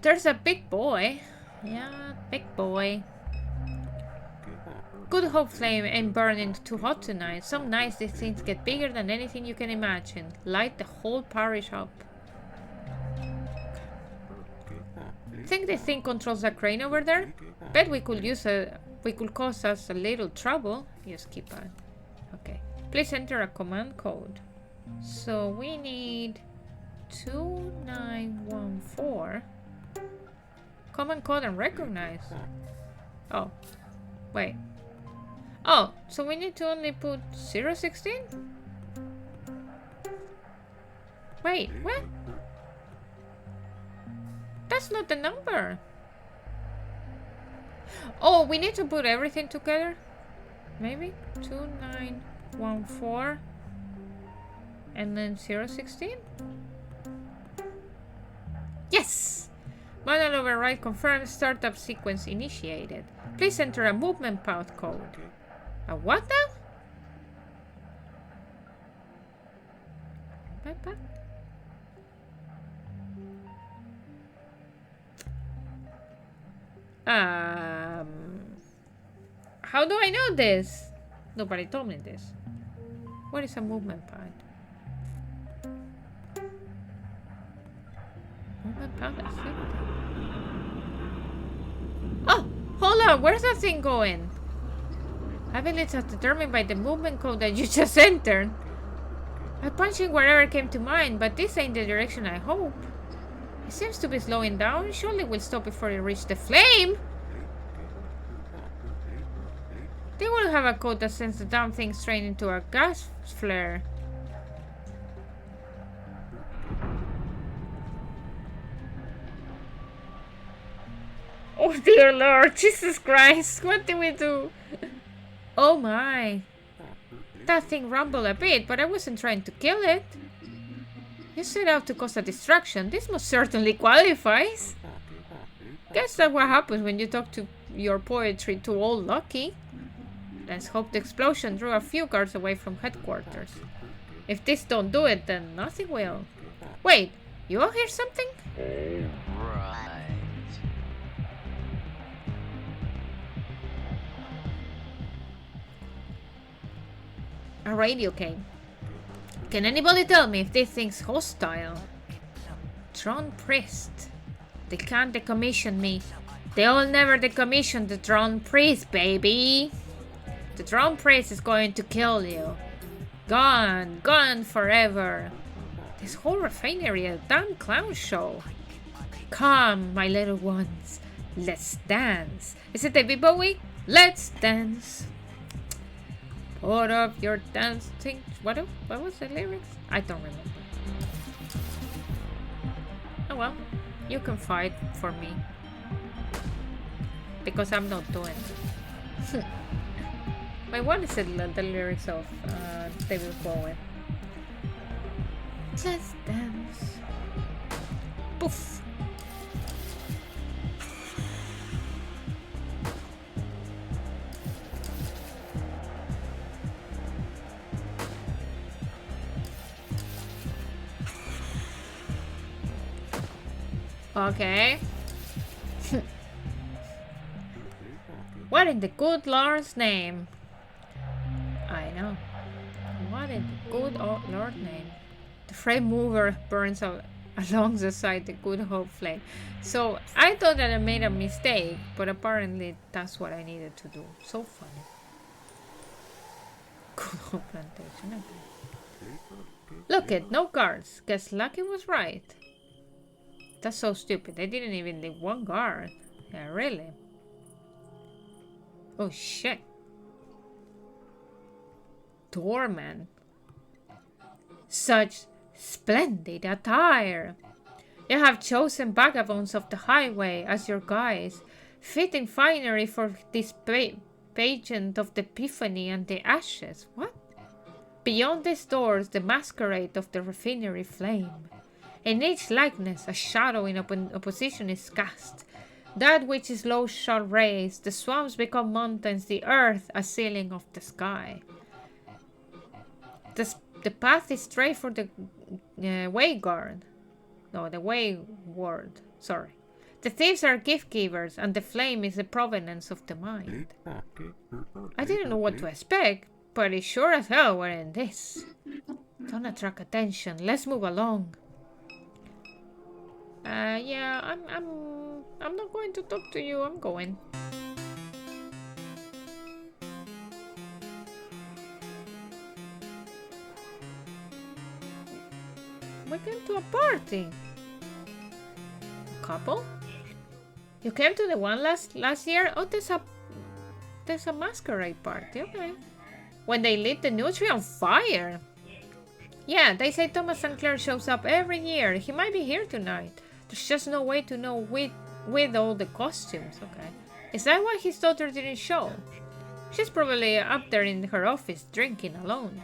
There's a big boy. Yeah, big boy. Good Hope flame ain't burning too hot tonight. Some nights these things get bigger than anything you can imagine. Light the whole parish up. Think this thing controls a crane over there? Bet we could cause us a little trouble. Just keep on. Okay. Please enter a command code. So we need 2914. Command code and recognize. Oh. Wait. Oh, so we need to only put 016? Wait, what? That's not the number. Oh, we need to put everything together? Maybe? 2914 and then 016? Yes! Model override confirmed. Startup sequence initiated. Please enter a movement path code. A what now? Papa? How do I know this? Nobody told me this. What is a movement path? Movement path affected. Oh, hold on. Where's that thing going? Abilities are determined by the movement code that you just entered. I'm punching wherever came to mind, but this ain't the direction I hope. It seems to be slowing down. Surely we'll stop before it reaches the flame. They will have a code that sends the damn thing straight into a gas flare. Oh dear Lord, Jesus Christ, what did we do? Oh my. That thing rumbled a bit, but I wasn't trying to kill it. You set out to cause a distraction. This most certainly qualifies. Guess that's what happens when you talk to your poetry to old Lucky. Let's hope the explosion drew a few guards away from headquarters. If this don't do it, then nothing will. Wait, you all hear something? Right. A radio came. Can anybody tell me if this thing's hostile? Tron Priest. They can't decommission me. They'll never decommission the Tron Priest, baby. The Tron Priest is going to kill you. Gone. Gone forever. This whole refinery is a damn clown show. Come, my little ones. Let's dance. Is it David Bowie? Let's dance. Put up your dancing. What was the lyrics? I don't remember. Oh well, you can fight for me. Because I'm not doing it. Wait, what is it, the lyrics of David Bowie? Let's dance. Poof. Okay. What in the good Lord's name? I know. What in the good Lord name? The frame mover burns along the side the Good Hope flame. So I thought that I made a mistake, but apparently that's what I needed to do. So funny. Good Hope plantation. Okay. Look it, no guards. Guess Lucky was right. That's so stupid. They didn't even leave one guard. Yeah, really. Oh shit. Doorman. Such splendid attire. You have chosen vagabonds of the highway as your guides, fitting finery for this pageant of the Epiphany and the ashes. What? Beyond these doors, the masquerade of the refinery flame. In each likeness, a shadow in opposition is cast. That which is low shall raise, the swamps become mountains, the earth a ceiling of the sky. The path is straight for the Waygard. No, the Wayward. Sorry. The thieves are gift givers, and the flame is the provenance of the mind. I didn't know what to expect, but it sure as hell were in this. Don't attract attention. Let's move along. Yeah, I'm not going to talk to you. I'm going. We came to a party. A couple? You came to the one last year? Oh, there's a masquerade party. Okay. When they lit the Nutri on fire. Yeah, they say Thomas St. Clair shows up every year. He might be here tonight. There's just no way to know with all the costumes. Okay. Is that why his daughter didn't show? She's probably up there in her office drinking alone.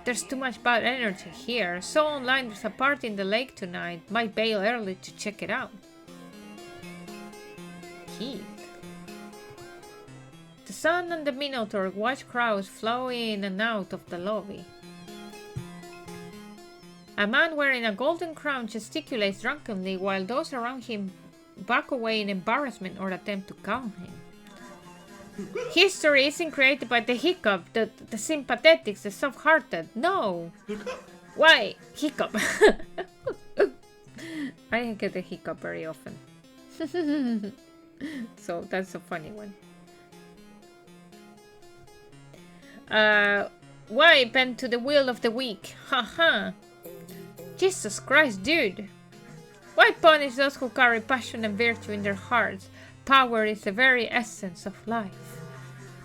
There's too much bad energy here. So online there's a party in the lake tonight. Might bail early to check it out. Keith. The Sun and the Minotaur watch crowds flow in and out of the lobby. A man wearing a golden crown gesticulates drunkenly while those around him back away in embarrassment or attempt to calm him. History isn't created by the hiccup, the sympathetics, the soft-hearted. No! Why? Hiccup. I don't get the hiccup very often. So that's a funny one. Why bend to the will of the weak? Haha. Jesus Christ, dude. Why punish those who carry passion and virtue in their hearts? Power is the very essence of life.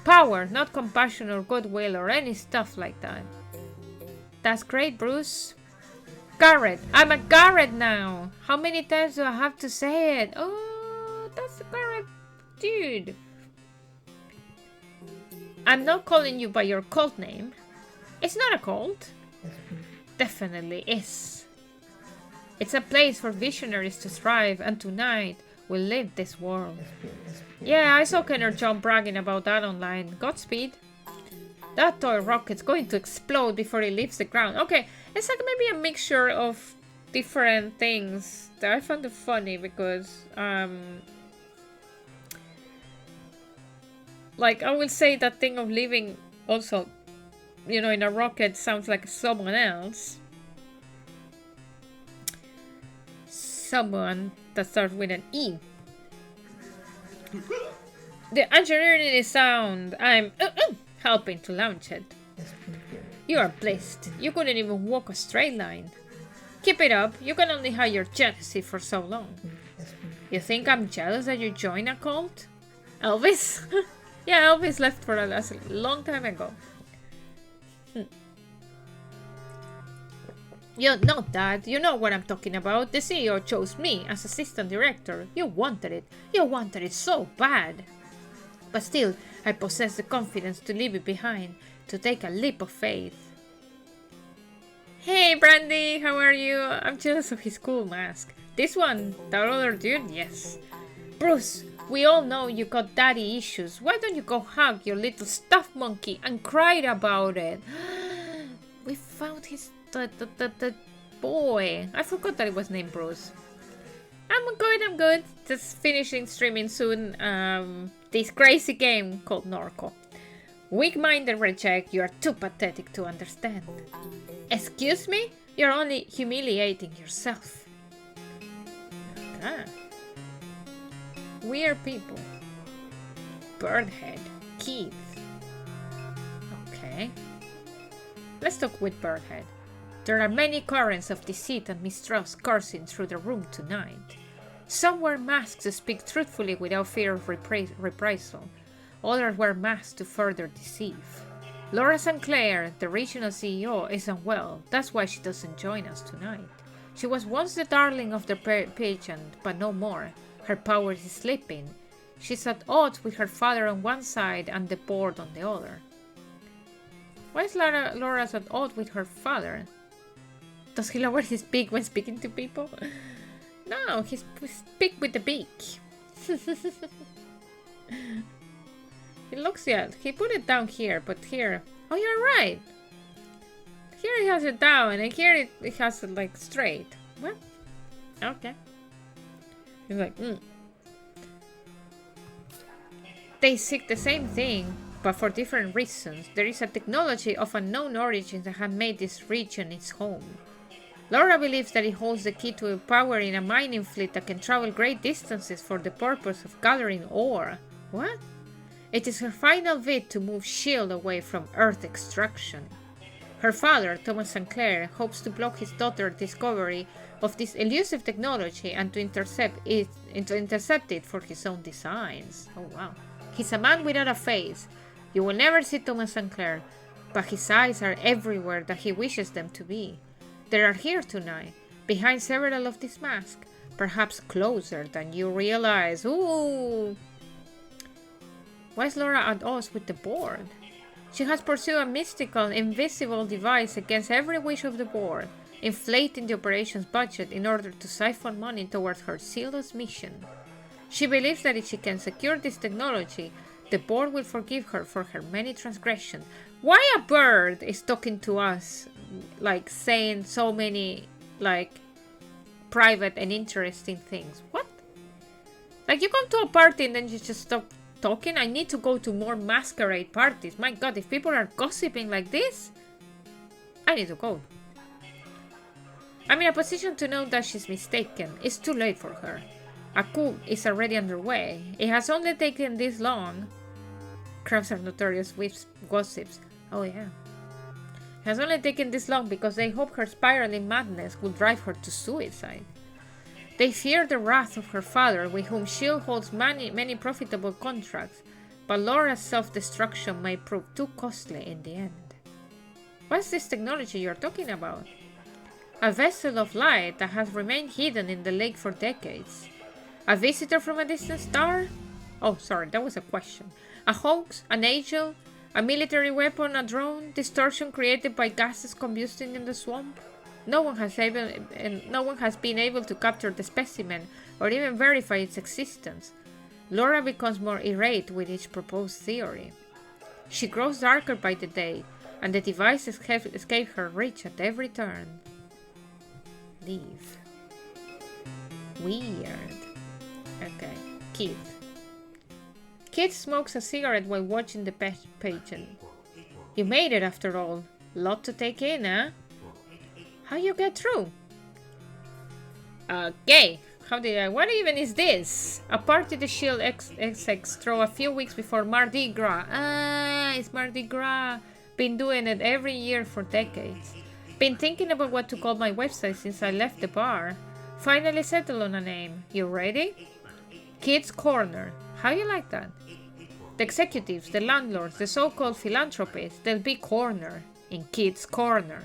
Power, not compassion or goodwill or any stuff like that. That's great, Bruce. Garrett. I'm a Garrett now. How many times do I have to say it? Oh, that's a Garrett dude. I'm not calling you by your cult name. It's not a cult. Definitely is. It's a place for visionaries to thrive, and tonight we'll live this world. Yeah, I saw Kenner John bragging about that online. Godspeed. That toy rocket's going to explode before it leaves the ground. Okay, it's like maybe a mixture of different things that I found it funny because, like, I will say that thing of living also, you know, in a rocket sounds like someone else. Someone that starts with an E. The engineering is sound. I'm helping to launch it. You are blessed. You couldn't even walk a straight line. Keep it up. You can only hide your jealousy for so long. You think I'm jealous that you joined a cult? Elvis? Yeah, Elvis left for a long time ago. You know that. You know what I'm talking about. The CEO chose me as assistant director. You wanted it. You wanted it so bad. But still, I possess the confidence to leave it behind, to take a leap of faith. Hey, Brandy, how are you? I'm jealous of his cool mask. This one, that other dude, yes. Bruce, we all know you got daddy issues. Why don't you go hug your little stuffed monkey and cry about it? We found his... the boy. I forgot that it was named Bruce. I'm good. Just finishing streaming soon. This crazy game called Norco. Weak-minded reject, you are too pathetic to understand. Excuse me? You're only humiliating yourself. Ah. Weird people. Birdhead. Keith. Okay. Let's talk with Birdhead. There are many currents of deceit and mistrust coursing through the room tonight. Some wear masks to speak truthfully without fear of reprisal, Others were masked to further deceive. Laura St. Clair, the regional CEO, is unwell. That's why she doesn't join us tonight. She was once the darling of the pageant, but no more. Her power is slipping. She's at odds with her father on one side and the board on the other. Why is Laura's at odds with her father? Does he lower his beak when speaking to people? No, he speaks with the beak. He looks at. He put it down here, but here. Oh, you're right. Here he has it down, and here it has it like straight. What? Okay. He's like, They seek the same thing, but for different reasons. There is a technology of unknown origin that has made this region its home. Laura believes that it holds the key to powering a mining fleet that can travel great distances for the purpose of gathering ore. What? It is her final bid to move S.H.I.E.L.D. away from Earth extraction. Her father, Thomas St. Clair, hopes to block his daughter's discovery of this elusive technology and to intercept it for his own designs. Oh wow. He's a man without a face. You will never see Thomas St. Clair, but his eyes are everywhere that he wishes them to be. They are here tonight, behind several of these masks, perhaps closer than you realize. Ooh! Why is Laura at odds with the board? She has pursued a mystical, invisible device against every wish of the board, inflating the operations budget in order to siphon money towards her zealous mission. She believes that if she can secure this technology, the board will forgive her for her many transgressions. Why a bird is talking to us, like saying so many, like, private and interesting things? What? Like, you come to a party and then you just stop talking? I need to go to more masquerade parties. My god, if people are gossiping like this, I need to go. I'm in a position to know that she's mistaken. It's too late for her. A coup is already underway. It has only taken this long. Crabs are notorious with gossips. Oh yeah. It has only taken this long because they hope her spiraling madness will drive her to suicide. They fear the wrath of her father, with whom S.H.I.E.L.D. holds many profitable contracts, but Laura's self-destruction may prove too costly in the end. What's this technology you're talking about? A vessel of light that has remained hidden in the lake for decades. A visitor from a distant star? Oh, sorry, that was a question. A hoax? An angel? A military weapon? A drone? Distortion created by gases combusting in the swamp? No one has been able to capture the specimen or even verify its existence. Laura becomes more irate with each proposed theory. She grows darker by the day, and the devices escape her reach at every turn. Leave. Weird. Okay. Keith. Keith smokes a cigarette while watching the pageant. You made it after all. Lot to take in, eh? How you get through? Okay. What even is this? A party the S.H.I.E.L.D. execs throw a few weeks before Mardi Gras. Ah, it's Mardi Gras. Been doing it every year for decades. Been thinking about what to call my website since I left the bar. Finally settled on a name. You ready? Kids Corner. How you like that? The executives, the landlords, the so-called philanthropists, they'll be corner in Kids Corner.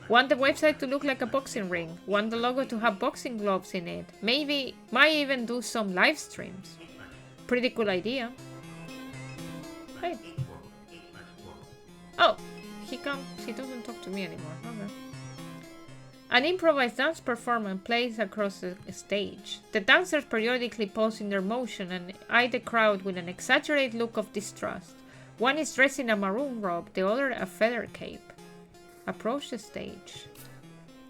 Want the website to look like a boxing ring. Want the logo to have boxing gloves in it. Might even do some live streams. Pretty cool idea. Hey. Oh, he doesn't talk to me anymore. Okay. An improvised dance performance plays across the stage. The dancers periodically pause in their motion and eye the crowd with an exaggerated look of distrust. One is dressed in a maroon robe, the other a feather cape. Approach the stage.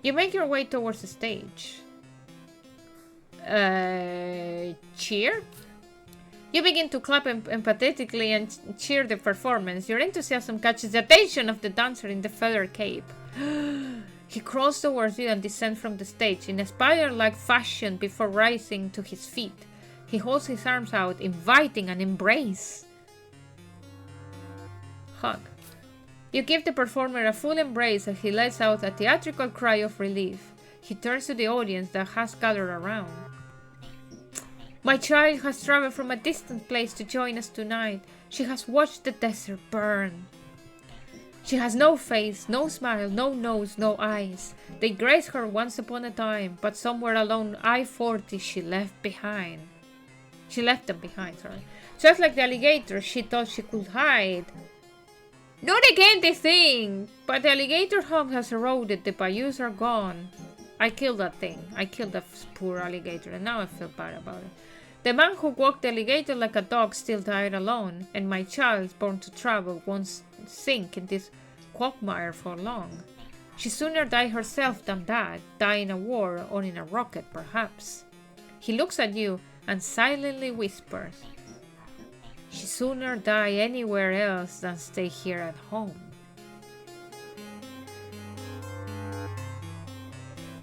You make your way towards the stage. Cheer? You begin to clap empathetically and cheer the performance. Your enthusiasm catches the attention of the dancer in the feather cape. He crawls towards you and descends from the stage in a spider-like fashion before rising to his feet. He holds his arms out, inviting an embrace. Hug. You give the performer a full embrace as he lets out a theatrical cry of relief. He turns to the audience that has gathered around. My child has traveled from a distant place to join us tonight. She has watched the desert burn. She has no face, no smile, no nose, no eyes. They graced her once upon a time, but somewhere along I-40 she left behind. She left them behind, sorry. Just like the alligator, she thought she could hide. Not again the thing! But the alligator home has eroded, the bayous are gone. I killed that thing. I killed that poor alligator, and now I feel bad about it. The man who walked the alligator like a dog still died alone, and my child, born to travel, won't sink in this quagmire for long. She sooner die herself than that, die in a war or in a rocket, perhaps. He looks at you and silently whispers, she sooner die anywhere else than stay here at home.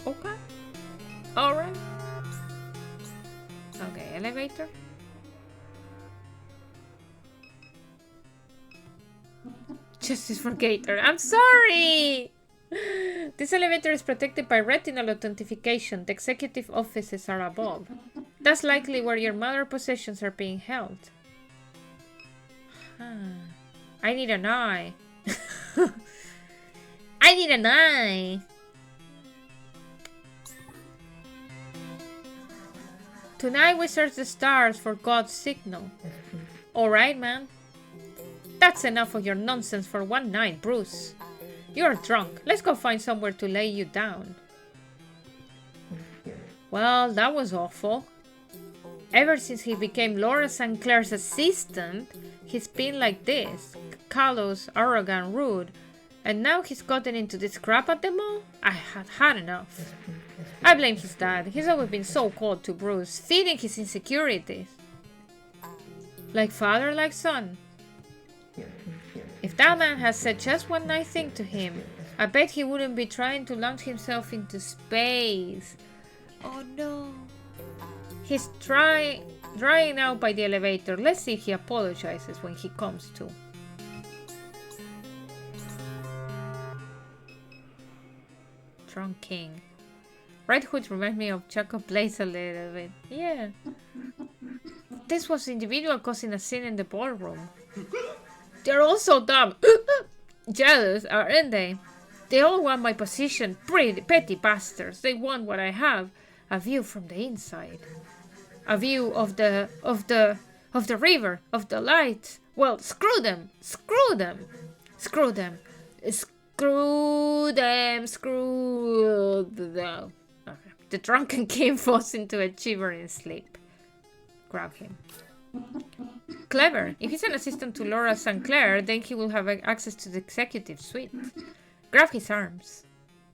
Okay. Alright. Okay, elevator. Justice for Gator. I'm sorry! This elevator is protected by retinal authentication. The executive offices are above. That's likely where your mother possessions are being held. I need an eye. I need an eye. Tonight we search the stars for God's signal. Alright, man. That's enough of your nonsense for one night, Bruce. You're drunk. Let's go find somewhere to lay you down. Well, that was awful. Ever since he became Laura St. Clair's assistant, he's been like this. Callous, arrogant, rude. And now he's gotten into this crap at the mall? I had had enough. I blame his dad. He's always been so cold to Bruce, feeding his insecurities. Like father, like son. If that man had said just one nice thing to him, I bet he wouldn't be trying to launch himself into space. Oh no. He's drying out by the elevator. Let's see if he apologizes when he comes to. Drunk King. Red Hood reminds me of Choco Blaze a little bit. Yeah. This was the individual causing a scene in the ballroom. They're all so dumb. Jealous, aren't they? They all want my position. Pretty petty bastards. They want what I have. A view from the inside. A view of the river, of the light. Well, screw them. Screw them. Screw them. Screw them. Screw them. Okay. The drunken king falls into a shivering sleep. Grab him. Clever. If he's an assistant to Laura St. Clair, then he will have access to the executive suite. Grab his arms.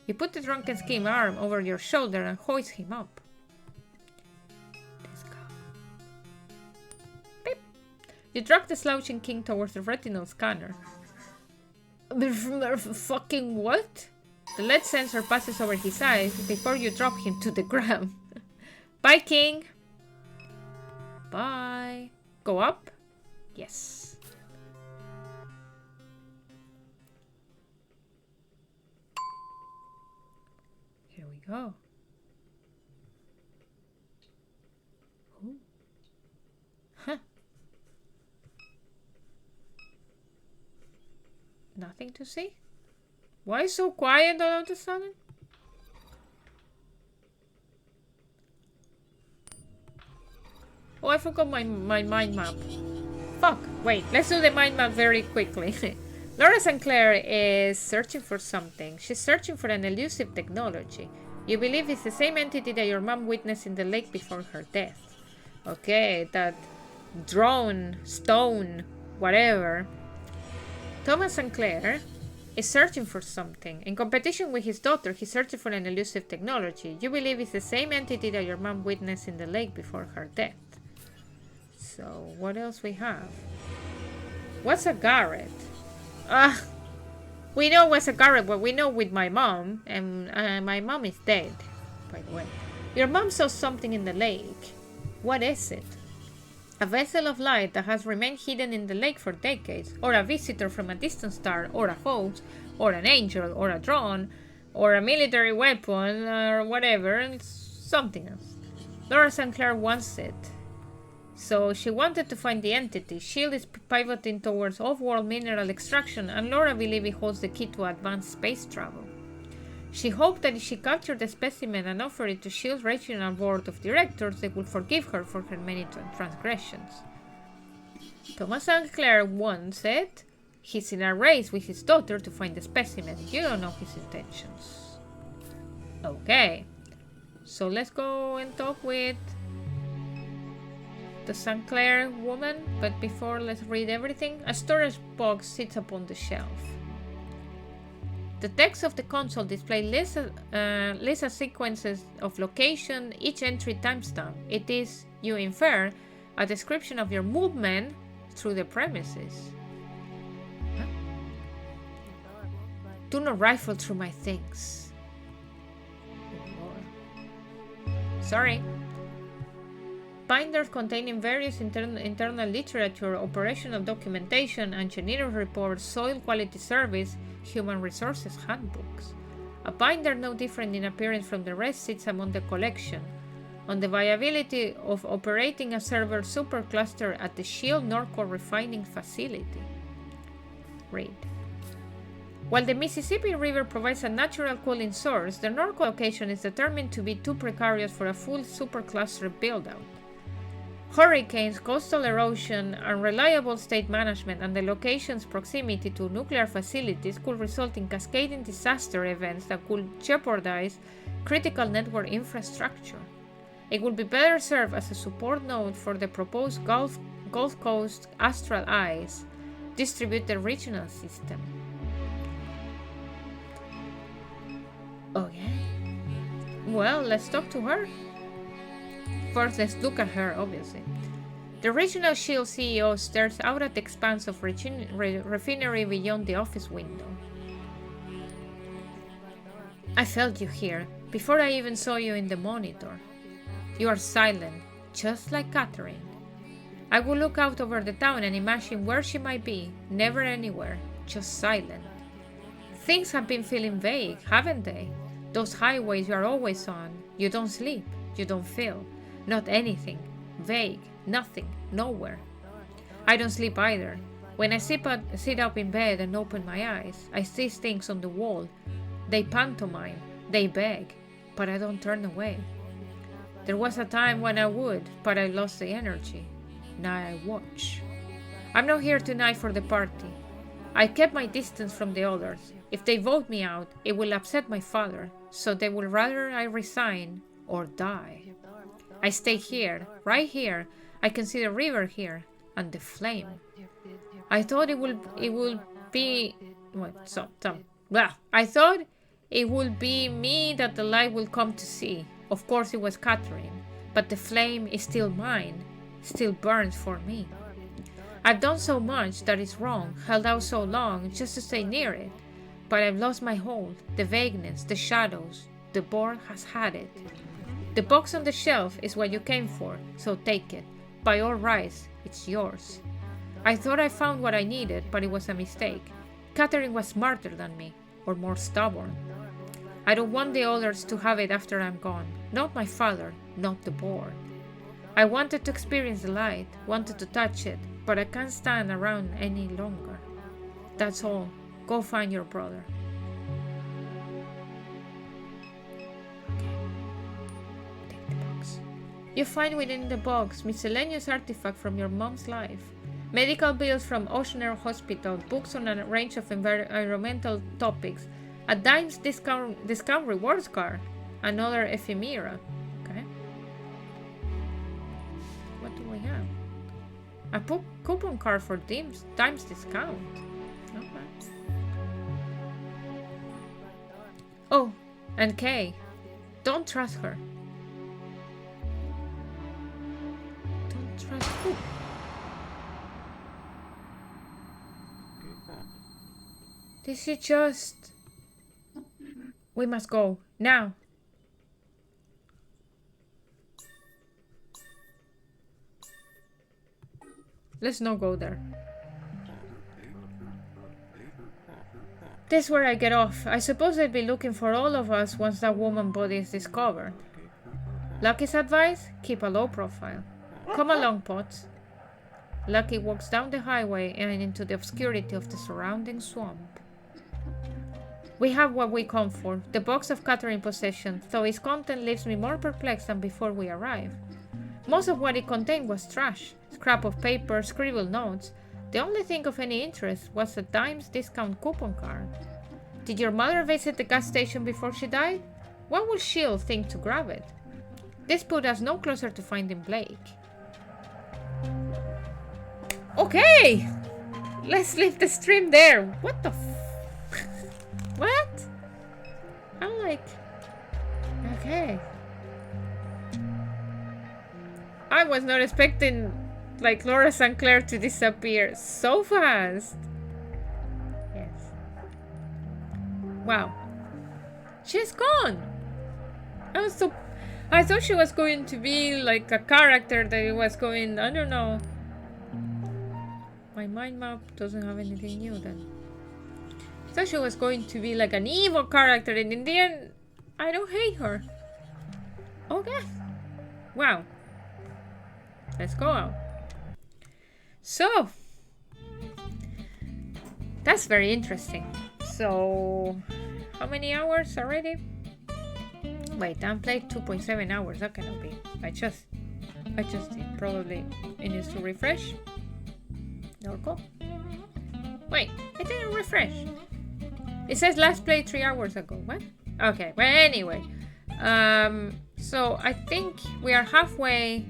You put the drunken king arm over your shoulder and hoist him up. Let's go. Beep. You drag the slouching king towards the retinal scanner. Fucking what? The lead sensor passes over his eyes before you drop him to the ground. Bye, king. Bye. Go up? Yes. Here we go. Ooh. Huh. Nothing to see? Why so quiet all of a sudden? Oh, I forgot my mind map. Fuck. Wait, let's do the mind map very quickly. Laura St. Clair is searching for something. She's searching for an elusive technology. You believe it's the same entity that your mom witnessed in the lake before her death. Okay, that drone, stone, whatever. Thomas St. Clair is searching for something. In competition with his daughter, he's searching for an elusive technology. You believe it's the same entity that your mom witnessed in the lake before her death. So, what else we have? What's a Garrett? We know what's a Garrett, but we know with my mom, and my mom is dead, by the way. Your mom saw something in the lake. What is it? A vessel of light that has remained hidden in the lake for decades, or a visitor from a distant star, or a host, or an angel, or a drone, or a military weapon, or whatever, and something else. Laura St. Clair wants it. So she wanted to find the entity. S.H.I.E.L.D. is pivoting towards off-world mineral extraction, and Laura believes it holds the key to advanced space travel. She hoped that if she captured the specimen and offered it to S.H.I.E.L.D.'s regional board of directors, they would forgive her for her many transgressions. Thomas St. Clair once said he's in a race with his daughter to find the specimen. You don't know his intentions. Okay, so let's go and talk with the St. Clair woman, but before, let's read everything. A storage box sits upon the shelf. The text of the console displays lists sequences of location, each entry timestamp. It is, you infer, a description of your movement through the premises. Huh? Do not rifle through my things. Sorry. Binders containing various internal literature, operational documentation, engineering reports, soil quality service, human resources handbooks. A binder no different in appearance from the rest sits among the collection. On the viability of operating a server supercluster at the S.H.I.E.L.D. Norco refining facility. Read. While the Mississippi River provides a natural cooling source, the Norco location is determined to be too precarious for a full supercluster build-out. Hurricanes, coastal erosion, unreliable state management, and the location's proximity to nuclear facilities could result in cascading disaster events that could jeopardize critical network infrastructure. It would be better served as a support node for the proposed Gulf Coast Astral Ice distributed regional system. Okay. Well, let's talk to her. First, let's look at her, obviously. The regional S.H.I.E.L.D. CEO stares out at the expanse of refinery beyond the office window. I felt you here, before I even saw you in the monitor. You are silent, just like Catherine. I would look out over the town and imagine where she might be, never anywhere, just silent. Things have been feeling vague, haven't they? Those highways you are always on, you don't sleep, you don't feel. Not anything. Vague. Nothing. Nowhere. I don't sleep either. When I sit up in bed and open my eyes, I see things on the wall. They pantomime. They beg. But I don't turn away. There was a time when I would, but I lost the energy. Now I watch. I'm not here tonight for the party. I kept my distance from the others. If they vote me out, it will upset my father, so they would rather I resign or die. I stay here, right here. I can see the river here, and the flame. I thought it would be... I thought it would be me that the light will come to see. Of course it was Catherine, but the flame is still mine, still burns for me. I've done so much that is wrong, held out so long just to stay near it, but I've lost my hold, the vagueness, the shadows. The board has had it. The box on the shelf is what you came for, so take it. By all rights, it's yours. I thought I found what I needed, but it was a mistake. Catherine was smarter than me, or more stubborn. I don't want the others to have it after I'm gone. Not my father, not the board. I wanted to experience the light, wanted to touch it, but I can't stand around any longer. That's all. Go find your brother. You find within the box miscellaneous artifacts from your mom's life, medical bills from Ochsner Hospital, books on a range of environmental topics, a dimes discount rewards card, another ephemera. Okay. What do we have? A coupon card for dimes discount. Okay. Oh, and Kay. Don't trust her. Ooh. This is just... We must go, now. Let's not go there. This is where I get off. I suppose they'll be looking for all of us once that woman body is discovered. Lucky's advice? Keep a low profile. Come along, Potts. Lucky walks down the highway and into the obscurity of the surrounding swamp. We have what we come for, the box of Catherine possession, though its content leaves me more perplexed than before we arrived. Most of what it contained was trash, scrap of paper, scribbled notes. The only thing of any interest was a Dimes discount coupon card. Did your mother visit the gas station before she died? What would Sheil think to grab it? This put us no closer to finding Blake. Okay! Let's leave the stream there. What the What? I'm like... Okay. I was not expecting, like, Laura St. Clair to disappear so fast. Yes. Wow. She's gone! I thought she was going to be like a character that it was going... I don't know. My mind map doesn't have anything new then. I thought she was going to be like an evil character, and in the end, I don't hate her. Okay. Wow. Let's go out. So, that's very interesting. So, how many hours already? Wait, I played 2.7 hours. That cannot be. I just did. Probably it needs to refresh. Norco. Wait, it didn't refresh. It says last played 3 hours ago. What? Okay, well anyway. So I think we are halfway,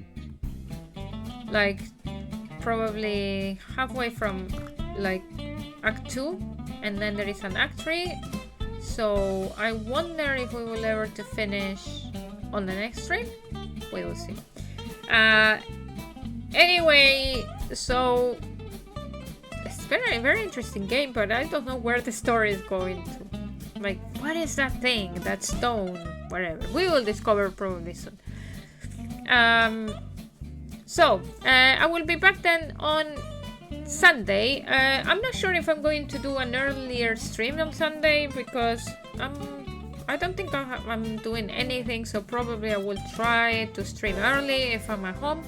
like probably halfway from like Act 2, and then there is an Act 3. So I wonder if we will ever to finish on the next stream. We will see. Anyway, so it's very, very interesting game, but I don't know where the story is going to. Like, what is that thing? That stone? Whatever. We will discover probably soon. So, I will be back then on Sunday. I'm not sure if I'm going to do an earlier stream on Sunday because I don't think I'm doing anything, so probably I will try to stream early if I'm at home.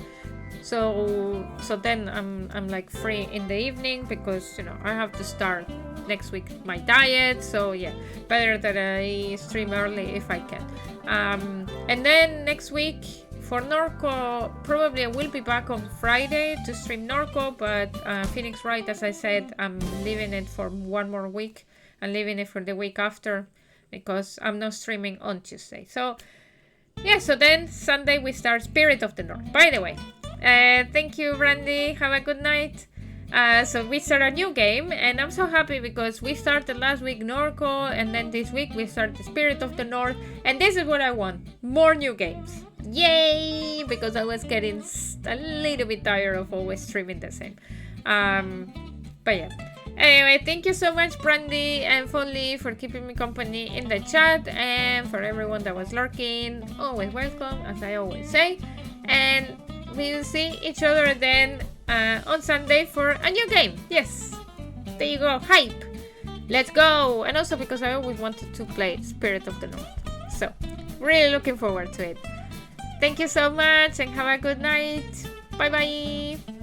So then I'm like free in the evening because, you know, I have to start next week my diet. So yeah, better that I stream early if I can. And then next week for Norco, probably I will be back on Friday to stream Norco, but Phoenix Wright, as I said, I'm leaving it for one more week and leaving it for the week after because I'm not streaming on Tuesday. So yeah, so then Sunday we start Spirit of the North. By the way, thank you, Randy. Have a good night. So we start a new game, and I'm so happy because we started last week Norco, and then this week we start the Spirit of the North, and this is what I want: more new games. Yay! Because I was getting a little bit tired of always streaming the same. But yeah. Anyway, thank you so much, Brandy and Foley, for keeping me company in the chat, and for everyone that was lurking. Always welcome, as I always say. And we'll see each other then on Sunday for a new game. Yes, there you go. Hype. Let's go. And also because I always wanted to play Spirit of the North. So, really looking forward to it. Thank you so much and have a good night. Bye bye.